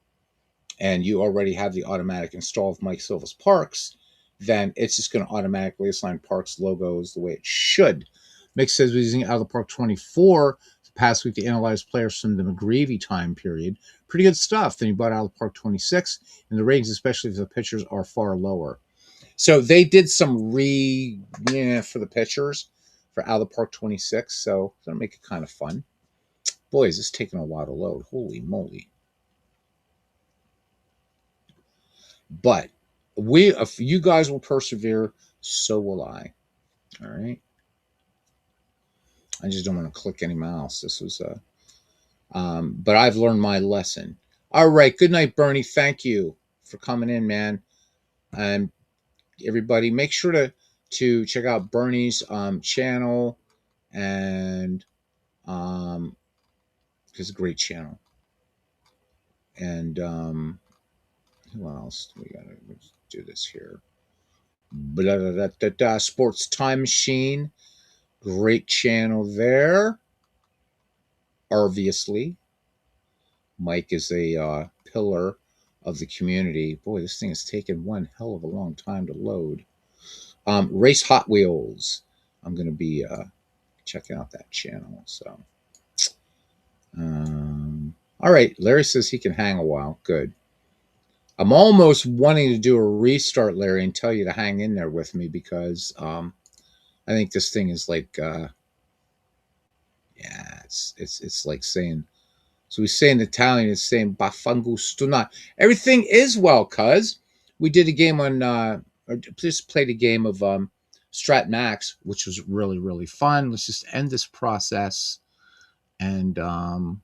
and you already have the automatic install of Mike Silva's Parks, then it's just going to automatically assign Parks logos the way it should. Mick says we're using Out of the Park 24 the past week to analyze players from the McGreevy time period. Pretty good stuff. Then you bought Out of the Park 26, and the ratings, especially if the pitchers are far lower. So they did some for the pitchers for Out of the Park 26, so that'll make it kind of fun. Boy, is this taking a while to load. Holy moly. But if you guys will persevere, so will I. All right. I just don't want to click any mouse. This was but I've learned my lesson. All right. Good night, Bernie. Thank you for coming in, man. And everybody, make sure to check out Bernie's channel, and it's a great channel. And who else? We gotta do this here. Blah, blah, blah, blah, blah. Sports Time Machine. Great channel there. Obviously, Mike is a pillar of the community. Boy, this thing has taken one hell of a long time to load. Race Hot Wheels. I'm going to be checking out that channel. So, all right. Larry says he can hang a while. Good. I'm almost wanting to do a restart, Larry, and tell you to hang in there with me because I think this thing is like, it's like saying. So we say in Italian, it's saying "Bafangustuna." Everything is well, cuz we did a game on, or just played a game of Strat Max, which was really, really fun. Let's just end this process. And Out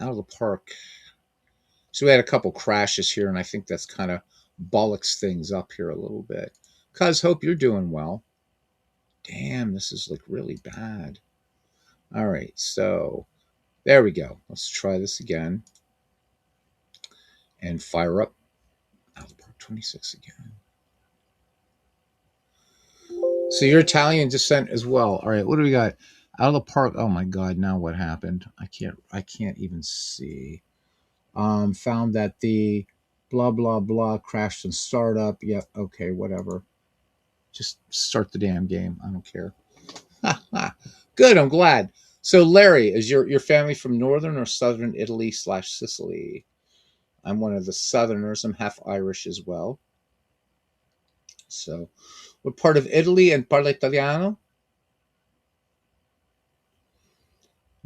of the Park. So we had a couple crashes here, and I think that's kind of bollocks things up here a little bit. Cuz, hope you're doing well. Damn, this is like really bad. All right, so there we go. Let's try this again. And fire up Out of the Park 26 again. So you're Italian descent as well. All right, what do we got? Out of the Park. Oh my God! Now what happened? I can't even see. Found that the blah blah blah crashed in startup. Yeah. Okay. Whatever. Just start the damn game. I don't care. Good. I'm glad. So Larry, is your family from northern or southern Italy / Sicily? I'm one of the Southerners. I'm half Irish as well. So, what part of Italy and parla Italiano?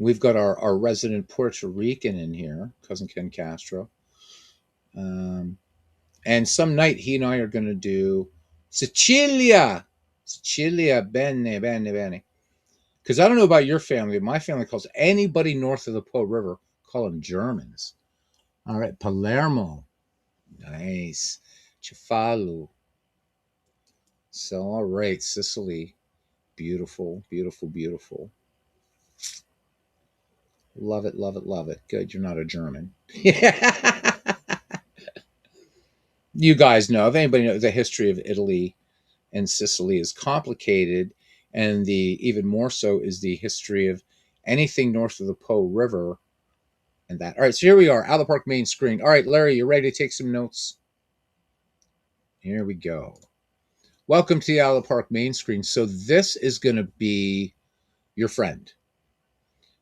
We've got our resident Puerto Rican in here, cousin Ken Castro. And some night he and I are going to do Sicilia. Sicilia, bene, bene, bene. Because I don't know about your family, but my family calls anybody north of the Po River, call them Germans. All right, Palermo. Nice. Cefalu. So, all right, Sicily. Beautiful, beautiful, beautiful. Love it, love it, love it. Good, you're not a German. You guys know, if anybody knows, the history of Italy and Sicily is complicated, and the even more so is the history of anything north of the Po River and that. All right, so here we are, Out of the Park main screen. All right, Larry, you ready to take some notes? Here we go. Welcome to the Out of the Park main screen. So this is going to be your friend.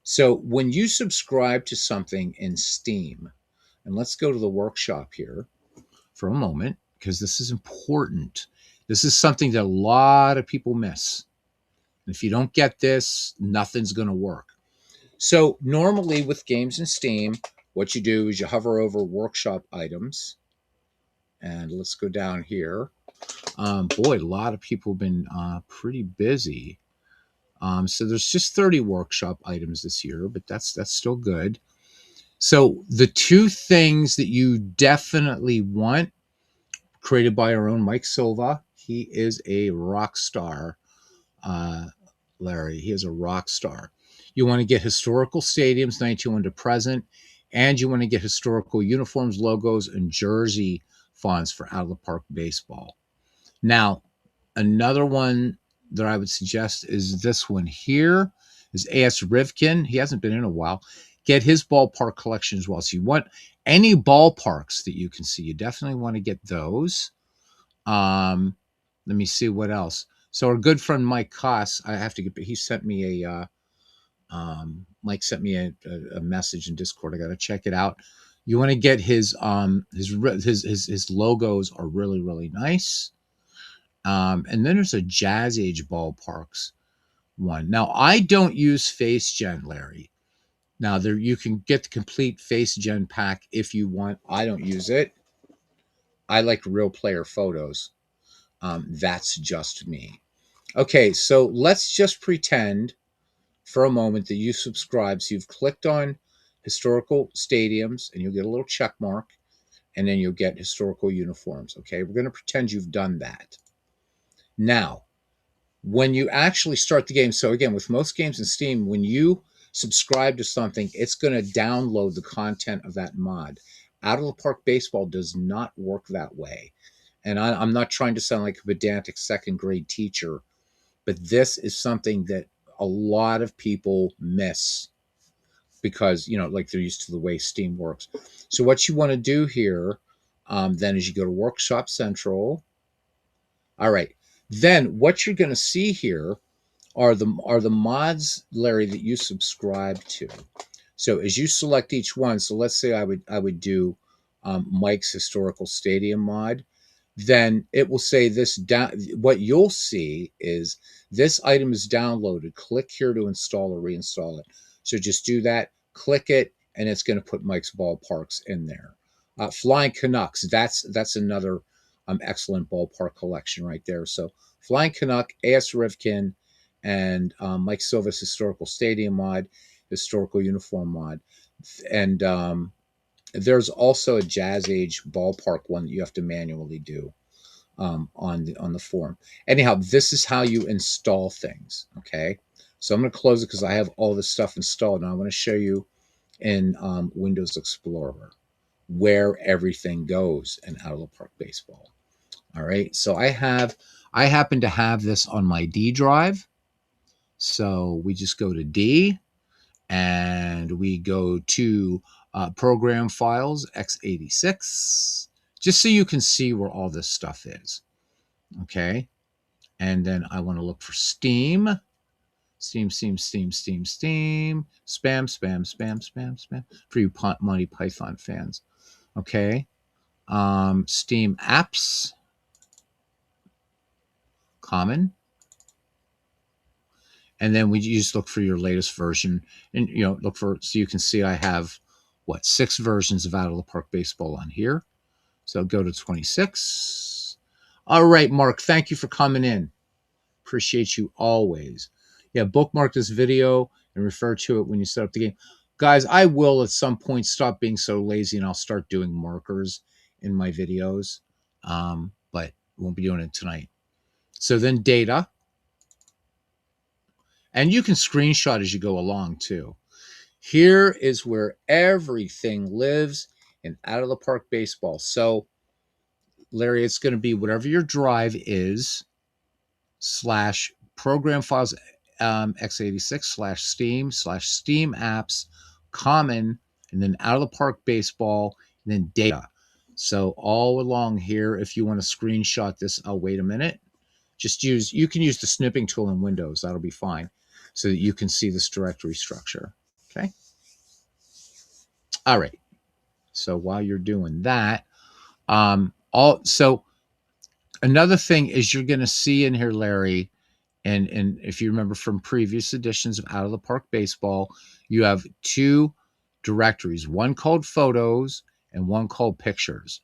So when you subscribe to something in Steam, and let's go to the workshop here for a moment, because this is important. This is something that a lot of people miss. If you don't get this, nothing's going to work. So normally with games in Steam, what you do is you hover over workshop items. And let's go down here. Boy, a lot of people have been pretty busy. So there's just 30 workshop items this year, but that's still good. So the two things that you definitely want, created by our own Mike Silva. He is a rock star, Larry. He is a rock star. You want to get historical stadiums, 1901 to present, and you want to get historical uniforms, logos, and jersey fonts for Out of the Park baseball. Now, another one that I would suggest is this one here. is A.S. Rivkin. He hasn't been in a while. Get his ballpark collection as well. So you want any ballparks that you can see, you definitely want to get those. Let me see what else. So our good friend Mike Koss, I have to get, he sent me Mike sent me a message in Discord. I got to check it out. You want to get his logos are really, really nice. And then there's a Jazz Age ballparks one. Now I don't use Face Gen, Larry. Now there you can get the complete Face Gen pack if you want. I don't use it. I like real player photos. That's just me. Okay, so let's just pretend for a moment that you subscribe. So you've clicked on historical stadiums and you'll get a little check mark and then you'll get historical uniforms. Okay, we're going to pretend you've done that. Now, when you actually start the game, so again, with most games in Steam, when you subscribe to something, it's going to download the content of that mod. Out of the Park Baseball does not work that way. And I'm not trying to sound like a pedantic second grade teacher, but this is something that a lot of people miss because, like they're used to the way Steam works. So what you want to do here then is you go to Workshop Central. All right. Then what you're going to see here are the mods, Larry, that you subscribe to. So as you select each one, so let's say I would do Mike's Historical Stadium mod, then it will say this down. What you'll see is this item is downloaded. Click here to install or reinstall it. So just do that, click it, and it's going to put Mike's Ballparks in there. Flying Canucks, that's another excellent ballpark collection right there. So Flying Canuck, A.S. Rivkin, and Mike Silva's Historical Stadium mod, Historical Uniform mod. And there's also a Jazz Age ballpark one that you have to manually do on the form. Anyhow, this is how you install things. Okay, so I'm going to close it because I have all this stuff installed, and I want to show you in Windows Explorer where everything goes in Out of the Park Baseball. All right, so I happen to have this on my D drive. So we just go to D and we go to program files, x86, just so you can see where all this stuff is. Okay. And then I want to look for Steam, spam, spam for you Monty Python fans. Okay. Steam apps, common. And then we just look for your latest version and, look for, so you can see I have 6 versions of Out of the Park Baseball on here. So go to 26. All right, Mark, thank you for coming in. Appreciate you always. Yeah, bookmark this video and refer to it when you set up the game. Guys, I will at some point stop being so lazy and I'll start doing markers in my videos, but won't be doing it tonight. So then data. And you can screenshot as you go along too. Here is where everything lives in Out of the Park Baseball. So, Larry, it's going to be whatever your drive is, / program files, x86 / Steam / Steam apps, common, and then Out of the Park Baseball, and then data. So all along here, if you want to screenshot this, I'll wait a minute. You can use the snipping tool in Windows. That'll be fine so that you can see this directory structure. Okay. All right. So while you're doing that, so another thing is you're going to see in here, Larry, and if you remember from previous editions of Out of the Park Baseball, you have 2 directories, one called Photos and one called Pictures.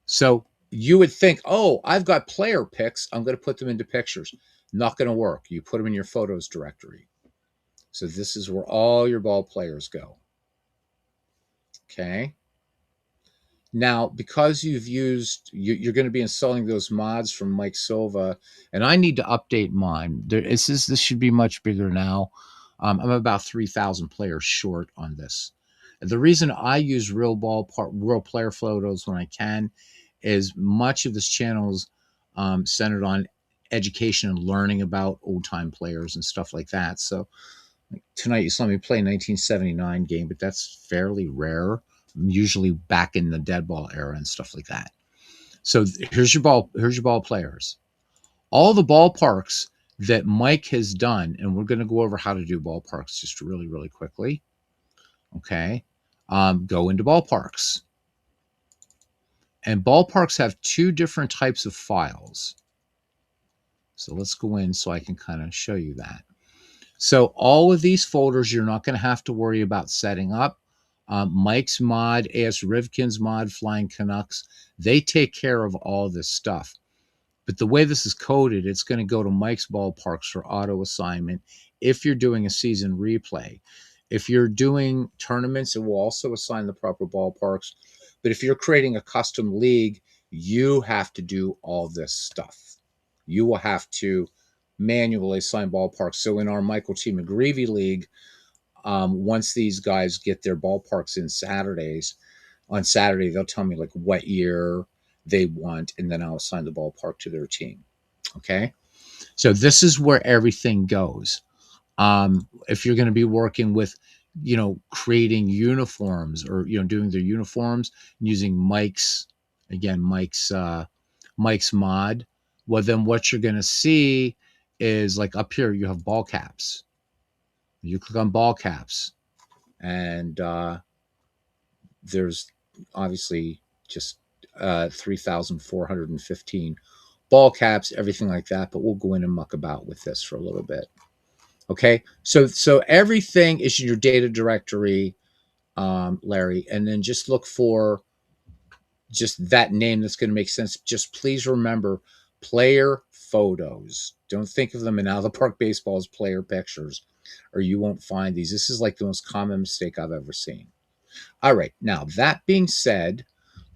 So you would think, oh, I've got player pics. I'm going to put them into Pictures. Not going to work. You put them in your Photos directory. So this is where all your ball players go. Okay. Now, because you're going to be installing those mods from Mike Silva, and I need to update mine. This should be much bigger now. I'm about 3,000 players short on this. The reason I use real player photos when I can is much of this channel is centered on education and learning about old time players and stuff like that. So Tonight you saw me play a 1979 game, but that's fairly rare. Usually back in the dead ball era and stuff like that. So here's your ball. Here's your ball players. All the ballparks that Mike has done, and we're going to go over how to do ballparks just really, really quickly. Okay, go into ballparks, and ballparks have two different types of files. So let's go in so I can kind of show you that. So all of these folders, you're not going to have to worry about setting up. Mike's Mod, A.S. Rivkin's Mod, Flying Canucks, they take care of all this stuff. But the way this is coded, it's going to go to Mike's Ballparks for auto assignment if you're doing a season replay. If you're doing tournaments, it will also assign the proper ballparks. But if you're creating a custom league, you have to do all this stuff. You will have to manually assign ballparks. So in our Michael T. McGreevy League, once these guys get their ballparks in Saturdays, on Saturday, they'll tell me like what year they want, and then I'll assign the ballpark to their team. Okay. So this is where everything goes. If you're going to be working with, creating uniforms or, doing their uniforms using Mike's mod, well, then what you're going to see is like up here, you have ball caps. You click on ball caps and, there's obviously just 3,415 ball caps, everything like that. But we'll go in and muck about with this for a little bit. Okay, so everything is in your data directory, Larry, and then just look for just that name that's going to make sense. Just please remember player photos. Don't think of them in out of the park baseball as player pictures, or you won't find these. This is like the most common mistake I've ever seen. All right. Now, that being said,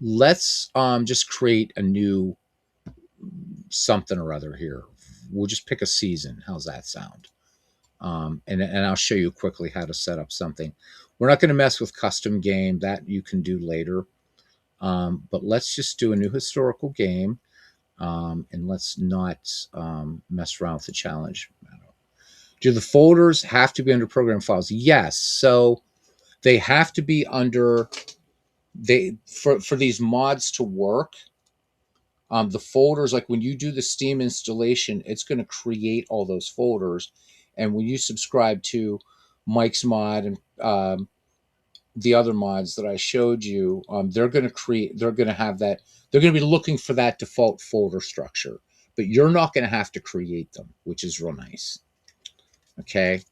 let's just create a new something or other here. We'll just pick a season. How's that sound? And I'll show you quickly how to set up something. We're not going to mess with custom game. That you can do later. But let's just do a new historical game. And let's not mess around with the challenge. Do the folders have to be under program files? Yes. So they have to be under for these mods to work. The folders, like when you do the Steam installation, it's going to create all those folders. And when you subscribe to Mike's mod and the other mods that I showed you, they're going to have that. They're going to be looking for that default folder structure, but you're not going to have to create them, which is real nice. Okay.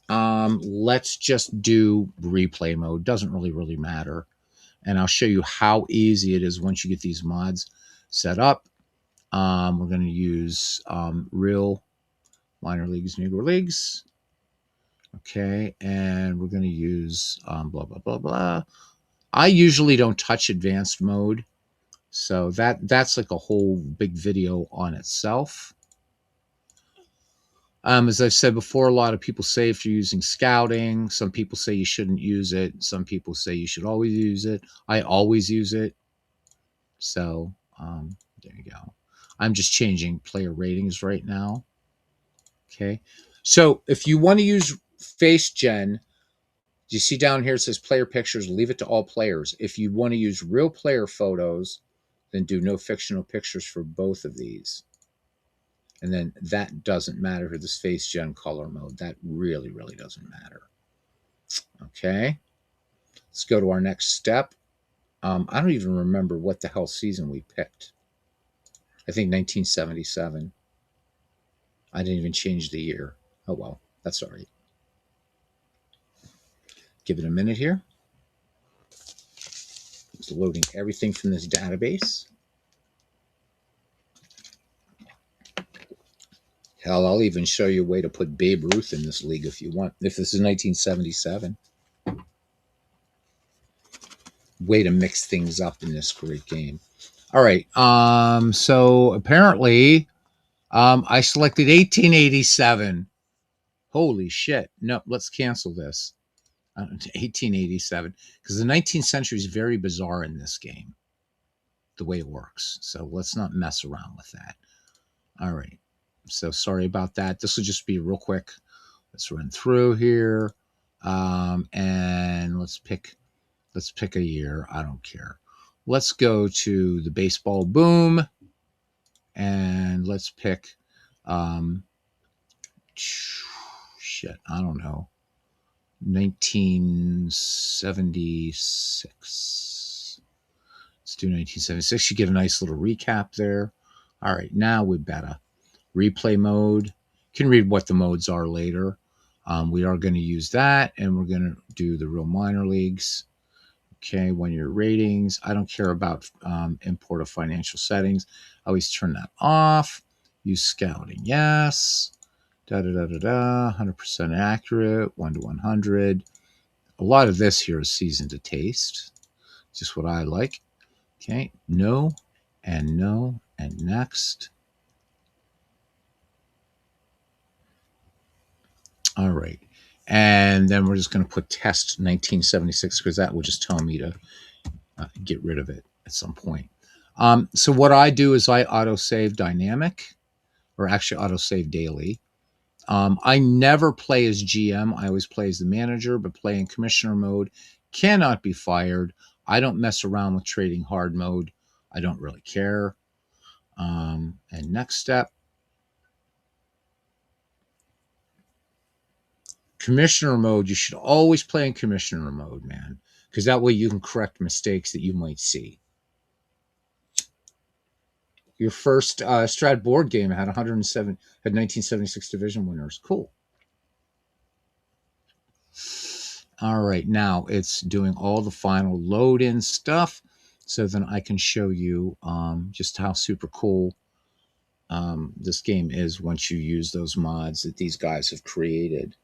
Let's just do replay mode. Doesn't really matter. And I'll show you how easy it is once you get these mods set up. We're going to use real minor leagues, Negro leagues. Okay, and we're going to use blah, blah, blah, blah. I usually don't touch advanced mode, so that's like a whole big video on itself. As I've said before, a lot of people say if you're using scouting, some people say you shouldn't use it. Some people say you should always use it. I always use it. So there you go. I'm just changing player ratings right now. Okay. So if you want to use face gen, you see down here it says player pictures, leave it to all players. If you want to use real player photos, then do no fictional pictures for both of these. And then that doesn't matter for this face gen color mode. That really doesn't matter. Okay. Let's go to our next step. I don't even remember what the hell season we picked. I think 1977. I didn't even change the year. Oh, well, that's all right. Give it a minute here. It's loading everything from this database. Hell, I'll even show you a way to put Babe Ruth in this league if you want. If this is 1977. Way to mix things up in this great game. All right. So apparently, I selected 1887. Holy shit. No, let's cancel this. 1887. Because the 19th century is very bizarre in this game, the way it works. So let's not mess around with that. All right. So sorry about that. This will just be real quick. Let's run through here. And let's pick a year. I don't care. Let's go to the baseball boom, and let's pick shit, I don't know, 1976. Let's do 1976. You get a nice little recap there. All right, now we better replay mode. You can read what the modes are later. We are going to use that, and we're going to do the real minor leagues. Okay, 1 year ratings. I don't care about import of financial settings. I always turn that off. Use scouting, yes. 100% accurate, 1 to 100. A lot of this here is seasoned to taste. Just what I like. Okay, no, and next. All right. And then we're just going to put test 1976 because that will just tell me to get rid of it at some point. So what I do is I autosave dynamic, or actually autosave daily. I never play as GM. I always play as the manager, but play in commissioner mode. Cannot be fired. I don't mess around with trading hard mode. I don't really care. And next step. Commissioner mode, you should always play in commissioner mode, man, because that way you can correct mistakes that you might see. Your first Strat board game had 1976 division winners. Cool. All right, now it's doing all the final load in stuff, so then I can show you just how super cool this game is once you use those mods that these guys have created.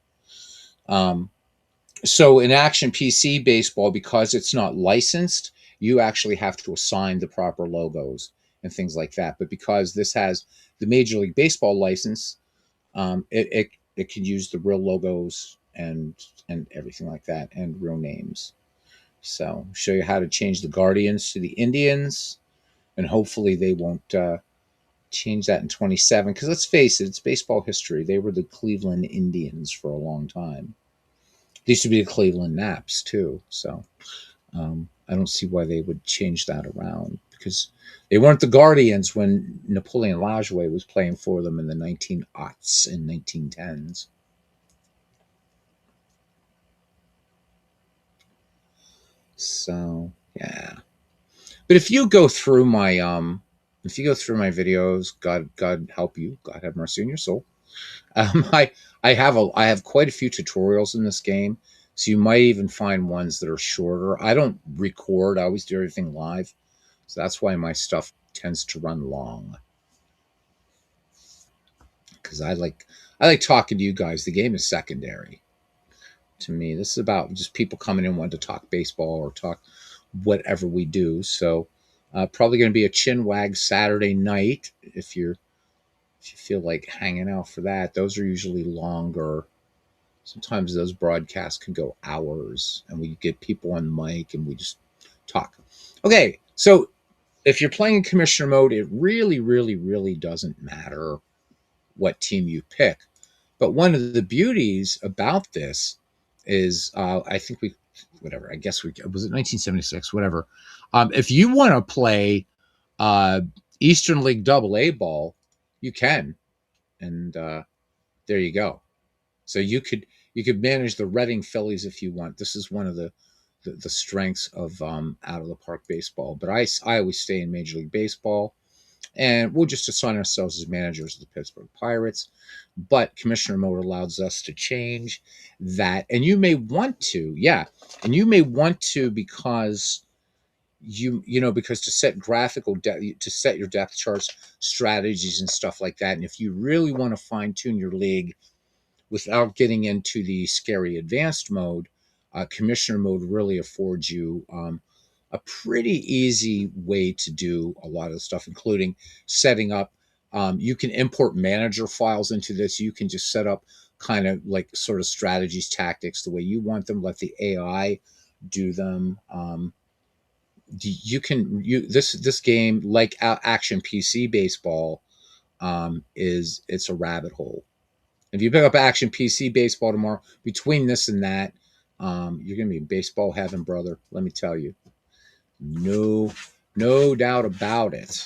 So in Action PC Baseball, because it's not licensed, you actually have to assign the proper logos and things like that. But because this has the Major League Baseball license, it can use the real logos and everything like that, and real names. So show you how to change the Guardians to the Indians, and hopefully they won't change that in 27. Because let's face it, it's baseball history. They were the Cleveland Indians for a long time. They used to be the Cleveland Naps too. So I don't see why they would change that around, because they weren't the Guardians when Napoleon Lajoie was playing for them in the 1900s and 1910s. So yeah, but if you go through my videos, God help you, God have mercy on your soul. I have quite a few tutorials in this game, so you might even find ones that are shorter. I don't record; I always do everything live, so that's why my stuff tends to run long. Because I like talking to you guys. The game is secondary to me. This is about just people coming in wanting to talk baseball or talk whatever we do. So probably going to be a chin wag Saturday night if you feel like hanging out for that. Those are usually longer. Sometimes those broadcasts can go hours, and we get people on mic and we just talk. Okay, so if you're playing in commissioner mode, it really, really, really doesn't matter what team you pick. But one of the beauties about this is, I think whatever, I guess was it 1976, whatever. If you want to play Eastern League AA ball, you can, and there you go. So you could manage the Reading Phillies if you want. This is one of the strengths of out of the park baseball. But I always stay in Major League Baseball, and we'll just assign ourselves as managers of the Pittsburgh Pirates. But commissioner mode allows us to change that, and you may want to, and you may want to because because to set to set your depth charts, strategies, and stuff like that. And if you really want to fine tune your league without getting into the scary advanced mode, commissioner mode really affords you a pretty easy way to do a lot of the stuff, including setting up. You can import manager files into this. You can just set up kind of like sort of strategies, tactics, the way you want them. Let the AI do them. This game, like Action PC Baseball, it's a rabbit hole. If you pick up Action PC Baseball tomorrow, between this and that, you're going to be in baseball heaven, brother. Let me tell you. No, no doubt about it.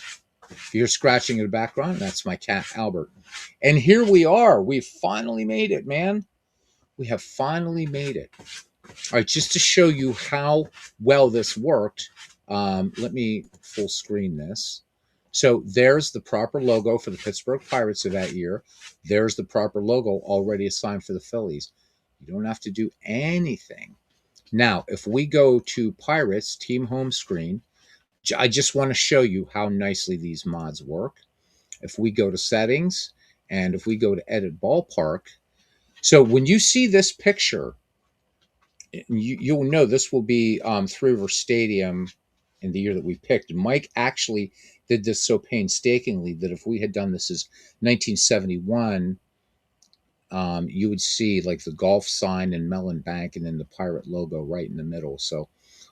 If you're scratching in the background, that's my cat, Albert. And here we are. We finally made it, man. We have finally made it. All right, just to show you how well this worked, let me full screen this. So there's the proper logo for the Pittsburgh Pirates of that year. There's the proper logo already assigned for the Phillies. You don't have to do anything. Now, if we go to Pirates team home screen, I just want to show you how nicely these mods work. If we go to settings and if we go to edit ballpark, so when you see this picture, you'll know this will be Three River Stadium in the year that we picked. Mike actually did this so painstakingly that if we had done this as 1971, you would see like the golf sign and Mellon Bank and then the pirate logo right in the middle. So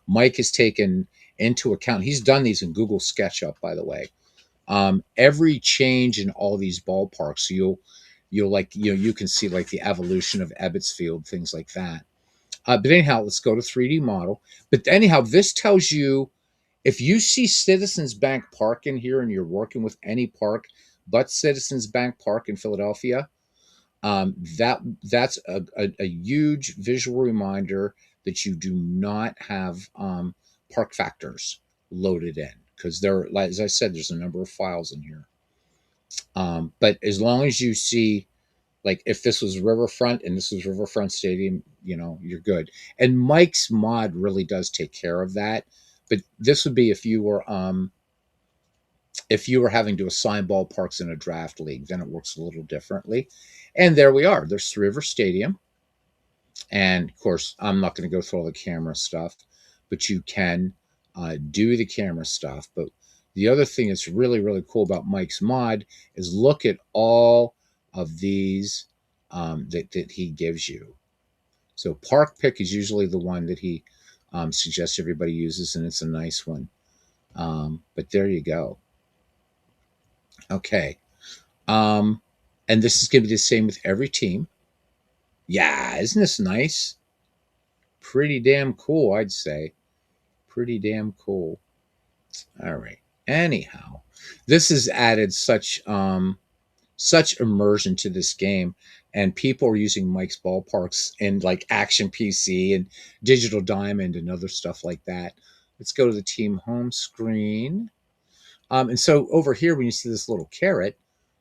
Mike has taken into account, he's done these in Google SketchUp, by the way. Every change in all these ballparks, so you'll like, you can see like the evolution of Ebbets Field, things like that. But anyhow, let's go to 3D model. But anyhow, this tells you if you see Citizens Bank Park in here and you're working with any park but Citizens Bank Park in Philadelphia, that's a huge visual reminder that you do not have park factors loaded in, because there, as I said, there's a number of files in here. But as long as you see, like if this was Riverfront and this was Riverfront Stadium, you're good. And Mike's mod really does take care of that. But this would be if you were having to assign ballparks in a draft league, then it works a little differently. And there we are. There's River Stadium. And of course, I'm not going to go through all the camera stuff, but you can do the camera stuff. But the other thing that's really, really cool about Mike's mod is look at all of these that he gives you. So Park Pick is usually the one that he suggests everybody uses, and it's a nice one. But there you go. Okay. And this is going to be the same with every team. Yeah, isn't this nice? Pretty damn cool, I'd say. Pretty damn cool. All right. Anyhow, this has added such immersion to this game, and people are using Mike's ballparks in like Action PC and Digital Diamond and other stuff like that. Let's go to the team home screen. And so over here, when you see this little caret,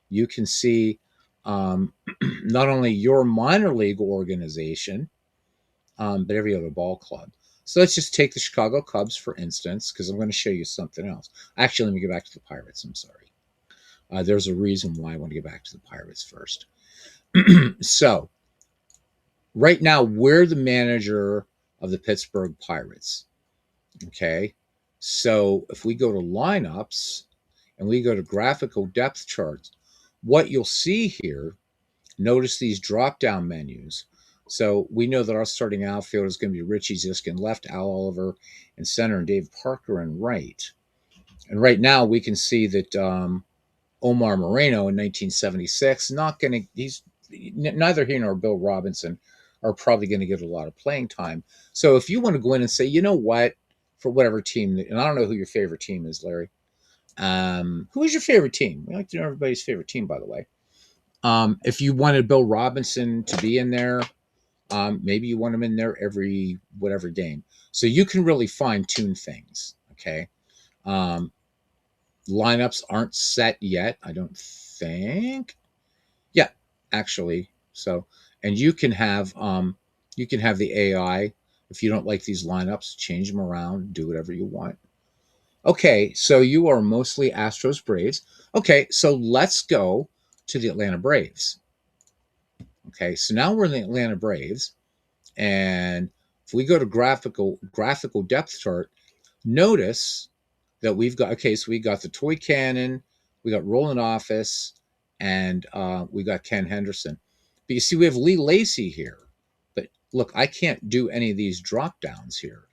you can see not only your minor league organization, but every other ball club. So let's just take the Chicago Cubs, for instance, because I'm going to show you something else. Actually, let me get back to the Pirates. I'm sorry. There's a reason why I want to get back to the Pirates first. So right now, we're the manager of the Pittsburgh Pirates. Okay. So if we go to lineups and we go to graphical depth charts, what you'll see here, notice these drop-down menus. So we know that our starting outfield is going to be Richie Zisk in left, Al Oliver in center, and Dave Parker in right. And right now we can see that Omar Moreno in 1976, he's neither he nor Bill Robinson are probably going to get a lot of playing time. So if you want to go in and say, you know what, for whatever team, and I don't know who your favorite team is, Larry. Who is your favorite team? We like to know everybody's favorite team, by the way. If you wanted Bill Robinson to be in there, maybe you want him in there every whatever game. So you can really fine tune things. Okay. Lineups aren't set yet, I don't think. Yeah, actually. So, and you can have the AI. If you don't like these lineups, change them around, do whatever you want. Okay, so you are mostly Astros Braves. Okay, so let's go to the Atlanta Braves. Okay, so now we're in the Atlanta Braves, and if we go to graphical depth chart, notice that we've got, okay, so we got the Toy Cannon, we got Roland Office, and we got Ken Henderson. But you see, we have Lee Lacy here. But look, I can't do any of these drop downs here.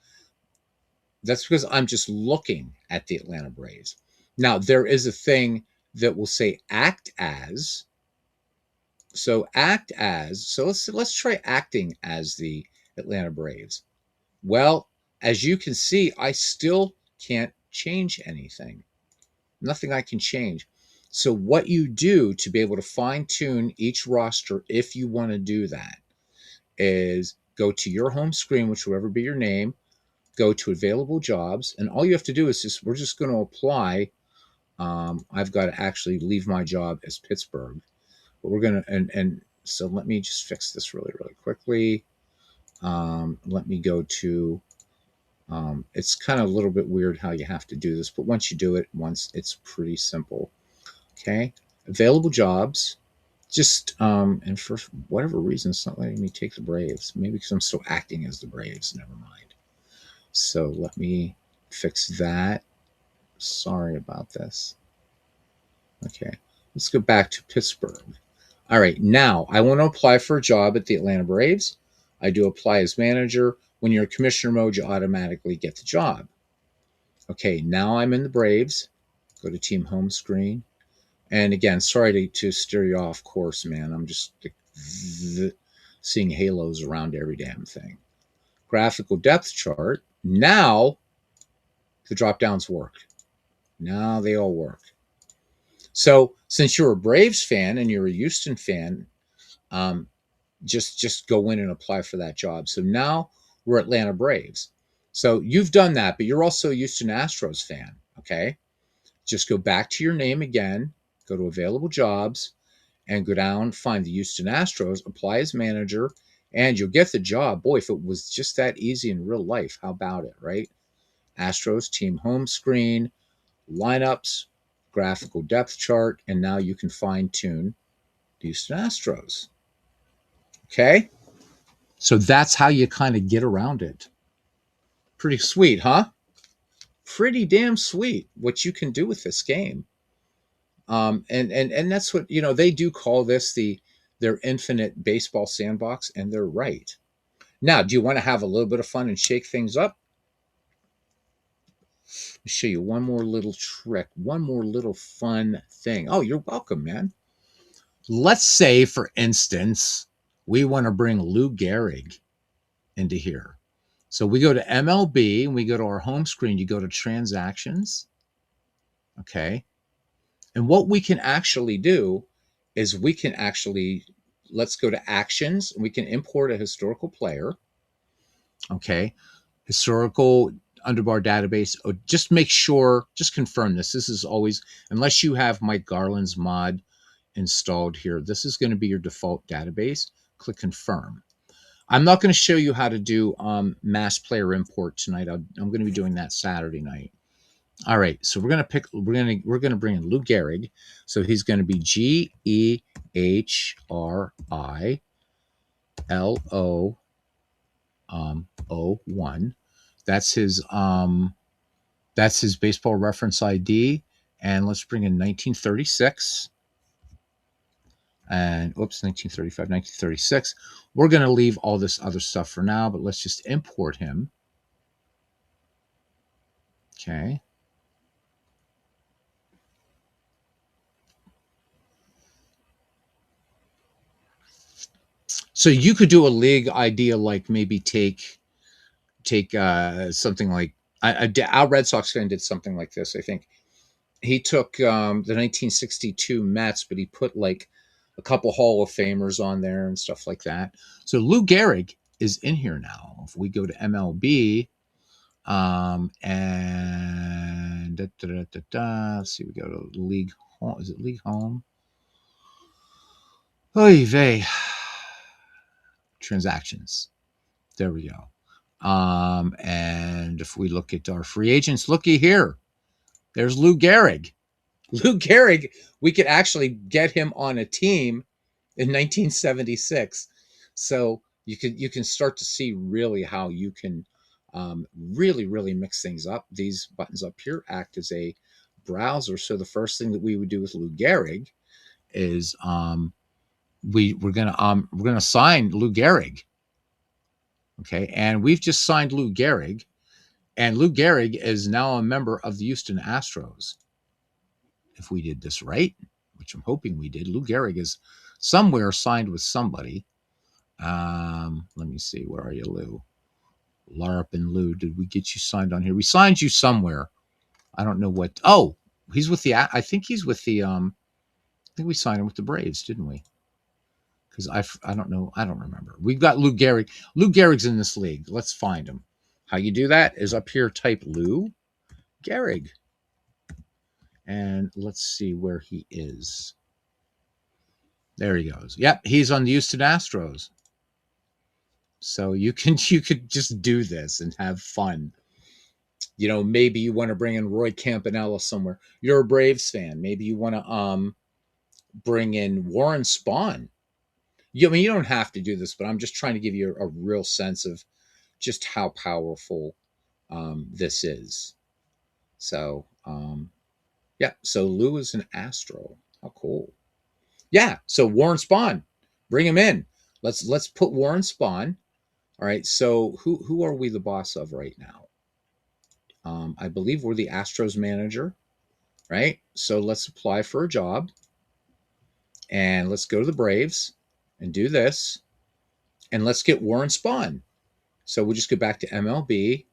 That's because I'm just looking at the Atlanta Braves. Now, there is a thing that will say act as, So act as. So let's try acting as the Atlanta Braves. Well, as you can see, I still can't change anything. Nothing I can change. So what you do to be able to fine tune each roster, if you want to do that, is go to your home screen, which will ever be your name, go to available jobs, and all you have to do is we're just going to apply. I've got to actually leave my job as Pittsburgh, but we're going to, and so let me just fix this really quickly. Let me go to, it's kind of a little bit weird how you have to do this, but once you do it once, it's pretty simple. Okay. Available jobs. Just, and for whatever reason, it's not letting me take the Braves. Maybe because I'm still acting as the Braves. Never mind. So let me fix that. Sorry about this. Okay. Let's go back to Pittsburgh. All right. Now I want to apply for a job at the Atlanta Braves. I do apply as manager. When you're in commissioner mode, you automatically get the job. Okay. Now I'm in the Braves. Go to team home screen. And again, sorry to steer you off course, man. I'm just seeing halos around every damn thing. Graphical depth chart. Now the drop downs work. Now they all work. So since you're a Braves fan and you're a Houston fan, um, just go in and apply for that job. So now we're Atlanta Braves. So you've done that, but you're also a Houston Astros fan. Okay. Just go back to your name again, go to available jobs, and go down, find the Houston Astros, apply as manager, and you'll get the job. Boy, if it was just that easy in real life, how about it, right? Astros team home screen, lineups, graphical depth chart, and now you can fine tune the Houston Astros. Okay? So that's how you kind of get around it. Pretty sweet, huh? Pretty damn sweet what you can do with this game. And that's what, they do call this their infinite baseball sandbox, and they're right. Now, do you want to have a little bit of fun and shake things up? I'll show you one more little trick, one more little fun thing. Oh, you're welcome, man. Let's say, for instance, we want to bring Lou Gehrig into here. So we go to MLB and we go to our home screen. You go to transactions. Okay. And what we can actually do is let's go to actions. We can import a historical player. Okay. Historical underbar database. Oh, just make sure, just confirm this. This is always, unless you have Mike Garland's mod installed here, this is going to be your default database. Click confirm. I'm not going to show you how to do mass player import tonight. I'm going to be doing that Saturday night. All right, so we're going to bring in Lou Gehrig. So he's going to be GEHRILO01. That's his baseball reference ID. And let's bring in 1936. And 1935, 1936. We're going to leave all this other stuff for now, but let's just import him. Okay. So you could do a league idea, like maybe take something like our Red Sox fan did something like this. I think he took the 1962 Mets, but he put like a couple Hall of Famers on there and stuff like that. So Lou Gehrig is in here now. If we go to MLB, and let's see, we go to League Home. Is it League Home? Oy vey. Transactions. There we go. And if we look at our free agents, looky here. There's Lou Gehrig. Lou Gehrig, we could actually get him on a team in 1976. So you can start to see really how you can really mix things up. These buttons up here act as a browser. So the first thing that we would do with Lou Gehrig is we're gonna sign Lou Gehrig. Okay, and we've just signed Lou Gehrig, and Lou Gehrig is now a member of the Houston Astros. If we did this right, which I'm hoping we did, Lou Gehrig is somewhere signed with somebody. Let me see. Where are you, Lou? Larup and Lou, did we get you signed on here? We signed you somewhere. I don't know what. Oh, he's with the. I think he's with the. I think we signed him with the Braves, didn't we? Because I don't know. I don't remember. We've got Lou Gehrig. Lou Gehrig's in this league. Let's find him. How you do that is up here. Type Lou Gehrig, and let's see where he is. There he goes. Yep, he's on the Houston Astros. So you could just do this and have fun. You know, maybe you want to bring in Roy Campanella somewhere. You're a Braves fan. Maybe you want to bring in Warren Spahn. I mean, you don't have to do this, but I'm just trying to give you a real sense of just how powerful this is. So, yeah. So Lou is an Astro. How cool. Yeah. So Warren Spahn, bring him in. Let's put Warren Spahn. All right. So who are we the boss of right now? I believe we're the Astros manager, right? So let's apply for a job, and let's go to the Braves and do this, and let's get Warren Spahn. So we'll just go back to MLB,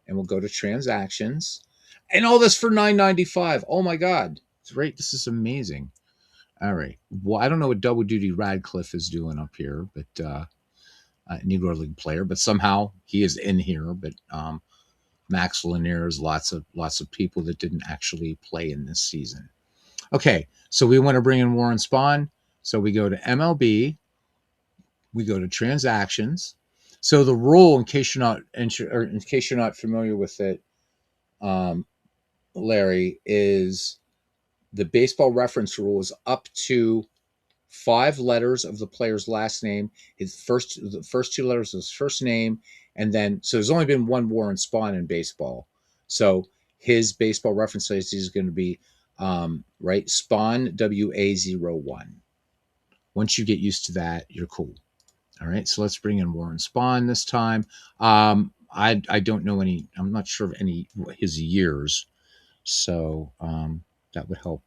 and we'll go to transactions, and all this for $9.95. Oh my God, it's right. This is amazing. All right. Well, I don't know what Double Duty Radcliffe is doing up here, but Negro League player, but somehow he is in here. But Max Lanier's, lots of people that didn't actually play in this season. Okay, so we want to bring in Warren Spahn. So we go to MLB, we go to transactions. So the rule, in case you're not familiar with it, Larry, is the baseball reference rule is up to 5 letters of the player's last name, the first 2 letters of his first name, and then so there's only been one Warren Spahn in baseball. So his baseball reference is going to be right, Spahn WA01. Once you get used to that, you're cool. All right, so let's bring in Warren Spahn this time. I don't know any. I'm not sure of any his years, so that would help.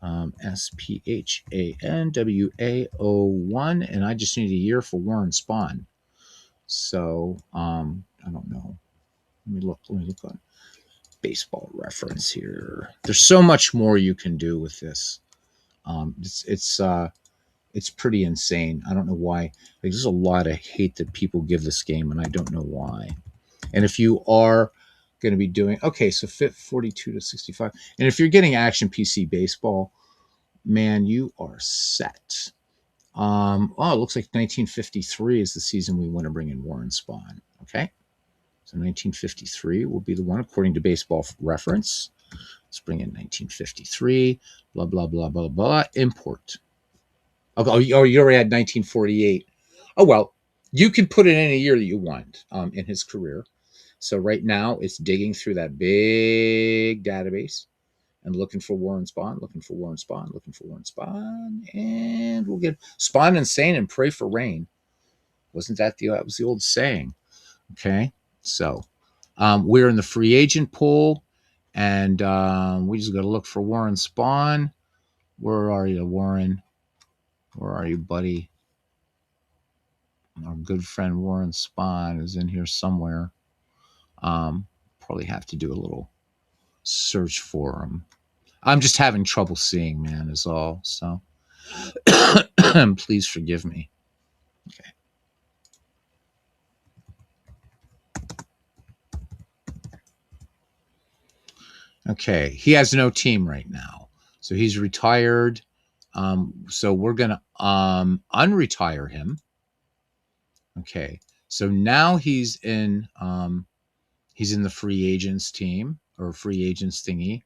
SPHANWA01, and I just need a year for Warren Spahn. So I don't know. Let me look on baseball reference here. There's so much more you can do with this. It's pretty insane. I don't know why. There's a lot of hate that people give this game, and I don't know why. And if you are going to be doing, okay, so fit 42 to 65, and if you're getting Action PC Baseball, man, you are set. Oh, it looks like 1953 is the season we want to bring in Warren Spahn. Okay, so 1953 will be the one according to Baseball Reference. Let's bring in 1953. Blah blah blah blah blah. Import. Oh, you already had 1948. Oh well, you can put it in any year that you want in his career. So right now it's digging through that big database and looking for Warren Spahn, looking for Warren Spahn, looking for Warren Spahn, and we'll get Spahn insane and pray for rain. Wasn't that that was the old saying? Okay, so we're in the free agent pool, and we just got to look for Warren Spahn. Where are you, Warren? Where are you, buddy? Our good friend Warren Spahn is in here somewhere. Probably have to do a little search for him. I'm just having trouble seeing, man, is all. So please forgive me. Okay. Okay. He has no team right now. So he's retired. So we're going to unretire him. Okay. So now he's in the free agents team or free agents thingy.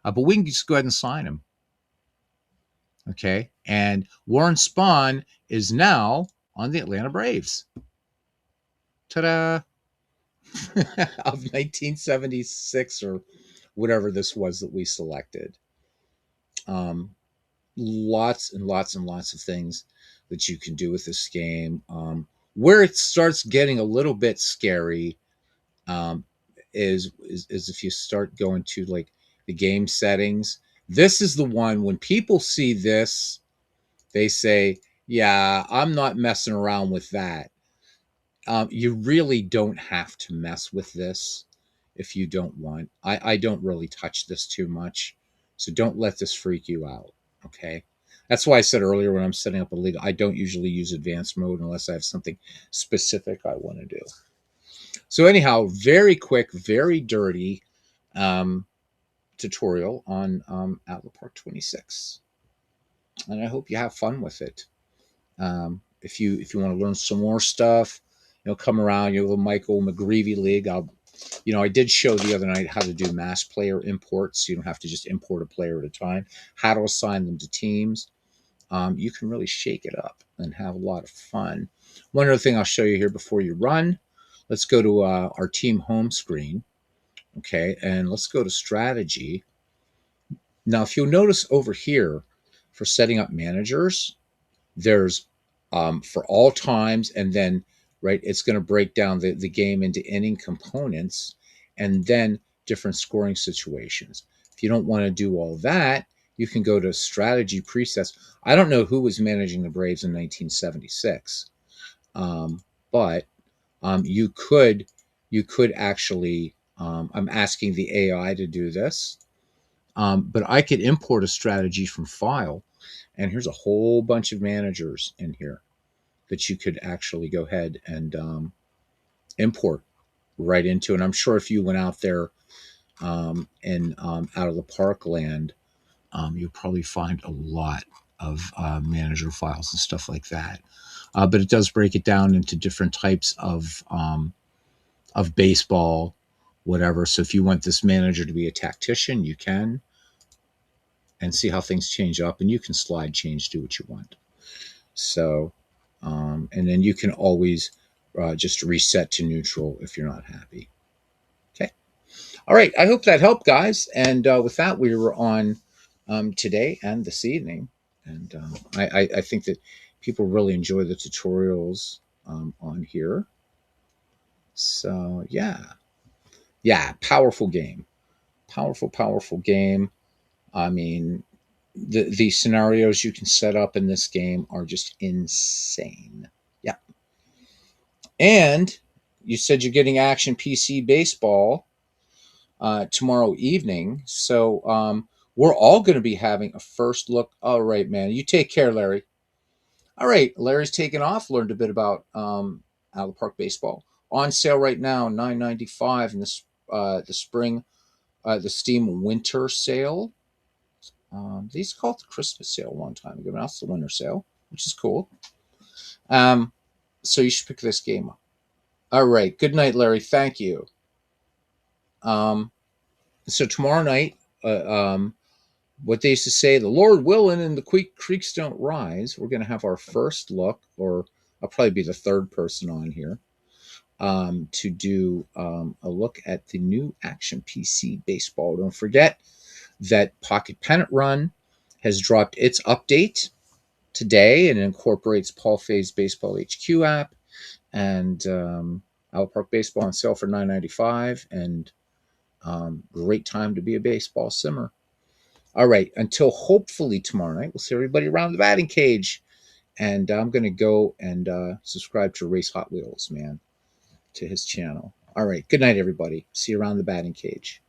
But we can just go ahead and sign him. Okay. And Warren Spahn is now on the Atlanta Braves. Ta-da. Of 1976 or whatever this was that we selected. Lots and lots and lots of things that you can do with this game. Where it starts getting a little bit scary is if you start going to like the game settings. This is the one when people see this, they say, Yeah, I'm not messing around with that. You really don't have to mess with this if you don't want. I don't really touch this too much, so don't let this freak you out. Okay, that's why I said earlier when I'm setting up a league, I don't usually use advanced mode unless I have something specific I want to do. So anyhow, very quick, very dirty um, tutorial on Outlet Park 26, and I hope you have fun with it. If you want to learn some more stuff, come around your little Michael McGreevy league. I did show the other night how to do mass player imports. You don't have to just import a player at a time. How to assign them to teams. You can really shake it up and have a lot of fun. One other thing I'll show you here before you run. Let's go to our team home screen. Okay, and let's go to strategy. Now, if you'll notice over here for setting up managers, there's for all times, and then right, it's going to break down the game into inning components and then different scoring situations. If you don't want to do all that, you can go to strategy presets. I don't know who was managing the Braves in 1976, but you could actually. I'm asking the AI to do this, but I could import a strategy from file, and here's a whole bunch of managers in here that you could actually go ahead and import right into. And I'm sure if you went out there in out of the park land, you'll probably find a lot of manager files and stuff like that. But it does break it down into different types of baseball, whatever. So if you want this manager to be a tactician, you can, and see how things change up, and you can slide change, do what you want. So, and then you can always just reset to neutral if you're not happy. Okay. All right. I hope that helped, guys. And with that, we were on today and this evening. And I think that people really enjoy the tutorials on here. So, yeah. Yeah. Powerful game. Powerful game. I mean, the scenarios you can set up in this game are just insane. Yeah. And you said you're getting Action PC Baseball tomorrow evening. So we're all going to be having a first look. All right, man. You take care, Larry. All right. Larry's taken off. Learned a bit about Outlet Park Baseball. On sale right now, $9.95 in the spring, the Steam Winter Sale. These called the Christmas sale a long time ago. Now it's the winter sale, which is cool. So you should pick this game up. All right. Good night, Larry. Thank you. So tomorrow night, what they used to say, the Lord willing and the creeks don't rise. We're going to have our first look, or I'll probably be the third person on here to do a look at the new Action PC Baseball. Don't forget that Pocket Pennant Run has dropped its update today, and it incorporates Paul Fay's Baseball HQ app and Outlet Park Baseball on sale for $9.95, and great time to be a baseball simmer. All right, until hopefully tomorrow night, we'll see everybody around the batting cage, and I'm going to go and subscribe to Race Hot Wheels, man, to his channel. All right, good night, everybody. See you around the batting cage.